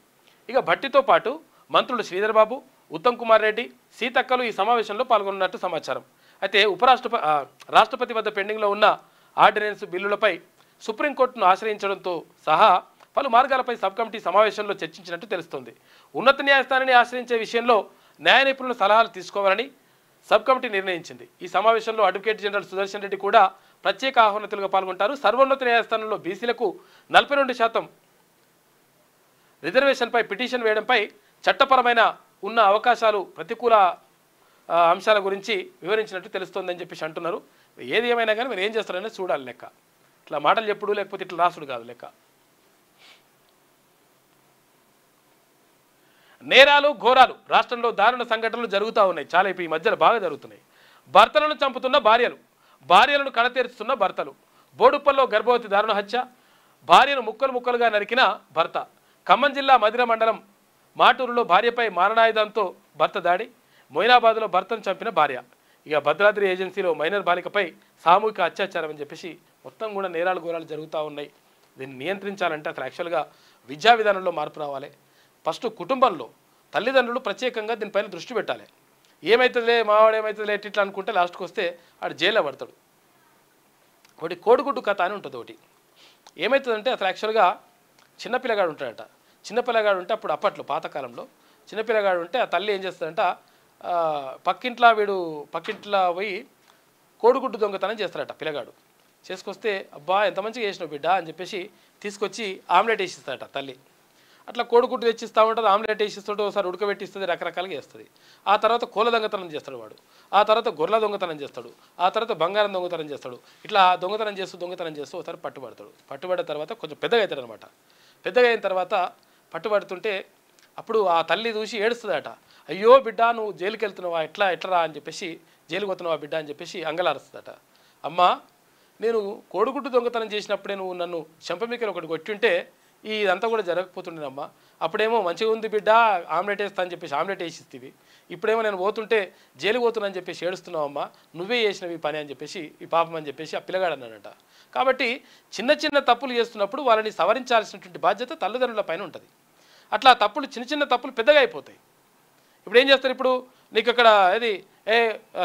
ఇక భట్టితో పాటు మంత్రులు శ్రీధర్ బాబు, ఉత్తమ్ కుమార్ రెడ్డి, సీతక్కలు ఈ సమావేశంలో పాల్గొన్నట్టు సమాచారం. అయితే రాష్ట్రపతి వద్ద పెండింగ్లో ఉన్న ఆర్డినెన్స్ బిల్లులపై సుప్రీంకోర్టును ఆశ్రయించడంతో సహా పలు మార్గాలపై సబ్ కమిటీ సమావేశంలో చర్చించినట్టు తెలుస్తోంది. ఉన్నత న్యాయస్థానాన్ని ఆశ్రయించే విషయంలో న్యాయ నిపుణుల సలహాలు తీసుకోవాలని సబ్ కమిటీ నిర్ణయించింది. ఈ సమావేశంలో అడ్వకేట్ జనరల్ సుదర్శన్ రెడ్డి కూడా ప్రత్యేక ఆహ్వానితులుగా పాల్గొంటారు. సర్వోన్నత న్యాయస్థానంలో బీసీలకు 42% రిజర్వేషన్పై పిటిషన్ వేయడంపై చట్టపరమైన ఉన్న అవకాశాలు, ప్రతికూల అంశాల గురించి వివరించినట్టు తెలుస్తోందని చెప్పేసి అంటున్నారు. ఏది ఏమైనా కానీ మీరు ఏం చేస్తారనేది చూడాలి లెక్క. ఇట్లా మాటలు చెప్పుడు లేకపోతే ఇట్లా రాసుడు కాదు లెక్క. నేరాలు ఘోరాలు రాష్ట్రంలో దారుణ సంఘటనలు జరుగుతూ ఉన్నాయి. చాలా ఇప్పుడు ఈ మధ్యలో బాగా జరుగుతున్నాయి. భర్తలను చంపుతున్న భార్యలను కడతీరుస్తున్న భర్తలు. బోడుప్పల్లో గర్భవతి దారుణ హత్య, భార్యను ముక్కలుగా నరికిన భర్త. ఖమ్మం జిల్లా మధిర మండలం మాటూరులో భార్యపై మారణాయుధంతో భర్త దాడి. మొయినాబాద్లో భర్తను చంపిన భార్య. ఇక భద్రాద్రి ఏజెన్సీలో మైనర్ బాలికపై సామూహిక అత్యాచారం అని చెప్పేసి మొత్తం కూడా నేరాలు ఘోరాలు జరుగుతూ ఉన్నాయి. దీన్ని నియంత్రించాలంటే అసలు యాక్చువల్గా విద్యా విధానంలో మార్పు రావాలి. ఫస్ట్ కుటుంబంలో తల్లిదండ్రులు ప్రత్యేకంగా దీనిపైన దృష్టి పెట్టాలి. ఏమవుతుందిలే మావాడు ఏమవుతుందిలే ఇట్లా అనుకుంటే లాస్ట్కి వస్తే ఆడు జైల్లో పడతాడు. ఒకటి కోడిగుడ్డు కథ అని ఉంటుంది. ఒకటి ఏమవుతుందంటే అసలు యాక్చువల్గా చిన్నపిల్లగాడు ఉంటాడట. చిన్నపిల్లగాడు ఉంటే అప్పట్లో పాతకాలంలో చిన్నపిల్లగాడు ఉంటే ఆ తల్లి ఏం చేస్తుందంట, పక్కింట్లో పోయి కోడిగుడ్డు దొంగతనం చేస్తారట. పిల్లగాడు చేసుకొస్తే అబ్బా ఎంత మంచిగా చేసినావు బిడ్డ అని చెప్పేసి తీసుకొచ్చి ఆమ్లెట్ వేసిస్తాడట తల్లి. అట్లా కోడిగుడ్డు తెచ్చిస్తూ ఉంటుంది, ఆమ్లెట్ వేసిస్తాడు, ఒకసారి ఉడకబెట్టిస్తుంది, రకరకాలుగా చేస్తుంది. ఆ తర్వాత కోళ్ళ దొంగతనం చేస్తాడు వాడు. ఆ తర్వాత గొర్రెల దొంగతనం చేస్తాడు. ఆ తర్వాత బంగారం దొంగతనం చేస్తాడు. ఇట్లా దొంగతనం చేస్తూ ఒకసారి పట్టుబడతాడు. పట్టుబడిన తర్వాత కొంచెం పెద్దగా అవుతాడు అనమాట. పెద్దగా అయిన తర్వాత పట్టుబడుతుంటే అప్పుడు ఆ తల్లి చూసి ఏడుస్తుందట. అయ్యో బిడ్డ నువ్వు జైలుకి వెళ్తున్నావా, ఎట్లరా అని చెప్పేసి, జైలుకి పోతున్నావా బిడ్డ అని చెప్పేసి అంగలారుస్తుందట. అమ్మా నేను కోడిగుడ్డు దొంగతనం చేసినప్పుడే నువ్వు నన్ను చెంపమికలు ఒకటి కొట్టింటే ఇదంతా కూడా జరగకపోతుండేనమ్మా. అప్పుడేమో మంచిగా ఉంది బిడ్డ ఆమ్లెట్ వేస్తా అని చెప్పేసి ఆమ్లెట్ వేసిస్తేవి, ఇప్పుడేమో నేను పోతుంటే జైలు పోతున్నా అని చెప్పేసి ఏడుస్తున్నావమ్మా, నువ్వే చేసినవి ఈ పని అని చెప్పేసి, ఈ పాపం అని చెప్పేసి ఆ పిల్లగాడు అన్నాడట. కాబట్టి చిన్న చిన్న తప్పులు చేస్తున్నప్పుడు వాళ్ళని సవరించాల్సినటువంటి బాధ్యత తల్లిదండ్రుల పైన ఉంటుంది. అట్లా తప్పులు చిన్న చిన్న తప్పులు పెద్దగా అయిపోతాయి. ఇప్పుడు ఏం చేస్తారు, ఇప్పుడు నీకు అక్కడ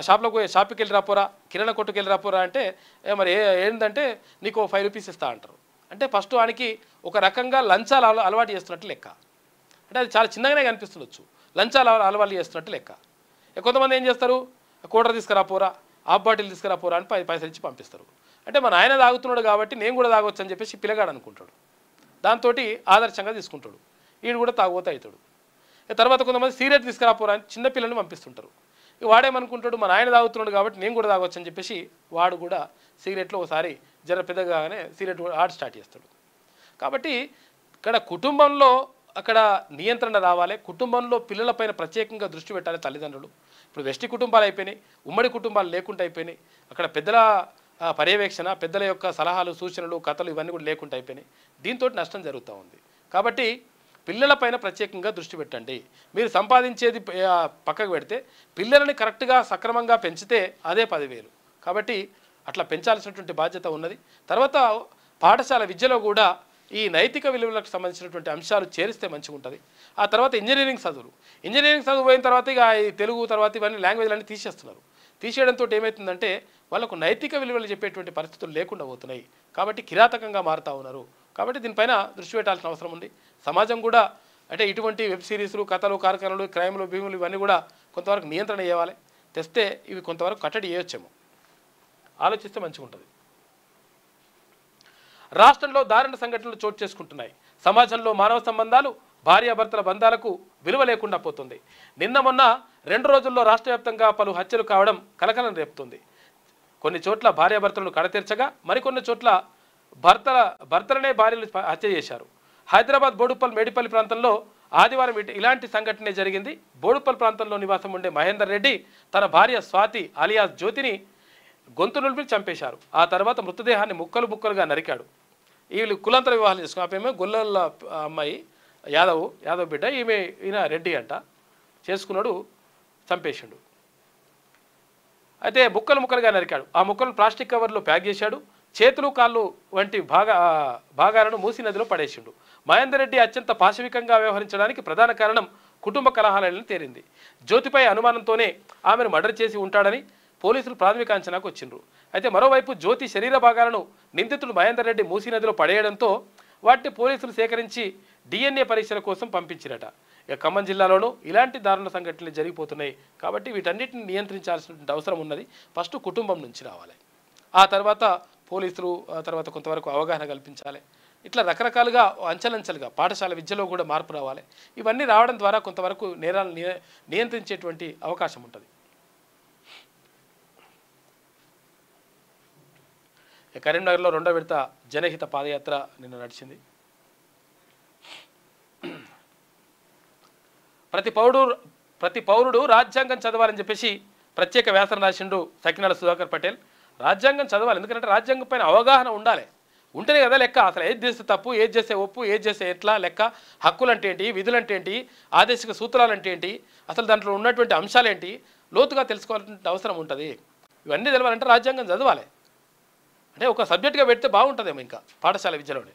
షాప్కి వెళ్ళి రాపోరా, కిరాణా కొట్టుకు వెళ్ళి రాపోరా అంటే మరి ఏంటంటే నీకు 5 రూపీస్ ఇస్తా అంటారు. అంటే ఫస్ట్ వానికి ఒక రకంగా లంచాలు అలవాటు చేస్తున్నట్టు లెక్క. అంటే అది చాలా చిన్నగానే కనిపిస్తుండొచ్చు, లంచాలు అలవాటు చేస్తున్నట్టు లెక్క. కొంతమంది ఏం చేస్తారు, కోటర్ తీసుకురాపోరా, హాఫ్ బాటిల్ తీసుకురాపోరా అని పైసలు ఇచ్చి పంపిస్తారు. అంటే మన ఆయన తాగుతున్నాడు కాబట్టి నేను కూడా తాగొచ్చు అని చెప్పేసి పిల్లగాడు అనుకుంటాడు. దాంతో ఆదర్శంగా తీసుకుంటాడు, వీడు కూడా తాగుబోతూ అవుతాడు. తర్వాత కొంతమంది సిగరెట్ తీసుకురాపోరా అని చిన్నపిల్లల్ని పంపిస్తుంటారు. వాడేమనుకుంటాడు, మన ఆయన తాగుతున్నాడు కాబట్టి నేను కూడా తాగొచ్చు అని చెప్పేసి వాడు కూడా సిగరెట్లో ఒకసారి జర పెద్దగానే సిగరెట్ ఆట స్టార్ట్ చేస్తాడు. కాబట్టి ఇక్కడ కుటుంబంలో అక్కడ నియంత్రణ రావాలి. కుటుంబంలో పిల్లలపైన ప్రత్యేకంగా దృష్టి పెట్టాలి తల్లిదండ్రులు. ఇప్పుడు వెస్టి కుటుంబాలు అయిపోయినాయి, ఉమ్మడి కుటుంబాలు లేకుండా అయిపోయినాయి. అక్కడ పెద్దల పర్యవేక్షణ, పెద్దల యొక్క సలహాలు, సూచనలు, కథలు ఇవన్నీ కూడా లేకుండా అయిపోయినాయి. దీంతో నష్టం జరుగుతూ ఉంది. కాబట్టి పిల్లలపైన ప్రత్యేకంగా దృష్టి పెట్టండి. మీరు సంపాదించేది పక్కకు పెడితే పిల్లలని కరెక్ట్గా సక్రమంగా పెంచితే అదే 10,000. కాబట్టి అట్లా పెంచాల్సినటువంటి బాధ్యత ఉన్నది. తర్వాత పాఠశాల విద్యలో కూడా ఈ నైతిక విలువలకు సంబంధించినటువంటి అంశాలు చేరిస్తే మంచిగా ఉంటుంది. ఆ తర్వాత ఇంజనీరింగ్ చదువు పోయిన తర్వాత ఇక ఈ తెలుగు తర్వాత ఇవన్నీ లాంగ్వేజ్లన్నీ తీసేస్తున్నారు. తీసేయడంతో ఏమవుతుందంటే వాళ్ళకు నైతిక విలువలు చెప్పేటువంటి పరిస్థితులు లేకుండా పోతున్నాయి. కాబట్టి కిరాతకంగా మారుతూ ఉన్నారు. కాబట్టి దీనిపైన దృష్టి పెట్టాల్సిన అవసరం ఉంది. సమాజం కూడా అంటే ఇటువంటి వెబ్ సిరీస్లు, కథలు, కార్యక్రమాలు, క్రైమ్లు, భీములు ఇవన్నీ కూడా కొంతవరకు నియంత్రణ చేయాలి. తెస్తే ఇవి కొంతవరకు కట్టడి చేయొచ్చేమో, ఆలోచిస్తే మంచిగా ఉంటుంది. రాష్ట్రంలో దారుణ సంఘటనలు చోటు చేసుకుంటున్నాయి. సమాజంలో మానవ సంబంధాలు, భార్యాభర్తల బంధాలకు విలువ లేకుండా పోతుంది. నిన్న మొన్న 2 రోజుల్లో రాష్ట్ర వ్యాప్తంగా పలు హత్యలు కావడం కలకలం రేపుతుంది. కొన్ని చోట్ల భార్యాభర్తలను కడతీర్చగా మరికొన్ని చోట్ల భర్తలనే భార్యలు హత్య చేశారు. హైదరాబాద్ బోడుప్పల్ మేడిపల్లి ప్రాంతంలో ఆదివారం ఇలాంటి సంఘటనే జరిగింది. బోడుప్పల్ ప్రాంతంలో నివాసం ఉండే మహేందర్ రెడ్డి తన భార్య స్వాతి అలియాస్ జ్యోతిని గొంతు నులిపి చంపేశారు. ఆ తర్వాత మృతదేహాన్ని ముక్కలుగా నరికాడు. వీళ్ళు కులాంతర వివాహాలు చేసుకుని ఆమె గొల్లల అమ్మాయి యాదవ్ బిడ్డ, ఈయన రెడ్డి అంట, చేసుకున్నాడు, చంపేశాడు. అయితే ముక్కలుగా నరికాడు. ఆ ముక్కలను ప్లాస్టిక్ కవర్లో ప్యాక్ చేశాడు. చేతులు, కాళ్ళు వంటి భాగాలను మూసీ నదిలో పడేసిండు. మహేందర్ రెడ్డి అత్యంత పాశవికంగా వ్యవహరించడానికి ప్రధాన కారణం కుటుంబ కలహాలని తేలింది. జ్యోతిపై అనుమానంతోనే ఆమెను మర్డర్ చేసి ఉంటాడని పోలీసులు ప్రాథమిక అంచనాకు వచ్చిండ్రు. అయితే మరోవైపు జ్యోతి శరీర భాగాలను నిందితుడు మహేందర్ రెడ్డి మూసీ నదిలో పడేయడంతో వాటిని పోలీసులు సేకరించి DNA పరీక్షల కోసం పంపించిరట. ఇక ఖమ్మం జిల్లాలోనూ ఇలాంటి దారుణ సంఘటనలు జరిగిపోతున్నాయి. కాబట్టి వీటన్నిటిని నియంత్రించాల్సినటువంటి అవసరం ఉన్నది. ఫస్ట్ కుటుంబం నుంచి రావాలి, ఆ తర్వాత పోలీసులు, ఆ తర్వాత కొంతవరకు అవగాహన కల్పించాలి. ఇట్లా రకరకాలుగా అంచెలంచెలుగా పాఠశాల విద్యలో కూడా మార్పు రావాలి. ఇవన్నీ రావడం ద్వారా కొంతవరకు నేరాలను నియంత్రించేటువంటి అవకాశం ఉంటుంది. కరీంనగర్లో 2వ విడత జనహిత పాదయాత్ర నిన్న నడిచింది. ప్రతి పౌరుడు రాజ్యాంగం చదవాలని చెప్పేసి ప్రత్యేక వ్యాసం రాసిండు సకినాల సుధాకర్ పటేల్. రాజ్యాంగం చదవాలి, ఎందుకంటే రాజ్యాంగం పైన అవగాహన ఉండాలి. ఉంటేనే కదా లెక్క. అసలు ఏది చేస్తే తప్పు, ఏది చేస్తే ఒప్పు, ఏది చేస్తే ఎట్లా లెక్క, హక్కులు అంటే ఏంటి, విధులు అంటే ఏంటి, ఆదేశిక సూత్రాలు అంటే ఏంటి, అసలు దాంట్లో ఉన్నటువంటి అంశాలేంటి లోతుగా తెలుసుకోవాల్సిన అవసరం ఉంటుంది. ఇవన్నీ తెలవాలంటే రాజ్యాంగం చదవాలి. అంటే ఒక సబ్జెక్ట్గా పెడితే బాగుంటుందేమో ఇంకా పాఠశాల విద్యలోనే.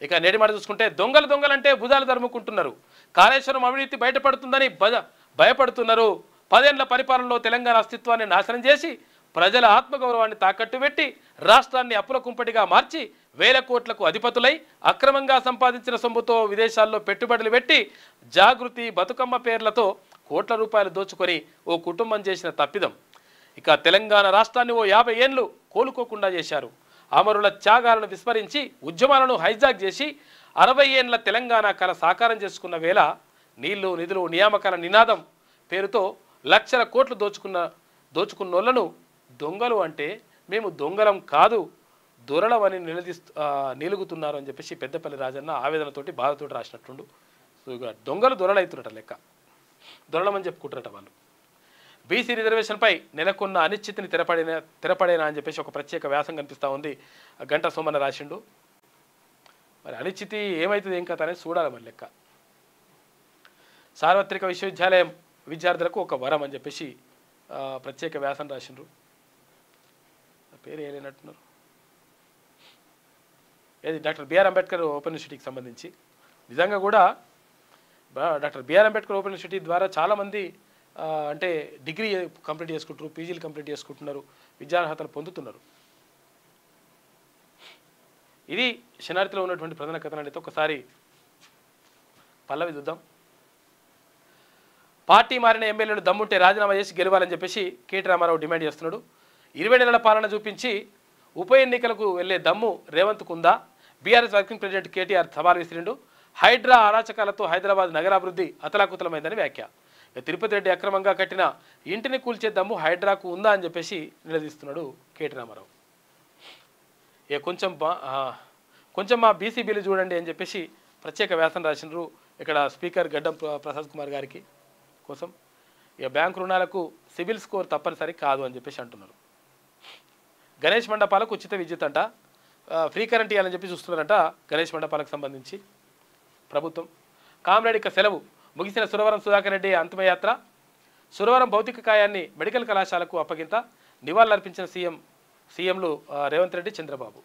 ఇక నేటి మాట చూసుకుంటే దొంగలంటే భుజాలు తరుముకుంటున్నారు. కాళేశ్వరం అవినీతి బయటపడుతుందని భయపడుతున్నారు. 10 ఏళ్ల పరిపాలనలో తెలంగాణ అస్తిత్వాన్ని నాశనం చేసి ప్రజల ఆత్మగౌరవాన్ని తాకట్టు పెట్టి రాష్ట్రాన్ని అప్పుల కుంపటిగా మార్చి 1000 కోట్లకు అధిపతులై అక్రమంగా సంపాదించిన సొమ్ముతో విదేశాల్లో పెట్టుబడులు పెట్టి జాగృతి, బతుకమ్మ పేర్లతో కోట్ల రూపాయలు దోచుకొని ఓ కుటుంబం చేసిన తప్పిదం. ఇక తెలంగాణ రాష్ట్రాన్ని ఓ 50 ఏళ్లు కోలుకోకుండా చేశారు. అమరుల త్యాగాలను విస్మరించి ఉద్యమాలను హైజాక్ చేసి 60 ఏళ్ల తెలంగాణ కళ సాకారం చేసుకున్న వేళ నీళ్లు, నిధులు, నియామకాల నినాదం పేరుతో లక్షల కోట్లు దోచుకున్నోళ్లను దొంగలు అంటే మేము దొంగలం కాదు, దొరలవని నిలుగుతున్నారు అని చెప్పేసి పెద్దపల్లి రాజన్న ఆవేదనతోటి బాధతోటి రాసినట్టుండు. సో ఇక దొంగలు దొరలవుతున్నట లెక్క, దొరలమని చెప్పుకుంటారట వాళ్ళు. బీసీ రిజర్వేషన్పై నెలకొన్న అనిశ్చితిని తెరపడేనా అని చెప్పేసి ఒక ప్రత్యేక వ్యాసం కనిపిస్తూ ఉంది. గంట సోమన్న రాసిండు. మరి అనిశ్చితి ఏమవుతుంది ఏం కథ అనేది చూడాలి మరి లెక్క. సార్వత్రిక విశ్వవిద్యాలయం విద్యార్థులకు ఒక వరం అని చెప్పేసి ప్రత్యేక వ్యాసం రాసిండ్రు. పేరు ఏలేనట్టున్నారు. ఏది డాక్టర్ బిఆర్ అంబేద్కర్ ఓపెన్ యూనివర్సిటీకి సంబంధించి నిజంగా కూడా doctor BR Ambedkar open university ద్వారా చాలామంది అంటే డిగ్రీ కంప్లీట్ చేసుకుంటారు, పీజీలు కంప్లీట్ చేసుకుంటున్నారు, విద్యార్హతలు పొందుతున్నారు. ఇది శనార్థిలో ఉన్నటువంటి ప్రధాన కథనం. అయితే ఒకసారి పల్లవి చూద్దాం. పార్టీ మారిన ఎమ్మెల్యేలు దమ్ముంటే రాజీనామా చేసి గెలవాలని చెప్పేసి కేటీ రామారావు డిమాండ్ చేస్తున్నాడు. 20 నెలల పాలన చూపించి ఉప ఎన్నికలకు వెళ్లే దమ్ము రేవంత్కు ఉందా? బీఆర్ఎస్ వర్కింగ్ ప్రెసిడెంట్ కేటీఆర్ సవాల్ విసిరిండు. హైడ్రా అరాచకాలతో హైదరాబాద్ నగరాభివృద్ధి అతలాకుతలమైందని వ్యాఖ్య. తిరుపతి రెడ్డి అక్రమంగా కట్టిన ఇంటిని కూల్చే దమ్ము హైడ్రాకు ఉందా అని చెప్పేసి నిలదీస్తున్నాడు కేటీ రామారావు. ఇక కొంచెం మా బీసీ బిల్లు చూడండి అని చెప్పేసి ప్రత్యేక వ్యాసం రాసినారు. ఇక్కడ స్పీకర్ గడ్డం ప్రసాద్ కుమార్ గారికి కోసం. ఇక బ్యాంకు రుణాలకు సిబిల్ స్కోర్ తప్పనిసరి కాదు అని చెప్పేసి అంటున్నారు. గణేష్ మండపాలకు ఉచిత విద్యుత్ అంట, ఫ్రీ కరెంట్ ఇవ్వాలని చెప్పి చూస్తున్నారంట గణేష్ మండపాలకు సంబంధించి ప్రభుత్వం. కామ్రేడ్ సెలవు ముగిసిన సురవరం సుధాకర్ రెడ్డి అంతిమయాత్ర. సురవరం భౌతిక కాయాన్ని మెడికల్ కళాశాలకు అప్పగింత. నివాళులర్పించిన సీఎంలు రేవంత్ రెడ్డి, చంద్రబాబు.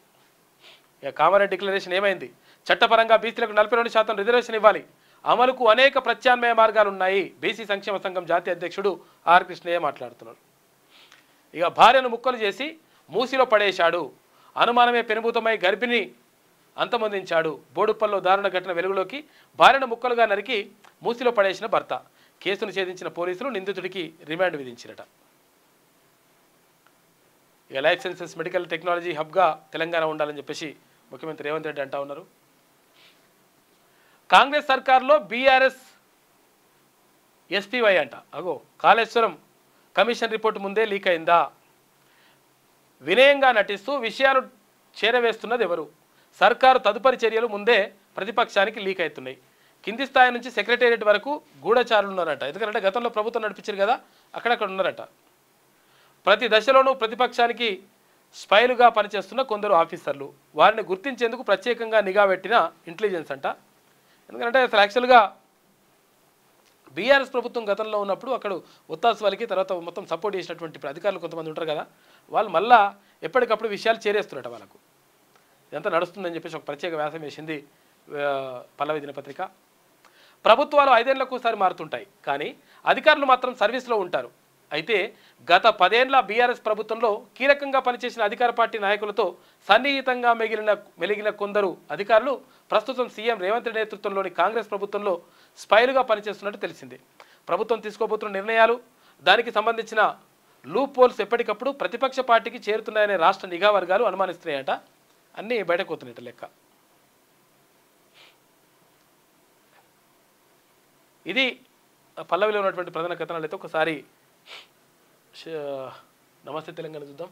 ఇక కామారెడ్డి డిక్లరేషన్ ఏమైంది? చట్టపరంగా బీసీలకు 42% రిజర్వేషన్ ఇవ్వాలి. అమలుకు అనేక ప్రత్యామ్నాయ మార్గాలు ఉన్నాయి. బీసీ సంక్షేమ సంఘం జాతీయ అధ్యక్షుడు ఆర్ కృష్ణయ్య మాట్లాడుతున్నారు. ఇక భార్యను ముక్కలు చేసి మూసిలో పడేశాడు. అనుమానమే పెనుభూతమై గర్భిణి అంతమొందించాడు. బోడుప్పల్లో దారుణ ఘటన వెలుగులోకి. భార్యను ముక్కలుగా నరికి మూసిలో పడేసిన భర్త. కేసును ఛేదించిన పోలీసులు నిందితుడికి రిమాండ్ విధించినట. ఇక లైఫ్ సైన్సెస్ మెడికల్ టెక్నాలజీ హబ్గా తెలంగాణ ఉండాలని చెప్పేసి ముఖ్యమంత్రి రేవంత్ రెడ్డి అంటా ఉన్నారు. కాంగ్రెస్ సర్కార్లో బీఆర్ఎస్ ఎస్పీవై అంట. అగో కాళేశ్వరం కమిషన్ రిపోర్టు ముందే లీక్ అయిందా? వినయంగా నటిస్తూ విషయాలు చేరవేస్తున్నది ఎవరు? సర్కారు తదుపరి చర్యలు ముందే ప్రతిపక్షానికి లీక్ అవుతున్నాయి. కింది స్థాయి నుంచి సెక్రటేరియట్ వరకు గూఢచారులు ఉన్నారట. ఎందుకంటే గతంలో ప్రభుత్వం నడిపించారు కదా, అక్కడక్కడ ఉన్నారట. ప్రతి దశలోనూ ప్రతిపక్షానికి స్పైలుగా పనిచేస్తున్న కొందరు ఆఫీసర్లు. వారిని గుర్తించేందుకు ప్రత్యేకంగా నిఘా పెట్టిన ఇంటెలిజెన్స్ అంట. ఎందుకంటే అసలు యాక్చువల్గా బీఆర్ఎస్ ప్రభుత్వం గతంలో ఉన్నప్పుడు అక్కడ ఒత్తాసు వాళ్ళకి తర్వాత మొత్తం సపోర్ట్ చేసినటువంటి అధికారులు కొంతమంది ఉంటారు కదా, వాళ్ళు మళ్ళా ఎప్పటికప్పుడు విషయాలు చేరేస్తున్నట్ట వాళ్ళకు. ఇదంతా నడుస్తుందని చెప్పేసి ఒక ప్రత్యేక వ్యాసం వేసింది పల్లవి దినపత్రిక. ప్రభుత్వాలు 5 ఏళ్లకు ఒకసారి మారుతుంటాయి, కానీ అధికారులు మాత్రం సర్వీస్లో ఉంటారు. అయితే గత 10 ఏళ్ల బీఆర్ఎస్ ప్రభుత్వంలో కీలకంగా పనిచేసిన అధికార పార్టీ నాయకులతో సన్నిహితంగా మెలిగిన కొందరు అధికారులు ప్రస్తుతం సీఎం రేవంత్ రెడ్డి నేతృత్వంలోని కాంగ్రెస్ ప్రభుత్వంలో స్పైలుగా పనిచేస్తున్నట్టు తెలిసింది. ప్రభుత్వం తీసుకోబోతున్న నిర్ణయాలు, దానికి సంబంధించిన లూప్ హోల్స్ ఎప్పటికప్పుడు ప్రతిపక్ష పార్టీకి చేరుతున్నాయనే రాష్ట్ర నిఘా వర్గాలు అనుమానిస్తున్నాయట. అన్నీ బయటకు వస్తున్నాయట లెక్క. ఇది పల్లవిలో ఉన్నటువంటి ప్రధాన కథనాలు. అయితే ఒకసారి నమస్తే తెలంగాణ చూద్దాం.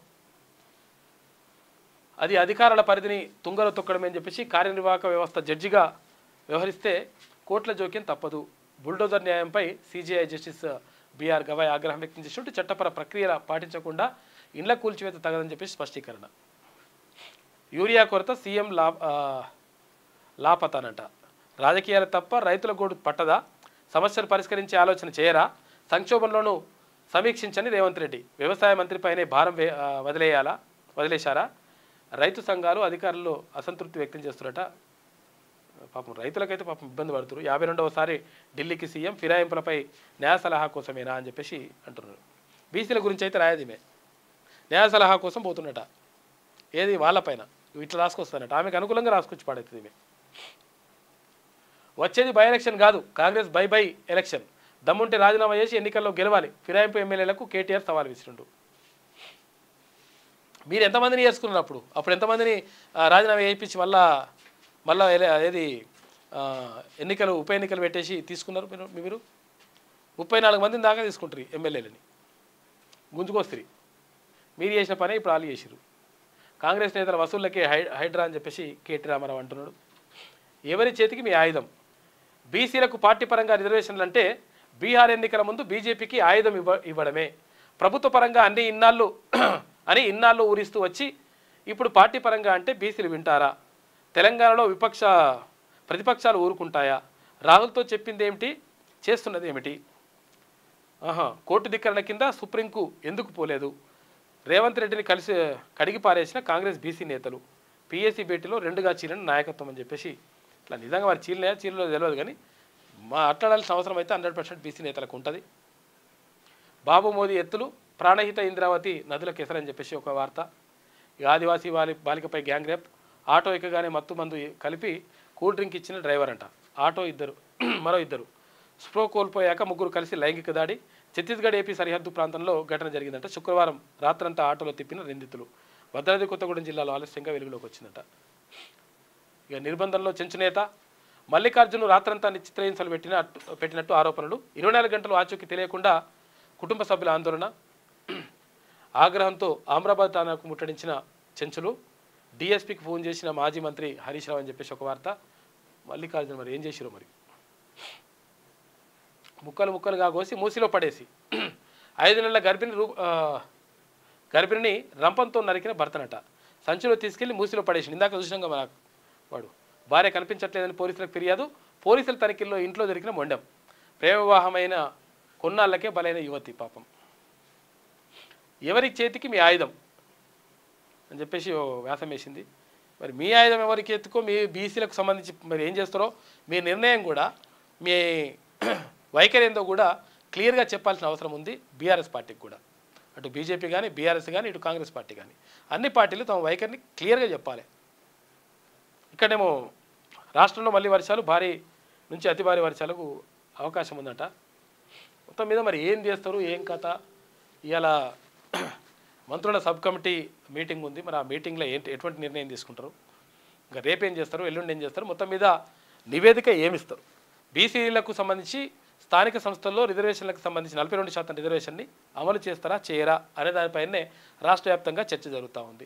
అది అధికారుల పరిధిని తుంగలో తొక్కడమే అని చెప్పేసి కార్యనిర్వాహక వ్యవస్థ జడ్జిగా వ్యవహరిస్తే కోర్టుల జోక్యం తప్పదు. బుల్డోజర్ న్యాయంపై సిజేఐ జస్టిస్ బిఆర్ గవాయ్ ఆగ్రహం వ్యక్తం చేసినట్టు చట్టపర ప్రక్రియల పాటించకుండా ఇండ్ల కూల్చివేత తగదని చెప్పేసి స్పష్టీకరణ. యూరియా కొరత సీఎం లాపతానంట. రాజకీయాలు తప్ప రైతుల గోడు పట్టదా? సమస్యలు పరిష్కరించే ఆలోచన చేయరా? సంక్షోభంలోనూ సమీక్షించని రేవంత్ రెడ్డి. వ్యవసాయ మంత్రిపైనే భారం వదిలేశారా? రైతు సంఘాలు అధికారులు అసంతృప్తి వ్యక్తం చేస్తున్నట. పాపం రైతులకైతే పాపం ఇబ్బంది పడుతున్నారు. 52వసారి ఢిల్లీకి సీఎం ఫిరాయింపులపై న్యాయ సలహా కోసమేనా అని చెప్పేసి అంటున్నారు. బీసీల గురించి అయితే రాయదిమే న్యాయ సలహా కోసం పోతున్నట. ఏది వాళ్ళపైన ఇట్లా రాసుకొస్తానట. ఆమెకు అనుకూలంగా రాసుకొచ్చి పాడవుతుంది. ఈమె వచ్చేది బై ఎలక్షన్ కాదు, కాంగ్రెస్ బై ఎలక్షన్. దమ్ముంటే రాజీనామా చేసి ఎన్నికల్లో గెలవాలి. ఫిరాయింపు ఎమ్మెల్యేలకు కేటీఆర్ సవాల్ విసిరిండు. మీరు ఎంతమందిని చేసుకున్నారు? అప్పుడు ఎంతమందిని రాజీనామా చేయించి మళ్ళా ఏది ఉప ఎన్నికలు పెట్టేసి తీసుకున్నారు మీరు? 34 మందిని దాకా తీసుకుంటారు ఎమ్మెల్యేలని. గుంజుకొస్తారు. మీరు చేసిన పనే ఇప్పుడు వాళ్ళు చేసిరు. కాంగ్రెస్ నేతల వసూళ్లకే హైడ్రా అని చెప్పేసి కేటీ రామారావు అంటున్నాడు. ఎవరి చేతికి మీ ఆయుధం? బీసీలకు పార్టీ పరంగా రిజర్వేషన్లు అంటే బీహార్ ఎన్నికల ముందు బీజేపీకి ఆయుధం ఇవ్వడమే. ప్రభుత్వ పరంగా ఇన్నాళ్ళు ఊరిస్తూ వచ్చి ఇప్పుడు పార్టీ పరంగా అంటే బీసీలు వింటారా? తెలంగాణలో ప్రతిపక్షాలు ఊరుకుంటాయా? రాహుల్తో చెప్పింది ఏమిటి, చేస్తున్నది ఏమిటి? కోర్టు ధిక్కరణ కింద సుప్రీంకు ఎందుకు పోలేదు? రేవంత్ రెడ్డిని కడిగి పారేసిన కాంగ్రెస్ బీసీ నేతలు పీఏసీ భేటీలో రెండుగా చీలిన నాయకత్వం అని చెప్పేసి ఇట్లా నిజంగా వారు చీరలో తెలియదు, కానీ మాట్లాడాల్సిన అవసరం అయితే 100% బీసీ నేతలకు ఉంటుంది. బాబు మోదీ ఎత్తులు ప్రాణహిత ఇంద్రావతి నదుల కెసరని చెప్పేసి ఒక వార్త. ఆదివాసీ బాలికపై గ్యాంగ్ రేప్, ఆటో ఎక్కగానే మత్తు మందు కలిపి కూల్ డ్రింక్ ఇచ్చిన డ్రైవర్ అంట. ఆటో మరో ఇద్దరు స్ప్రో కోల్పోయాక ముగ్గురు కలిసి లైంగిక దాడి. ఛత్తీస్గఢ్ ఏపీ సరిహద్దు ప్రాంతంలో ఘటన జరిగిందంట. శుక్రవారం రాత్రంతా ఆటోలో తిప్పిన నిందితులు. భద్రాద్రి కొత్తగూడెం జిల్లాలో ఆలస్యంగా వెలుగులోకి వచ్చిందట. ఇక నిర్బంధంలో చెంచునేత మల్లికార్జును రాత్రంతా చిత్రహింసలు పెట్టినట్టు ఆరోపణలు. 24 గంటలు ఆచూకీ తెలియకుండా కుటుంబ సభ్యుల ఆందోళన. ఆగ్రహంతో అమరాబాద్ తానాకు ముట్టడించిన చెంచులు. డిఎస్పీకి ఫోన్ చేసిన మాజీ మంత్రి హరీష్ రావు అని చెప్పేసి ఒక వార్త. మల్లికార్జున మరి ఏం చేసిరో మరి, ముక్కలుగా కోసి మూసిలో పడేసి 5 నెలల గర్భిణిని రంపంతో నరికిన భర్తనట. సంచిలో తీసుకెళ్లి మూసిలో పడేసి ఇందాక చూసినాక మన వాడు భార్య కనిపించట్లేదని పోలీసులకు ఫిర్యాదు. పోలీసుల తనిఖీల్లో ఇంట్లో దొరికిన మొండెం. ప్రేమ వివాహమైన కొన్నాళ్ళకే బలైన యువతి పాపం. ఎవరి చేతికి మీ ఆయుధం అని చెప్పేసి వ్యాసం వేసింది. మరి మీ ఆయుధం ఎవరికి ఎత్తుకో, మీ బీసీలకు సంబంధించి మరి ఏం చేస్తారో మీ నిర్ణయం కూడా, మీ వైఖరి ఏందో కూడా క్లియర్గా చెప్పాల్సిన అవసరం ఉంది బీఆర్ఎస్ పార్టీకి కూడా. అటు బీజేపీ కానీ, బీఆర్ఎస్ కానీ, ఇటు కాంగ్రెస్ పార్టీ కానీ అన్ని పార్టీలు తమ వైఖరిని క్లియర్గా చెప్పాలి. ఇక్కడేమో రాష్ట్రంలో మళ్ళీ వర్షాలు, భారీ నుంచి అతి భారీ వర్షాలకు అవకాశం ఉందట. మొత్తం మీద మరి ఏం చేస్తారు, ఏం కథ? ఇవాళ మంత్రుల సబ్ కమిటీ మీటింగ్ ఉంది. మరి ఆ మీటింగ్లో ఎటువంటి నిర్ణయం తీసుకుంటారు, ఇంకా రేపేం చేస్తారు, ఎల్లుండి ఏం చేస్తారు, మొత్తం మీద నివేదిక ఏమిస్తారు? బీసీలకు సంబంధించి స్థానిక సంస్థల్లో రిజర్వేషన్లకు సంబంధించి 42% రిజర్వేషన్ని అమలు చేస్తారా చేయరా అనే దానిపైనే రాష్ట్ర వ్యాప్తంగా చర్చ జరుగుతూ ఉంది.